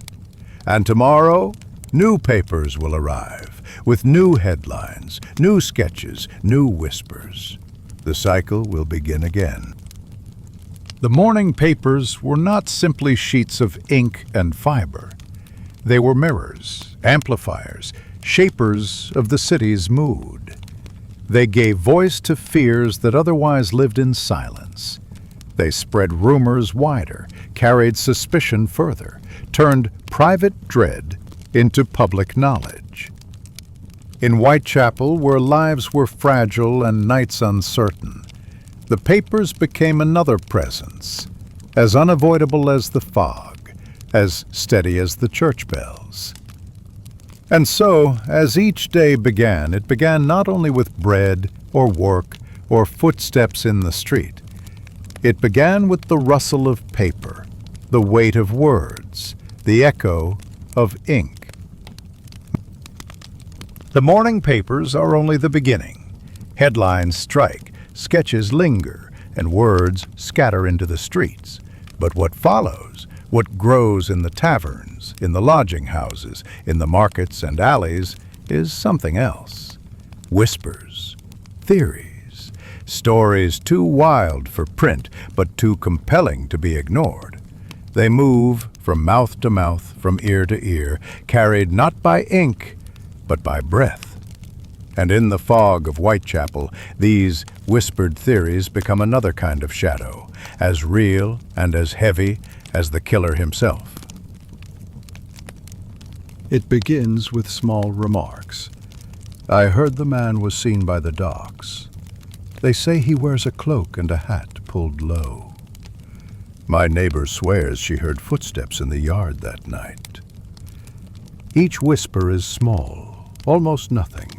And tomorrow, new papers will arrive, with new headlines, new sketches, new whispers. The cycle will begin again. The morning papers were not simply sheets of ink and fiber. They were mirrors, amplifiers, shapers of the city's mood. They gave voice to fears that otherwise lived in silence. They spread rumors wider, carried suspicion further, turned private dread into public knowledge. In Whitechapel, where lives were fragile and nights uncertain, the papers became another presence, as unavoidable as the fog, as steady as the church bells. And so, as each day began, it began not only with bread or work or footsteps in the street. It began with the rustle of paper, the weight of words, the echo of ink. The morning papers are only the beginning. Headlines strike, sketches linger, and words scatter into the streets. But what follows, what grows in the taverns, in the lodging houses, in the markets and alleys, is something else. Whispers, theories, stories too wild for print, but too compelling to be ignored. They move from mouth to mouth, from ear to ear, carried not by ink, but by breath. And in the fog of Whitechapel, these whispered theories become another kind of shadow, as real and as heavy as the killer himself. It begins with small remarks. I heard the man was seen by the docks. They say he wears a cloak and a hat pulled low. My neighbor swears she heard footsteps in the yard that night. Each whisper is small, almost nothing.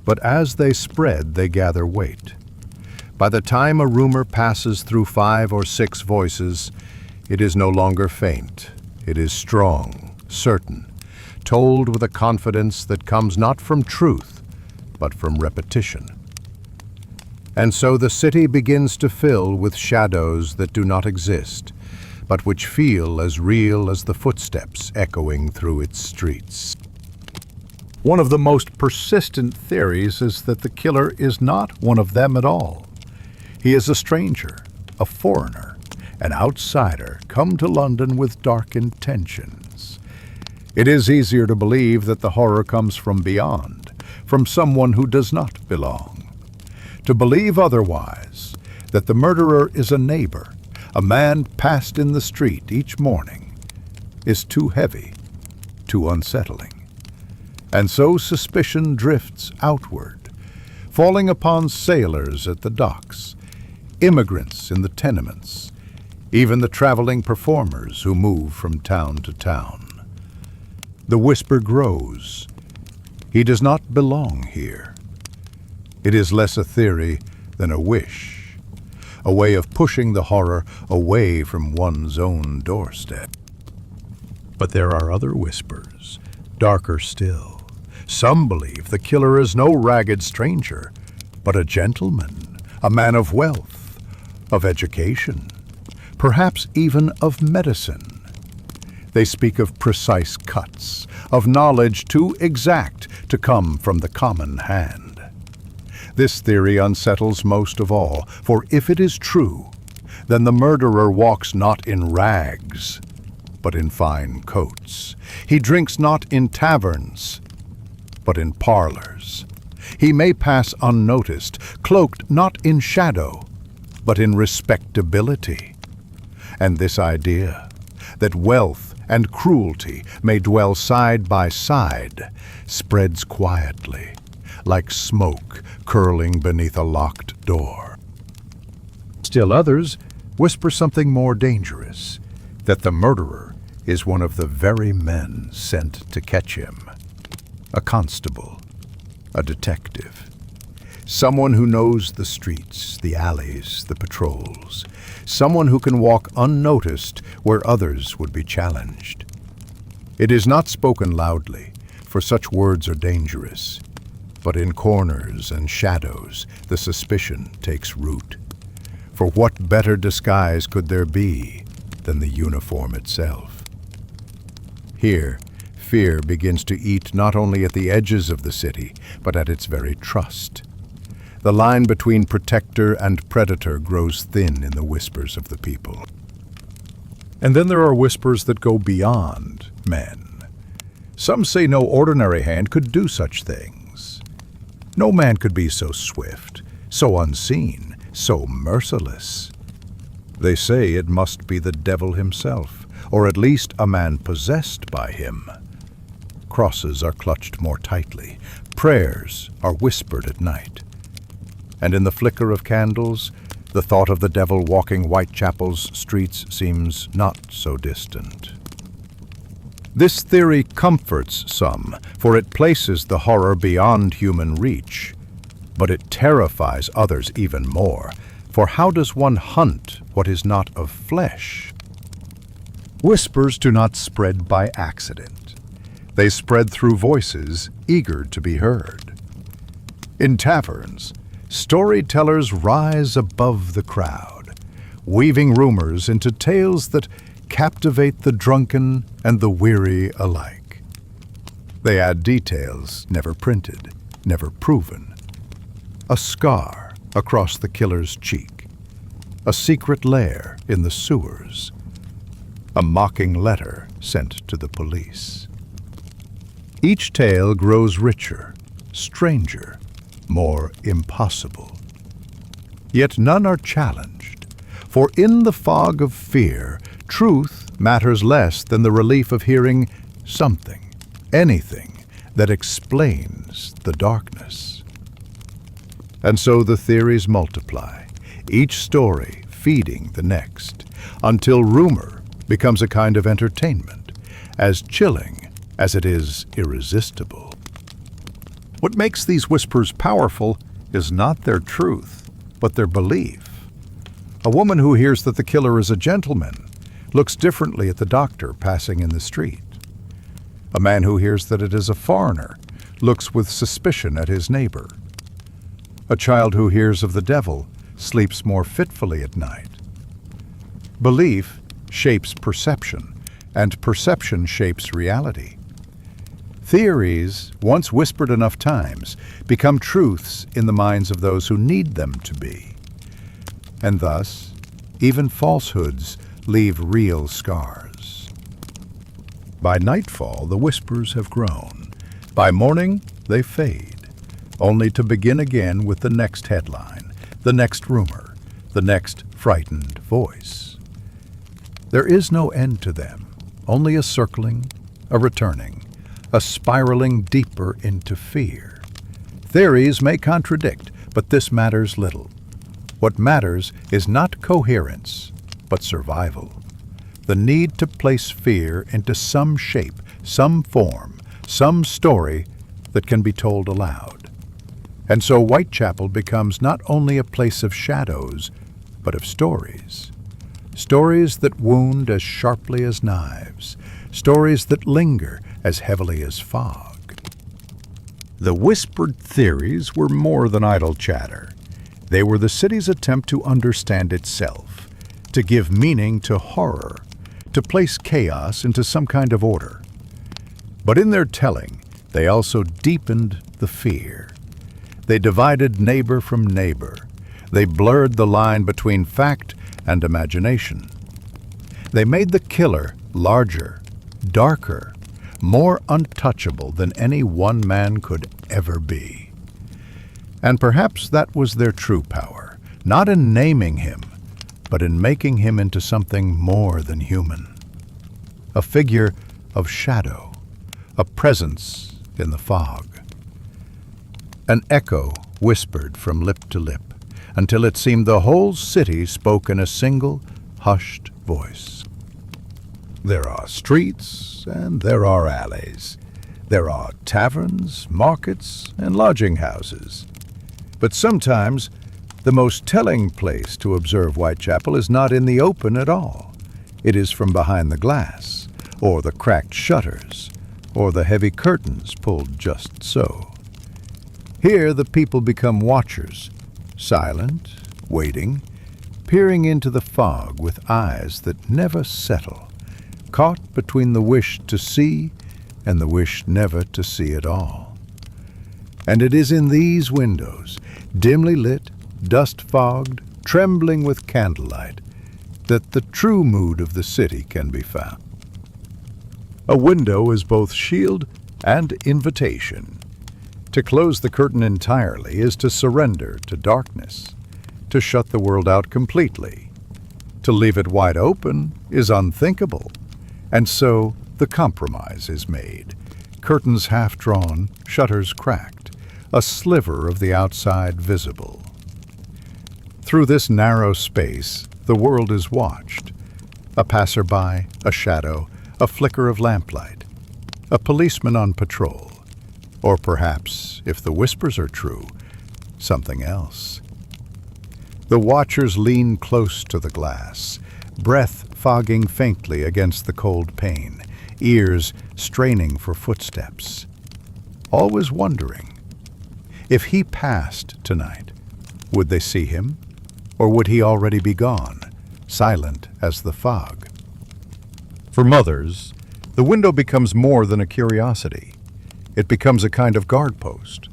But as they spread, they gather weight. By the time a rumor passes through 5 or 6 voices, it is no longer faint. It is strong, certain, told with a confidence that comes not from truth, but from repetition. And so the city begins to fill with shadows that do not exist, but which feel as real as the footsteps echoing through its streets. One of the most persistent theories is that the killer is not one of them at all. He is a stranger, a foreigner, an outsider come to London with dark intentions. It is easier to believe that the horror comes from beyond, from someone who does not belong. To believe otherwise, that the murderer is a neighbor, a man passed in the street each morning, is too heavy, too unsettling. And so suspicion drifts outward, falling upon sailors at the docks, immigrants in the tenements, even the traveling performers who move from town to town. The whisper grows. He does not belong here. It is less a theory than a wish, a way of pushing the horror away from one's own doorstep. But there are other whispers, darker still. Some believe the killer is no ragged stranger, but a gentleman, a man of wealth, of education, perhaps even of medicine. They speak of precise cuts, of knowledge too exact to come from the common hand. This theory unsettles most of all, for if it is true, then the murderer walks not in rags, but in fine coats. He drinks not in taverns, but in parlors. He may pass unnoticed, cloaked not in shadow, but in respectability. And this idea, that wealth and cruelty may dwell side by side, spreads quietly, like smoke curling beneath a locked door. Still others whisper something more dangerous, that the murderer is one of the very men sent to catch him. A constable, a detective, someone who knows the streets, the alleys, the patrols, someone who can walk unnoticed where others would be challenged. It is not spoken loudly, for such words are dangerous, but in corners and shadows the suspicion takes root. For what better disguise could there be than the uniform itself? Here, fear begins to eat not only at the edges of the city, but at its very trust. The line between protector and predator grows thin in the whispers of the people. And then there are whispers that go beyond men. Some say no ordinary hand could do such things. No man could be so swift, so unseen, so merciless. They say it must be the devil himself, or at least a man possessed by him. Crosses are clutched more tightly. Prayers are whispered at night. And in the flicker of candles, the thought of the devil walking Whitechapel's streets seems not so distant. This theory comforts some, for it places the horror beyond human reach. But it terrifies others even more, for how does one hunt what is not of flesh? Whispers do not spread by accident. They spread through voices eager to be heard. In taverns, storytellers rise above the crowd, weaving rumors into tales that captivate the drunken and the weary alike. They add details never printed, never proven. A scar across the killer's cheek, a secret lair in the sewers, a mocking letter sent to the police. Each tale grows richer, stranger, more impossible. Yet none are challenged, for in the fog of fear, truth matters less than the relief of hearing something, anything that explains the darkness. And so the theories multiply, each story feeding the next, until rumor becomes a kind of entertainment, as chilling as it is irresistible. What makes these whispers powerful is not their truth, but their belief. A woman who hears that the killer is a gentleman looks differently at the doctor passing in the street. A man who hears that it is a foreigner looks with suspicion at his neighbor. A child who hears of the devil sleeps more fitfully at night. Belief shapes perception, and perception shapes reality. Theories, once whispered enough times, become truths in the minds of those who need them to be. And thus, even falsehoods leave real scars. By nightfall, the whispers have grown. By morning, they fade, only to begin again with the next headline, the next rumor, the next frightened voice. There is no end to them, only a circling, a returning, a spiraling deeper into fear. Theories may contradict, but this matters little. What matters is not coherence, but survival. The need to place fear into some shape, some form, some story that can be told aloud. And so Whitechapel becomes not only a place of shadows, but of stories. Stories that wound as sharply as knives, stories that linger as heavily as fog. The whispered theories were more than idle chatter. They were the city's attempt to understand itself, to give meaning to horror, to place chaos into some kind of order. But in their telling, they also deepened the fear. They divided neighbor from neighbor. They blurred the line between fact and imagination. They made the killer larger, darker, more untouchable than any one man could ever be. And perhaps that was their true power, not in naming him, but in making him into something more than human. A figure of shadow, a presence in the fog. An echo whispered from lip to lip, until it seemed the whole city spoke in a single, hushed voice. There are streets and there are alleys. There are taverns, markets, and lodging houses. But sometimes the most telling place to observe Whitechapel is not in the open at all. It is from behind the glass, or the cracked shutters, or the heavy curtains pulled just so. Here the people become watchers, silent, waiting, peering into the fog with eyes that never settle, caught between the wish to see and the wish never to see at all. And it is in these windows, dimly lit, dust-fogged, trembling with candlelight, that the true mood of the city can be found. A window is both shield and invitation. To close the curtain entirely is to surrender to darkness, to shut the world out completely. To leave it wide open is unthinkable, and so the compromise is made. Curtains half drawn, shutters cracked, a sliver of the outside visible. Through this narrow space, the world is watched. A passerby, a shadow, a flicker of lamplight, a policeman on patrol, or perhaps, if the whispers are true, something else. The watchers lean close to the glass, breath fogging faintly against the cold pane, ears straining for footsteps, always wondering, if he passed tonight, would they see him, or would he already be gone, silent as the fog. For mothers, the window becomes more than a curiosity. It becomes a kind of guard post.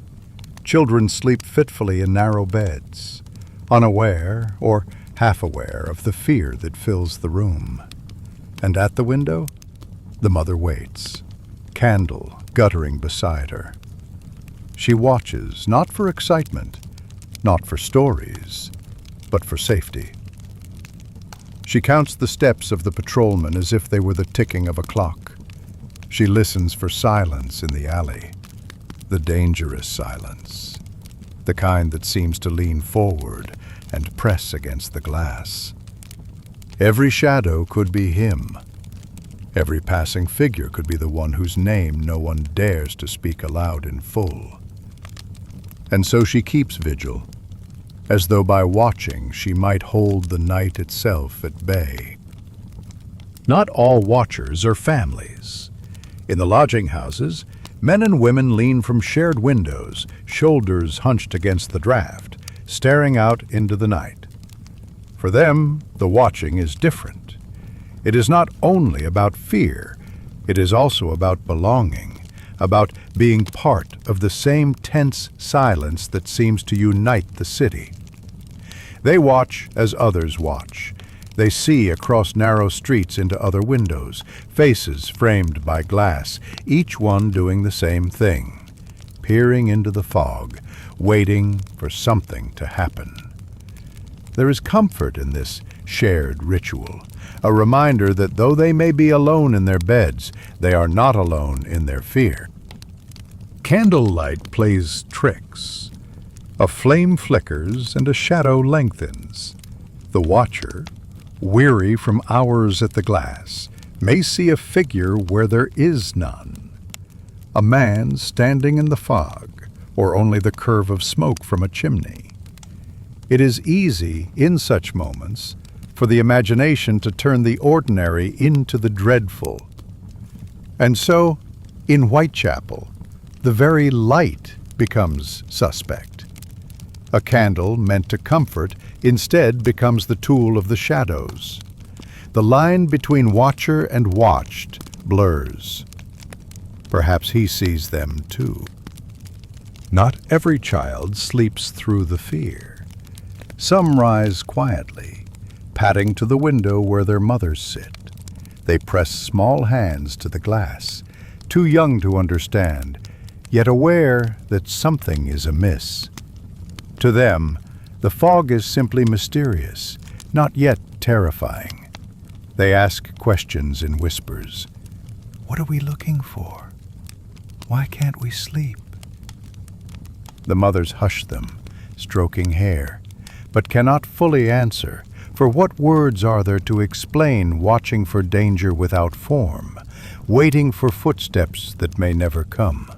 Children sleep fitfully in narrow beds, unaware or half aware of the fear that fills the room. And at the window, the mother waits, candle guttering beside her. She watches, not for excitement, not for stories, but for safety. She counts the steps of the patrolman as if they were the ticking of a clock. She listens for silence in the alley, the dangerous silence, the kind that seems to lean forward and press against the glass. Every shadow could be him. Every passing figure could be the one whose name no one dares to speak aloud in full. And so she keeps vigil, as though by watching she might hold the night itself at bay. Not all watchers are families. In the lodging houses, men and women lean from shared windows, shoulders hunched against the draft, staring out into the night. For them, the watching is different. It is not only about fear, it is also about belonging, about being part of the same tense silence that seems to unite the city. They watch as others watch. They see across narrow streets into other windows, faces framed by glass, each one doing the same thing, peering into the fog, waiting for something to happen. There is comfort in this shared ritual, a reminder that though they may be alone in their beds, they are not alone in their fear. Candlelight plays tricks. A flame flickers and a shadow lengthens. The watcher, weary from hours at the glass, may see a figure where there is none. A man standing in the fog, or only the curve of smoke from a chimney. It is easy, in such moments, for the imagination to turn the ordinary into the dreadful. And so, in Whitechapel, the very light becomes suspect. A candle meant to comfort instead becomes the tool of the shadows. The line between watcher and watched blurs. Perhaps he sees them too. Not every child sleeps through the fear. Some rise quietly, padding to the window where their mothers sit. They press small hands to the glass, too young to understand, yet aware that something is amiss. To them, the fog is simply mysterious, not yet terrifying. They ask questions in whispers. What are we looking for? Why can't we sleep? The mothers hush them, stroking hair, but cannot fully answer, for what words are there to explain watching for danger without form, waiting for footsteps that may never come?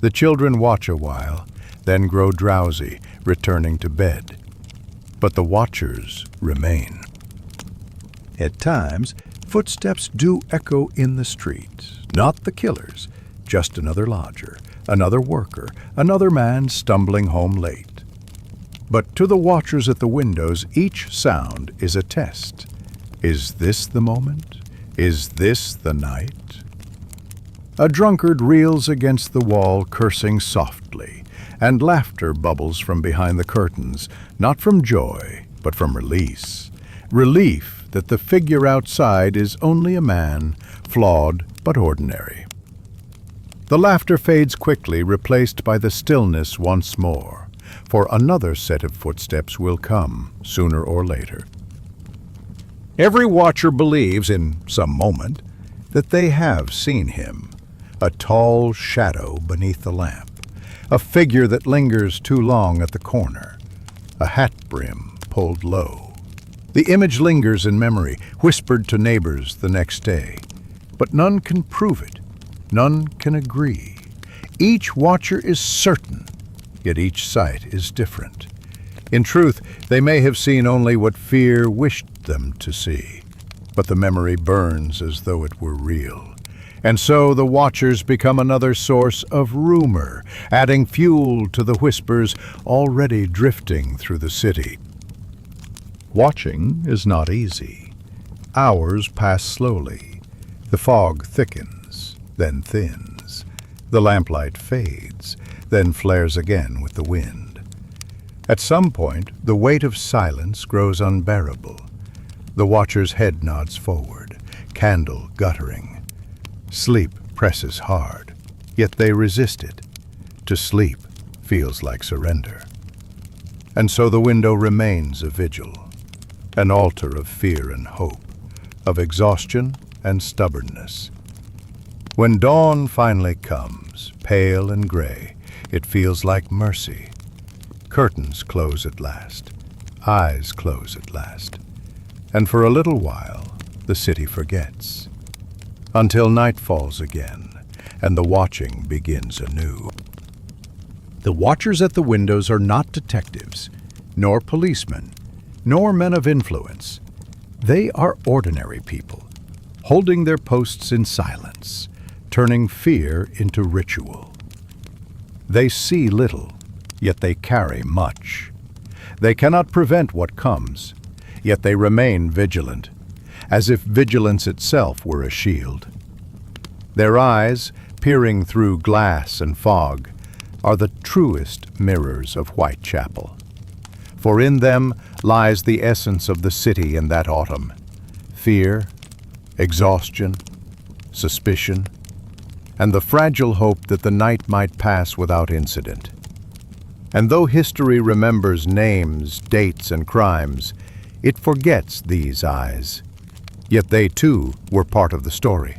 The children watch a while, then grow drowsy, returning to bed. But the watchers remain. At times, footsteps do echo in the street, not the killer's, just another lodger, another worker, another man stumbling home late. But to the watchers at the windows, each sound is a test. Is this the moment? Is this the night? A drunkard reels against the wall, cursing softly, and laughter bubbles from behind the curtains, not from joy, but from release. Relief that the figure outside is only a man, flawed but ordinary. The laughter fades quickly, replaced by the stillness once more, for another set of footsteps will come, sooner or later. Every watcher believes, in some moment, that they have seen him, a tall shadow beneath the lamp, a figure that lingers too long at the corner, a hat brim pulled low. The image lingers in memory, whispered to neighbors the next day, but none can prove it, none can agree. Each watcher is certain, yet each sight is different. In truth, they may have seen only what fear wished them to see, but the memory burns as though it were real. And so the watchers become another source of rumor, adding fuel to the whispers already drifting through the city. Watching is not easy. Hours pass slowly. The fog thickens, then thins. The lamplight fades, then flares again with the wind. At some point, the weight of silence grows unbearable. The watcher's head nods forward, candle guttering. Sleep presses hard, yet they resist it. To sleep feels like surrender. And so the window remains a vigil, an altar of fear and hope, of exhaustion and stubbornness. When dawn finally comes, pale and gray, it feels like mercy. Curtains close at last, eyes close at last, and for a little while the city forgets, until night falls again and the watching begins anew. The watchers at the windows are not detectives, nor policemen, nor men of influence. They are ordinary people, holding their posts in silence, turning fear into ritual. They see little, yet they carry much. They cannot prevent what comes, yet they remain vigilant, as if vigilance itself were a shield. Their eyes, peering through glass and fog, are the truest mirrors of Whitechapel. For in them lies the essence of the city in that autumn: fear, exhaustion, suspicion, and the fragile hope that the night might pass without incident. And though history remembers names, dates, and crimes, it forgets these eyes. Yet they too were part of the story,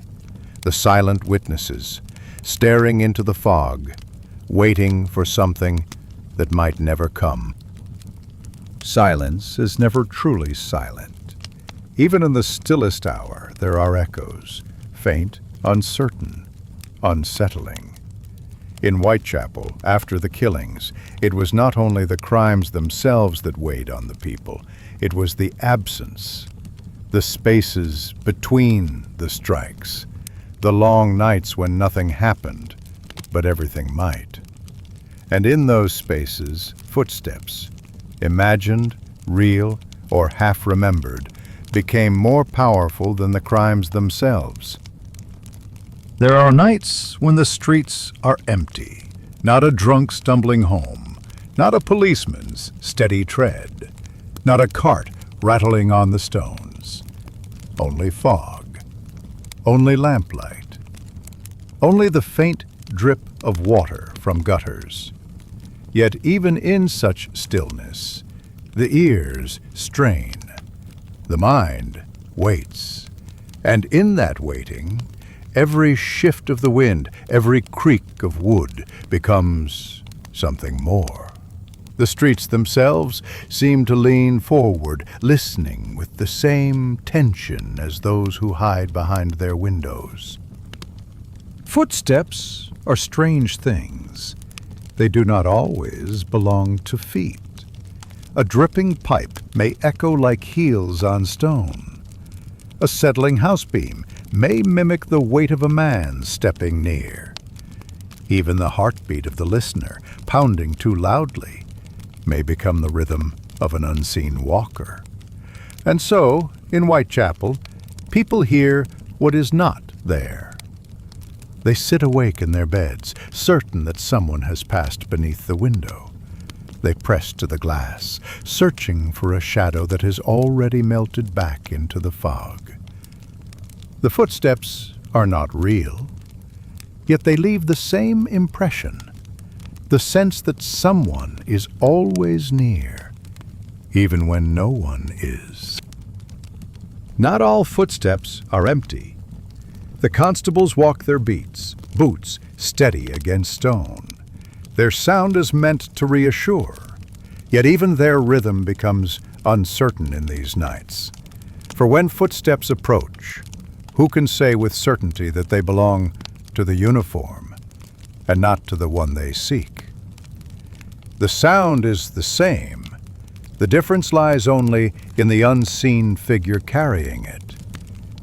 the silent witnesses, staring into the fog, waiting for something that might never come. Silence is never truly silent. Even in the stillest hour, there are echoes, faint, uncertain, unsettling. In Whitechapel, after the killings, it was not only the crimes themselves that weighed on the people, it was the absence, the spaces between the strikes, the long nights when nothing happened, but everything might. And in those spaces, footsteps, imagined, real, or half-remembered, became more powerful than the crimes themselves. There are nights when the streets are empty, not a drunk stumbling home, not a policeman's steady tread, not a cart rattling on the stones. Only fog, only lamplight, only the faint drip of water from gutters. Yet even in such stillness, the ears strain, the mind waits, and in that waiting, every shift of the wind, every creak of wood becomes something more. The streets themselves seem to lean forward, listening with the same tension as those who hide behind their windows. Footsteps are strange things. They do not always belong to feet. A dripping pipe may echo like heels on stone. A settling house beam may mimic the weight of a man stepping near. Even the heartbeat of the listener, pounding too loudly, may become the rhythm of an unseen walker. And so, in Whitechapel, people hear what is not there. They sit awake in their beds, certain that someone has passed beneath the window. They press to the glass, searching for a shadow that has already melted back into the fog. The footsteps are not real, yet they leave the same impression, the sense that someone is always near, even when no one is. Not all footsteps are empty. The constables walk their beats, boots steady against stone. Their sound is meant to reassure, yet even their rhythm becomes uncertain in these nights. For when footsteps approach, who can say with certainty that they belong to the uniform and not to the one they seek? The sound is the same. The difference lies only in the unseen figure carrying it.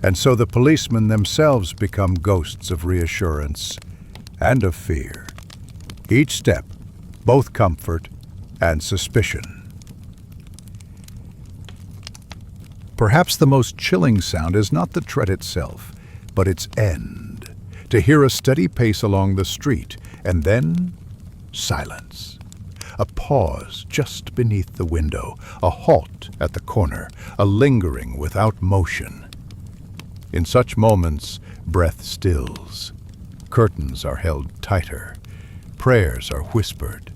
And so the policemen themselves become ghosts of reassurance and of fear. Each step, both comfort and suspicion. Perhaps the most chilling sound is not the tread itself, but its end. To hear a steady pace along the street, and then silence. A pause just beneath the window, a halt at the corner, a lingering without motion. In such moments, breath stills. Curtains are held tighter. Prayers are whispered.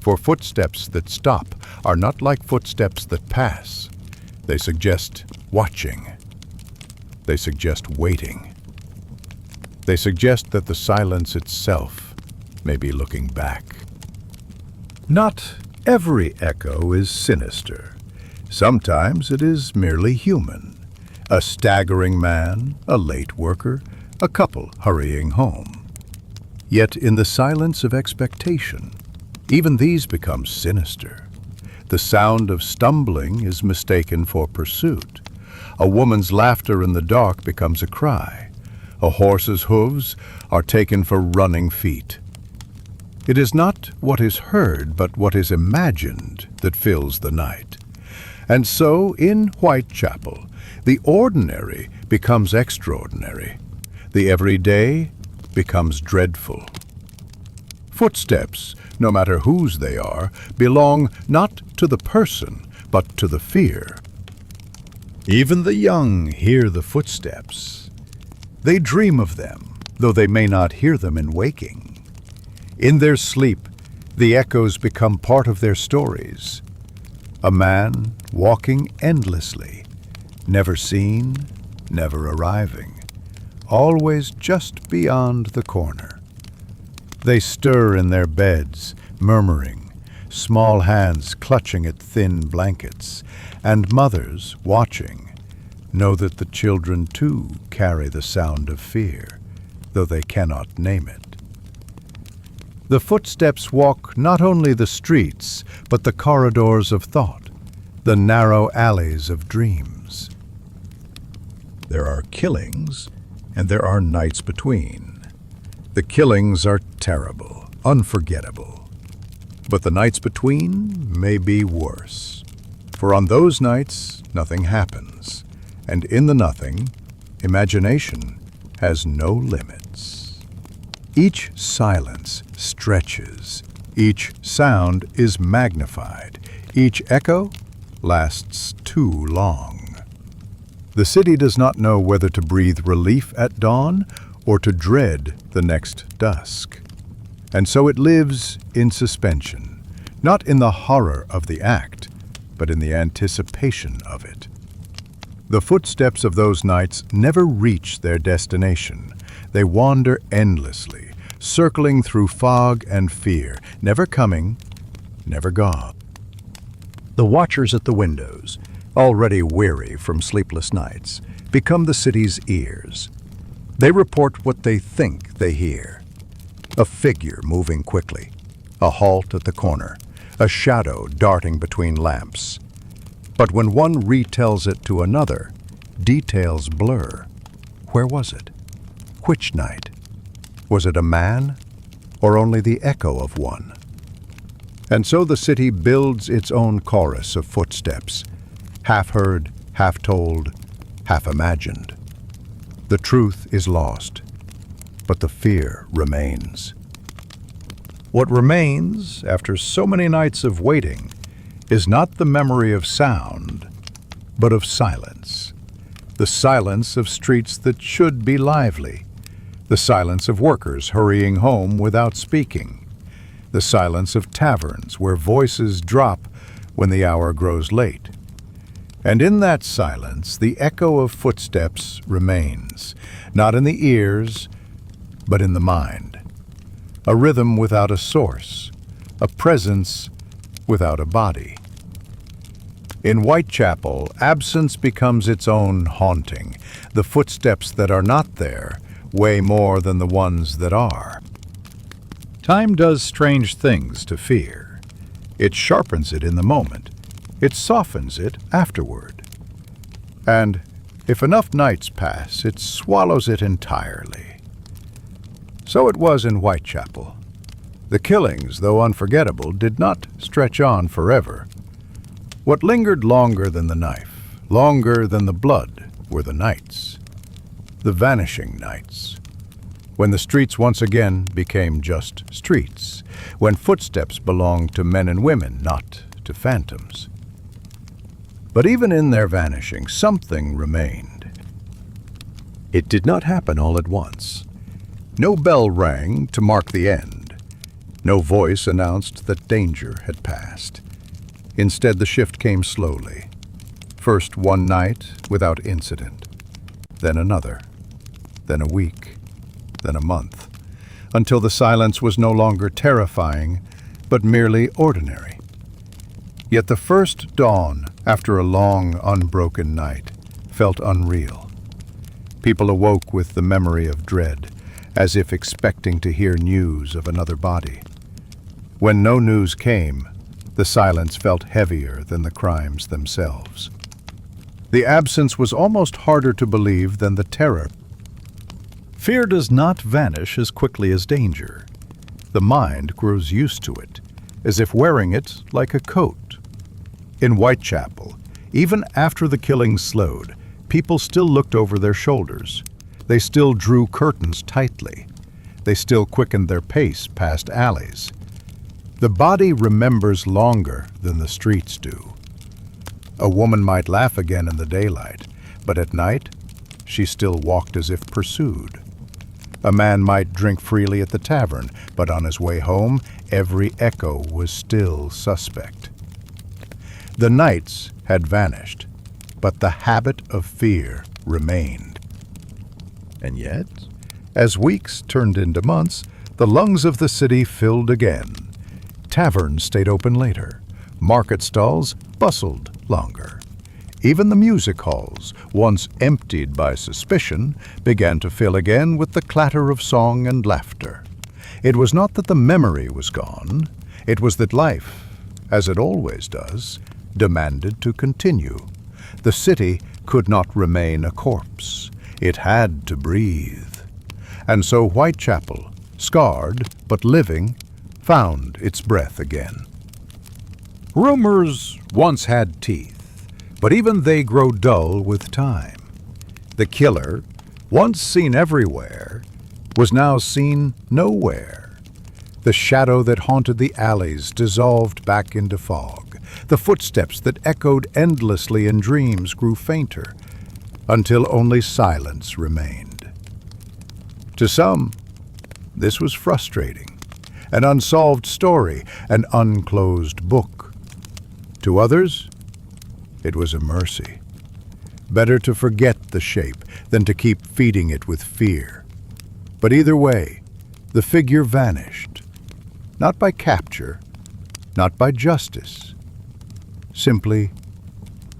For footsteps that stop are not like footsteps that pass. They suggest watching. They suggest waiting. They suggest that the silence itself may be looking back. Not every echo is sinister. Sometimes it is merely human. A staggering man, a late worker, a couple hurrying home. Yet in the silence of expectation, even these become sinister. The sound of stumbling is mistaken for pursuit. A woman's laughter in the dark becomes a cry. A horse's hooves are taken for running feet. It is not what is heard, but what is imagined that fills the night. And so, in Whitechapel, the ordinary becomes extraordinary. The everyday becomes dreadful. Footsteps, no matter whose they are, belong not to the person, but to the fear. Even the young hear the footsteps. They dream of them, though they may not hear them in waking. In their sleep, the echoes become part of their stories. A man walking endlessly, never seen, never arriving, always just beyond the corner. They stir in their beds, murmuring, small hands clutching at thin blankets, and mothers, watching, know that the children too carry the sound of fear, though they cannot name it. The footsteps walk not only the streets, but the corridors of thought, the narrow alleys of dreams. There are killings, and there are nights between. The killings are terrible, unforgettable. But the nights between may be worse. For on those nights, nothing happens. And in the nothing, imagination has no limits. Each silence stretches. Each sound is magnified. Each echo lasts too long. The city does not know whether to breathe relief at dawn or to dread the next dusk. And so it lives in suspension, not in the horror of the act, but in the anticipation of it. The footsteps of those nights never reach their destination. They wander endlessly, circling through fog and fear, never coming, never gone. The watchers at the windows, already weary from sleepless nights, become the city's ears. They report what they think they hear. A figure moving quickly, a halt at the corner, a shadow darting between lamps. But when one retells it to another, details blur. Where was it? Which night? Was it a man, or only the echo of one? And so the city builds its own chorus of footsteps, half heard, half told, half imagined. The truth is lost, but the fear remains. What remains, after so many nights of waiting, is not the memory of sound, but of silence. The silence of streets that should be lively. The silence of workers hurrying home without speaking. The silence of taverns where voices drop when the hour grows late. And in that silence, the echo of footsteps remains, not in the ears, but in the mind. A rhythm without a source, a presence without a body. In Whitechapel, absence becomes its own haunting. The footsteps that are not there weigh more than the ones that are. Time does strange things to fear. It sharpens it in the moment. It softens it afterward. And if enough nights pass, it swallows it entirely. So it was in Whitechapel. The killings, though unforgettable, did not stretch on forever. What lingered longer than the knife Longer than the blood were the nights, the vanishing nights, when the streets once again became just streets, when footsteps belonged to men and women, not to phantoms. But even in their vanishing, something remained. It did not happen all at once. No bell rang to mark the end. No voice announced that danger had passed. Instead, the shift came slowly. First one night without incident, then another, then a week, then a month, until the silence was no longer terrifying, but merely ordinary. Yet the first dawn, after a long, unbroken night, felt unreal. People awoke with the memory of dread, as if expecting to hear news of another body. When no news came, the silence felt heavier than the crimes themselves. The absence was almost harder to believe than the terror. Fear does not vanish as quickly as danger. The mind grows used to it, as if wearing it like a coat. In Whitechapel, even after the killings slowed, people still looked over their shoulders. They still drew curtains tightly. They still quickened their pace past alleys. The body remembers longer than the streets do. A woman might laugh again in the daylight, but at night, she still walked as if pursued. A man might drink freely at the tavern, but on his way home, every echo was still suspect. The nights had vanished, but the habit of fear remained. And yet, as weeks turned into months, the lungs of the city filled again. Taverns stayed open later. Market stalls bustled longer. Even the music halls, once emptied by suspicion, began to fill again with the clatter of song and laughter. It was not that the memory was gone. It was that life, as it always does, demanded to continue. The city could not remain a corpse. It had to breathe. And so Whitechapel, scarred but living, found its breath again. Rumors once had teeth, but even they grow dull with time. The killer, once seen everywhere, was now seen nowhere. The shadow that haunted the alleys dissolved back into fog. The footsteps that echoed endlessly in dreams grew fainter, until only silence remained. To some, this was frustrating, an unsolved story, an unclosed book. To others, it was a mercy. Better to forget the shape than to keep feeding it with fear. But either way, the figure vanished. Not by capture, not by justice, simply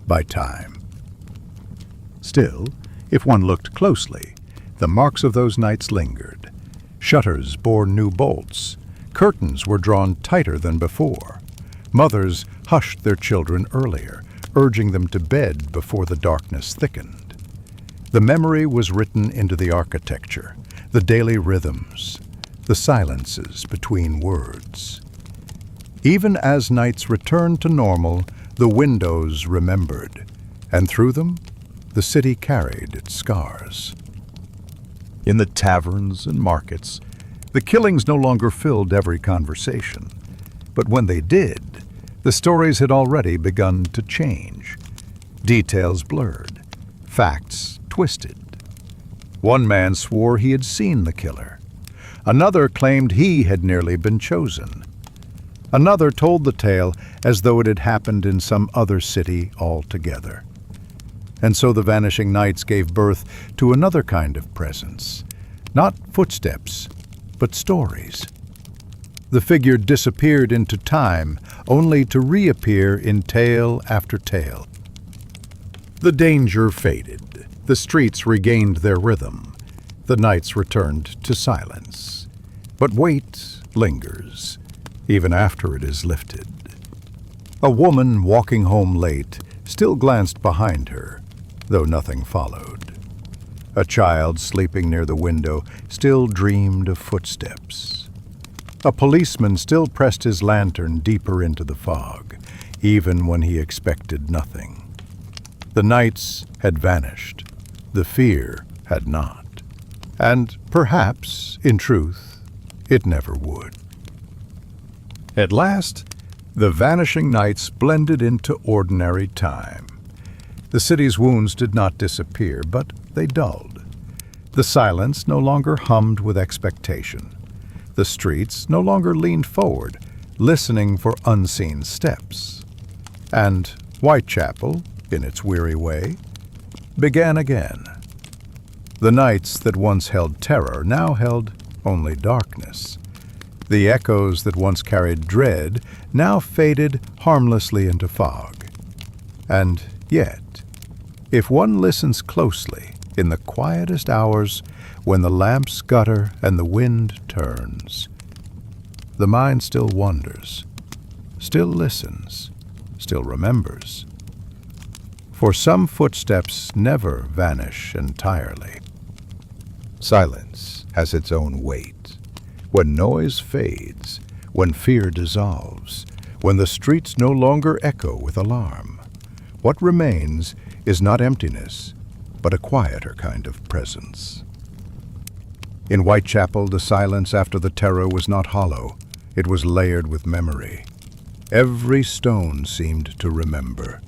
by time. Still, if one looked closely, the marks of those nights lingered. Shutters bore new bolts. Curtains were drawn tighter than before. Mothers hushed their children earlier, urging them to bed before the darkness thickened. The memory was written into the architecture, the daily rhythms, the silences between words. Even as nights returned to normal, the windows remembered, and through them, the city carried its scars. In the taverns and markets, the killings no longer filled every conversation. But when they did, the stories had already begun to change. Details blurred, facts twisted. One man swore he had seen the killer. Another claimed he had nearly been chosen. Another told the tale as though it had happened in some other city altogether. And so the vanishing nights gave birth to another kind of presence. Not footsteps, but stories. The figure disappeared into time, only to reappear in tale after tale. The danger faded. The streets regained their rhythm. The nights returned to silence. But weight lingers, even after it is lifted. A woman walking home late still glanced behind her, though nothing followed. A child sleeping near the window still dreamed of footsteps. A policeman still pressed his lantern deeper into the fog, even when he expected nothing. The nights had vanished. The fear had not. And perhaps, in truth, it never would. At last, the vanishing nights blended into ordinary time. The city's wounds did not disappear, but they dulled. The silence no longer hummed with expectation. The streets no longer leaned forward, listening for unseen steps. And Whitechapel, in its weary way, began again. The nights that once held terror now held only darkness. The echoes that once carried dread now faded harmlessly into fog. And yet, if one listens closely, in the quietest hours, when the lamps gutter and the wind turns, the mind still wonders, still listens, still remembers. For some footsteps never vanish entirely. Silence has its own weight. When noise fades, when fear dissolves, when the streets no longer echo with alarm, what remains is not emptiness, but a quieter kind of presence. In Whitechapel, the silence after the terror was not hollow. It was layered with memory. Every stone seemed to remember.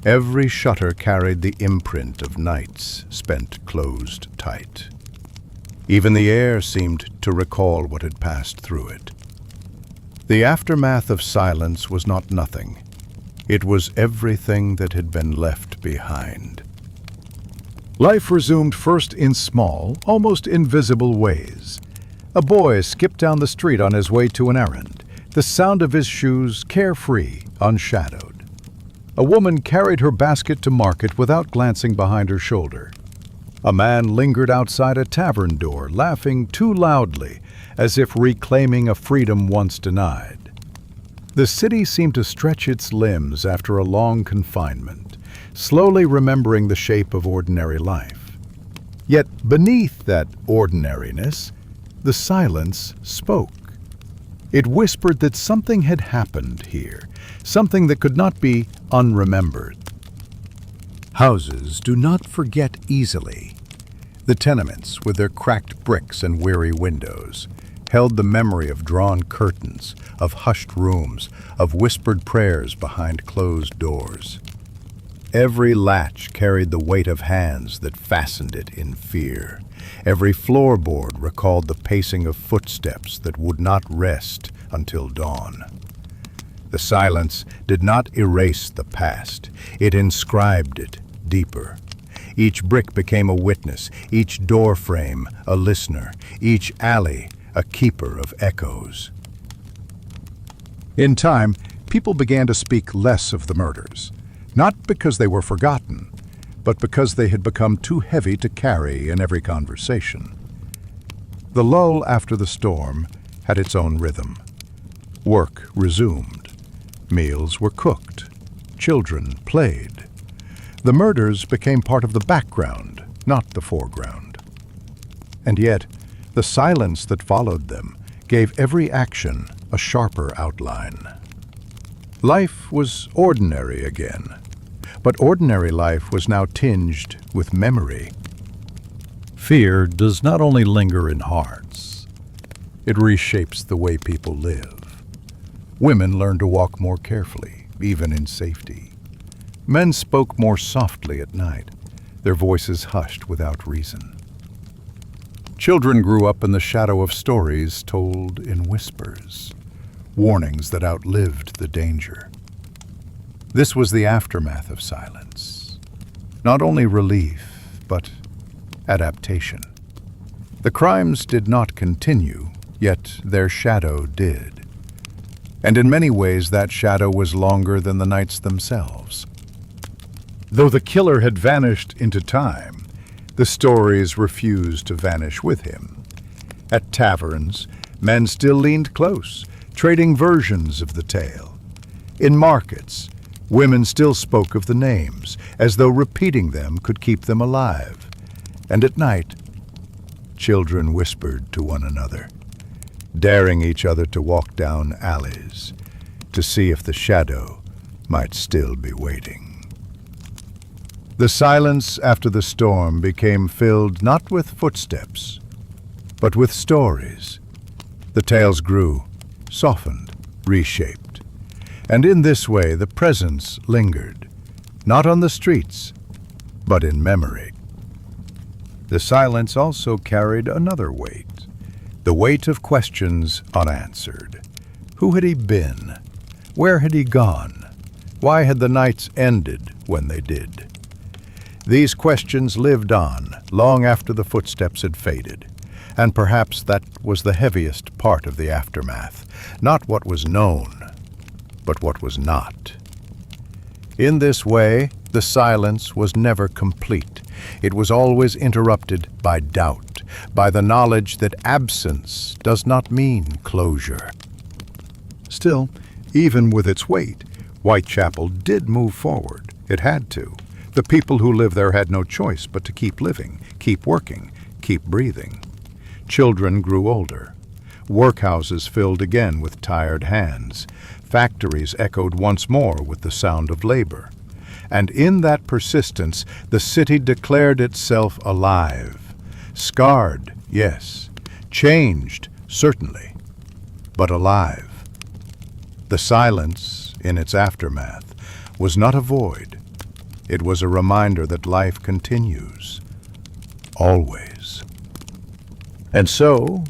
Every shutter carried the imprint of nights spent closed tight. Even the air seemed to recall what had passed through it. The aftermath of silence was not nothing. It was everything that had been left behind. Life resumed first in small, almost invisible ways. A boy skipped down the street on his way to an errand, the sound of his shoes carefree, unshadowed. A woman carried her basket to market without glancing behind her shoulder. A man lingered outside a tavern door, laughing too loudly, as if reclaiming a freedom once denied. The city seemed to stretch its limbs after a long confinement, slowly remembering the shape of ordinary life. Yet beneath that ordinariness, the silence spoke. It whispered that something had happened here, something that could not be unremembered. Houses do not forget easily. The tenements, with their cracked bricks and weary windows, held the memory of drawn curtains, of hushed rooms, of whispered prayers behind closed doors. Every latch carried the weight of hands that fastened it in fear. Every floorboard recalled the pacing of footsteps that would not rest until dawn. The silence did not erase the past. It inscribed it deeper. Each brick became a witness, each door frame a listener, each alley a keeper of echoes. In time, people began to speak less of the murders, not because they were forgotten, but because they had become too heavy to carry in every conversation. The lull after the storm had its own rhythm. Work resumed. Meals were cooked. Children played. The murders became part of the background, not the foreground. And yet, the silence that followed them gave every action a sharper outline. Life was ordinary again, but ordinary life was now tinged with memory. Fear does not only linger in hearts, it reshapes the way people live. Women learn to walk more carefully, even in safety. Men spoke more softly at night, their voices hushed without reason. Children grew up in the shadow of stories told in whispers, warnings that outlived the danger. This was the aftermath of silence. Not only relief, but adaptation. The crimes did not continue, yet their shadow did. And in many ways that shadow was longer than the nights themselves. Though the killer had vanished into time, the stories refused to vanish with him. At taverns, men still leaned close, trading versions of the tale. In markets, women still spoke of the names, as though repeating them could keep them alive. And at night, children whispered to one another, daring each other to walk down alleys, to see if the shadow might still be waiting. The silence after the storm became filled not with footsteps, but with stories. The tales grew, softened, reshaped. And in this way the presence lingered, not on the streets, but in memory. The silence also carried another weight, the weight of questions unanswered. Who had he been? Where had he gone? Why had the nights ended when they did? These questions lived on long after the footsteps had faded, and perhaps that was the heaviest part of the aftermath, not what was known, but what was not. In this way, the silence was never complete. It was always interrupted by doubt, by the knowledge that absence does not mean closure. Still, even with its weight, Whitechapel did move forward. It had to. The people who lived there had no choice but to keep living, keep working, keep breathing. Children grew older. Workhouses filled again with tired hands. Factories echoed once more with the sound of labor. And in that persistence, the city declared itself alive. Scarred, yes. Changed, certainly. But alive. The silence, in its aftermath, was not a void. It was a reminder that life continues. Always. And so,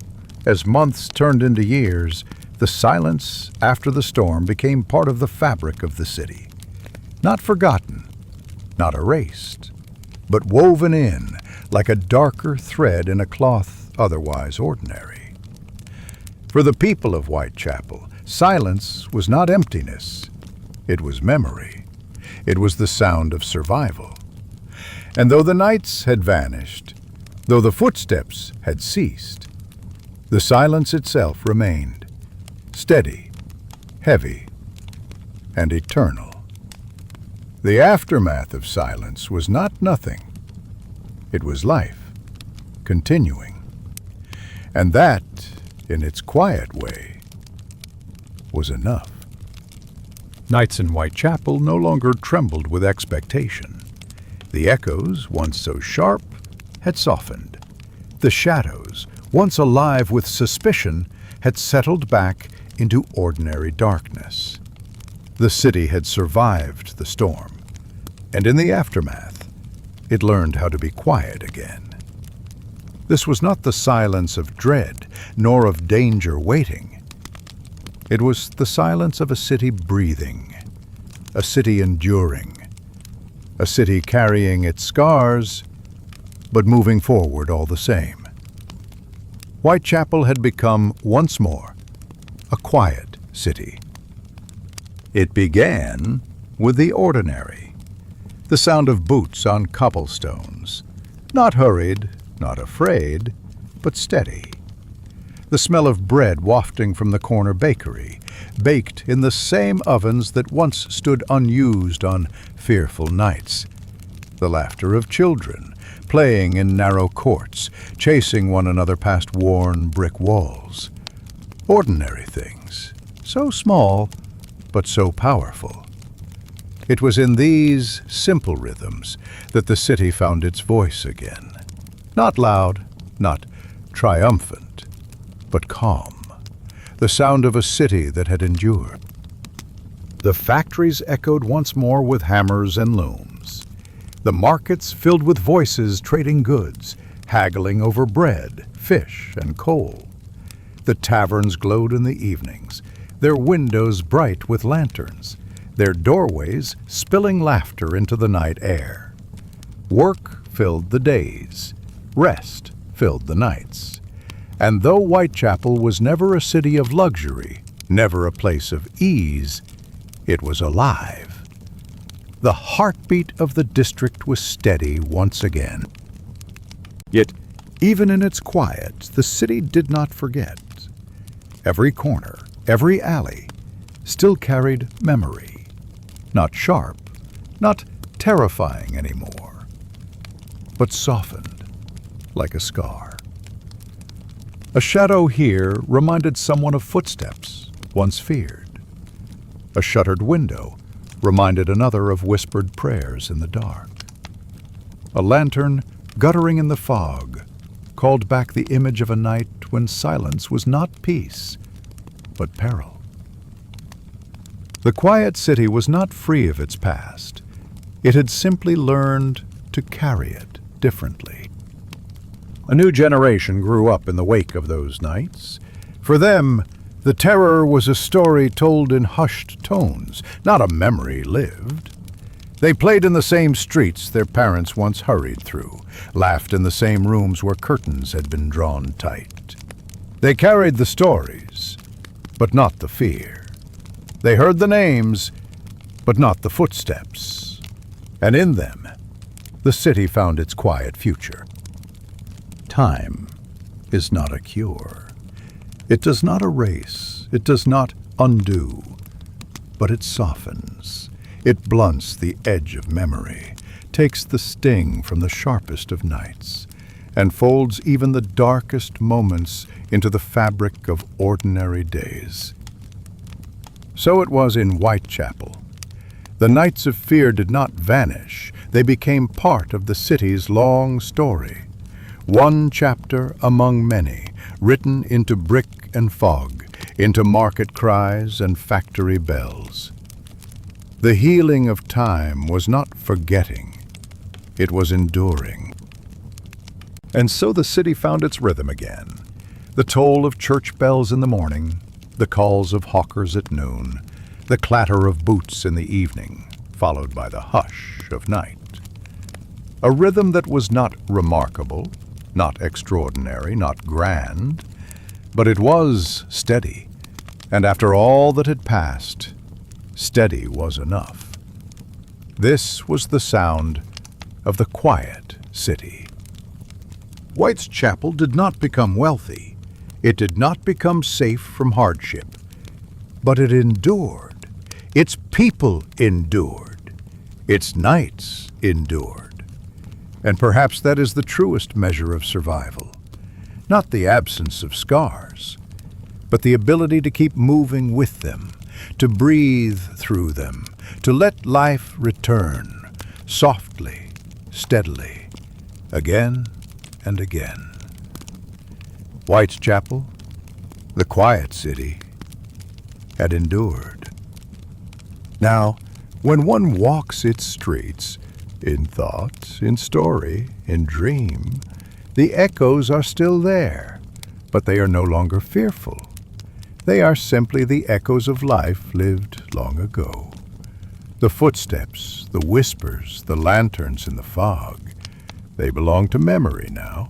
as months turned into years, the silence after the storm became part of the fabric of the city. Not forgotten, not erased, but woven in like a darker thread in a cloth otherwise ordinary. For the people of Whitechapel, silence was not emptiness. It was memory. It was the sound of survival. And though the nights had vanished, though the footsteps had ceased, the silence itself remained, steady, heavy, and eternal. The aftermath of silence was not nothing. It was life, continuing. And that, in its quiet way, was enough. Nights in Whitechapel no longer trembled with expectation. The echoes, once so sharp, had softened. The shadows, once alive with suspicion, had settled back into ordinary darkness. The city had survived the storm, and in the aftermath, it learned how to be quiet again. This was not the silence of dread, nor of danger waiting. It was the silence of a city breathing, a city enduring, a city carrying its scars, but moving forward all the same. Whitechapel had become, once more, a quiet city. It began with the ordinary, the sound of boots on cobblestones, not hurried, not afraid, but steady. The smell of bread wafting from the corner bakery, baked in the same ovens that once stood unused on fearful nights. The laughter of children, playing in narrow courts, chasing one another past worn brick walls. Ordinary things, so small, but so powerful. It was in these simple rhythms that the city found its voice again. Not loud, not triumphant, but calm. The sound of a city that had endured. The factories echoed once more with hammers and looms. The markets filled with voices trading goods, haggling over bread, fish, and coal. The taverns glowed in the evenings, their windows bright with lanterns, their doorways spilling laughter into the night air. Work filled the days, rest filled the nights. And though Whitechapel was never a city of luxury, never a place of ease, it was alive. The heartbeat of the district was steady once again. Yet, even in its quiet, the city did not forget. Every corner, every alley, still carried memory. Not sharp, not terrifying anymore, but softened like a scar. A shadow here reminded someone of footsteps once feared. A shuttered window reminded another of whispered prayers in the dark. A lantern, guttering in the fog, called back the image of a night when silence was not peace, but peril. The quiet city was not free of its past. It had simply learned to carry it differently. A new generation grew up in the wake of those nights. For them, the terror was a story told in hushed tones, not a memory lived. They played in the same streets their parents once hurried through, laughed in the same rooms where curtains had been drawn tight. They carried the stories, but not the fear. They heard the names, but not the footsteps. And in them, the city found its quiet future. Time is not a cure. It does not erase, it does not undo, but it softens. It blunts the edge of memory, takes the sting from the sharpest of nights, and folds even the darkest moments into the fabric of ordinary days. So it was in Whitechapel. The nights of fear did not vanish. They became part of the city's long story. One chapter among many, written into brick and fog, into market cries and factory bells. The healing of time was not forgetting. It was enduring. And so the city found its rhythm again. The toll of church bells in the morning, the calls of hawkers at noon, the clatter of boots in the evening, followed by the hush of night. A rhythm that was not remarkable, not extraordinary, not grand, but it was steady, and after all that had passed, steady was enough. This was the sound of the quiet city. Whitechapel did not become wealthy. It did not become safe from hardship. But it endured. Its people endured. Its nights endured. And perhaps that is the truest measure of survival. Not the absence of scars, but the ability to keep moving with them, to breathe through them, to let life return, softly, steadily, again and again. Whitechapel, the quiet city, had endured. Now, when one walks its streets, in thought, in story, in dream, the echoes are still there, but they are no longer fearful. They are simply the echoes of life lived long ago. The footsteps, the whispers, the lanterns in the fog, they belong to memory now.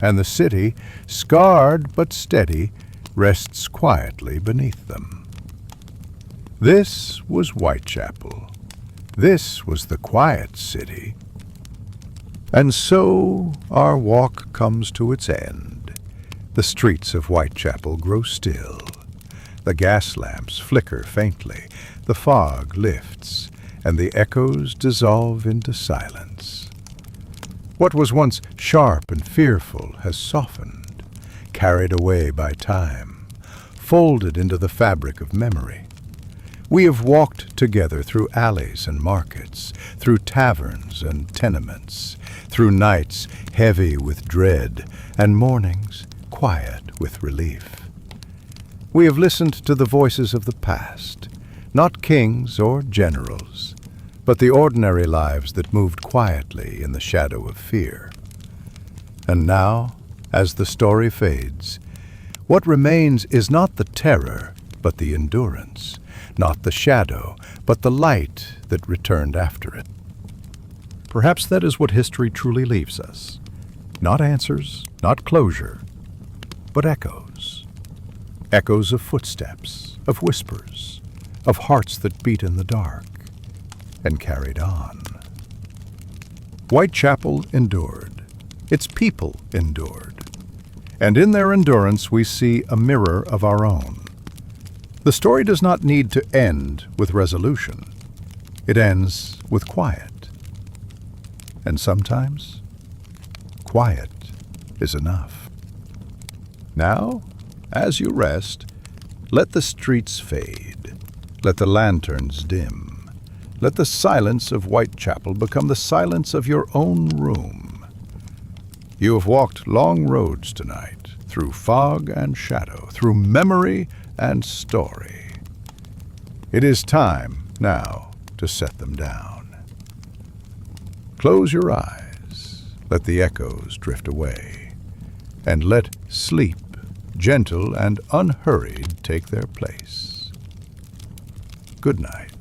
And the city, scarred but steady, rests quietly beneath them. This was Whitechapel. This was the quiet city. And so our walk comes to its end. The streets of Whitechapel grow still. The gas lamps flicker faintly, the fog lifts, and the echoes dissolve into silence. What was once sharp and fearful has softened, carried away by time, folded into the fabric of memory. We have walked together through alleys and markets, through taverns and tenements, through nights heavy with dread and mornings quiet with relief. We have listened to the voices of the past, not kings or generals, but the ordinary lives that moved quietly in the shadow of fear. And now, as the story fades, what remains is not the terror, but the endurance, not the shadow, but the light that returned after it. Perhaps that is what history truly leaves us. Not answers, not closure, but echoes. Echoes of footsteps, of whispers, of hearts that beat in the dark and carried on. Whitechapel endured. Its people endured. And in their endurance we see a mirror of our own. The story does not need to end with resolution. It ends with quiet. And sometimes, quiet is enough. Now, as you rest, let the streets fade. Let the lanterns dim. Let the silence of Whitechapel become the silence of your own room. You have walked long roads tonight, through fog and shadow, through memory and story. It is time now to set them down. Close your eyes, let the echoes drift away, and let sleep, gentle and unhurried, take their place. Good night.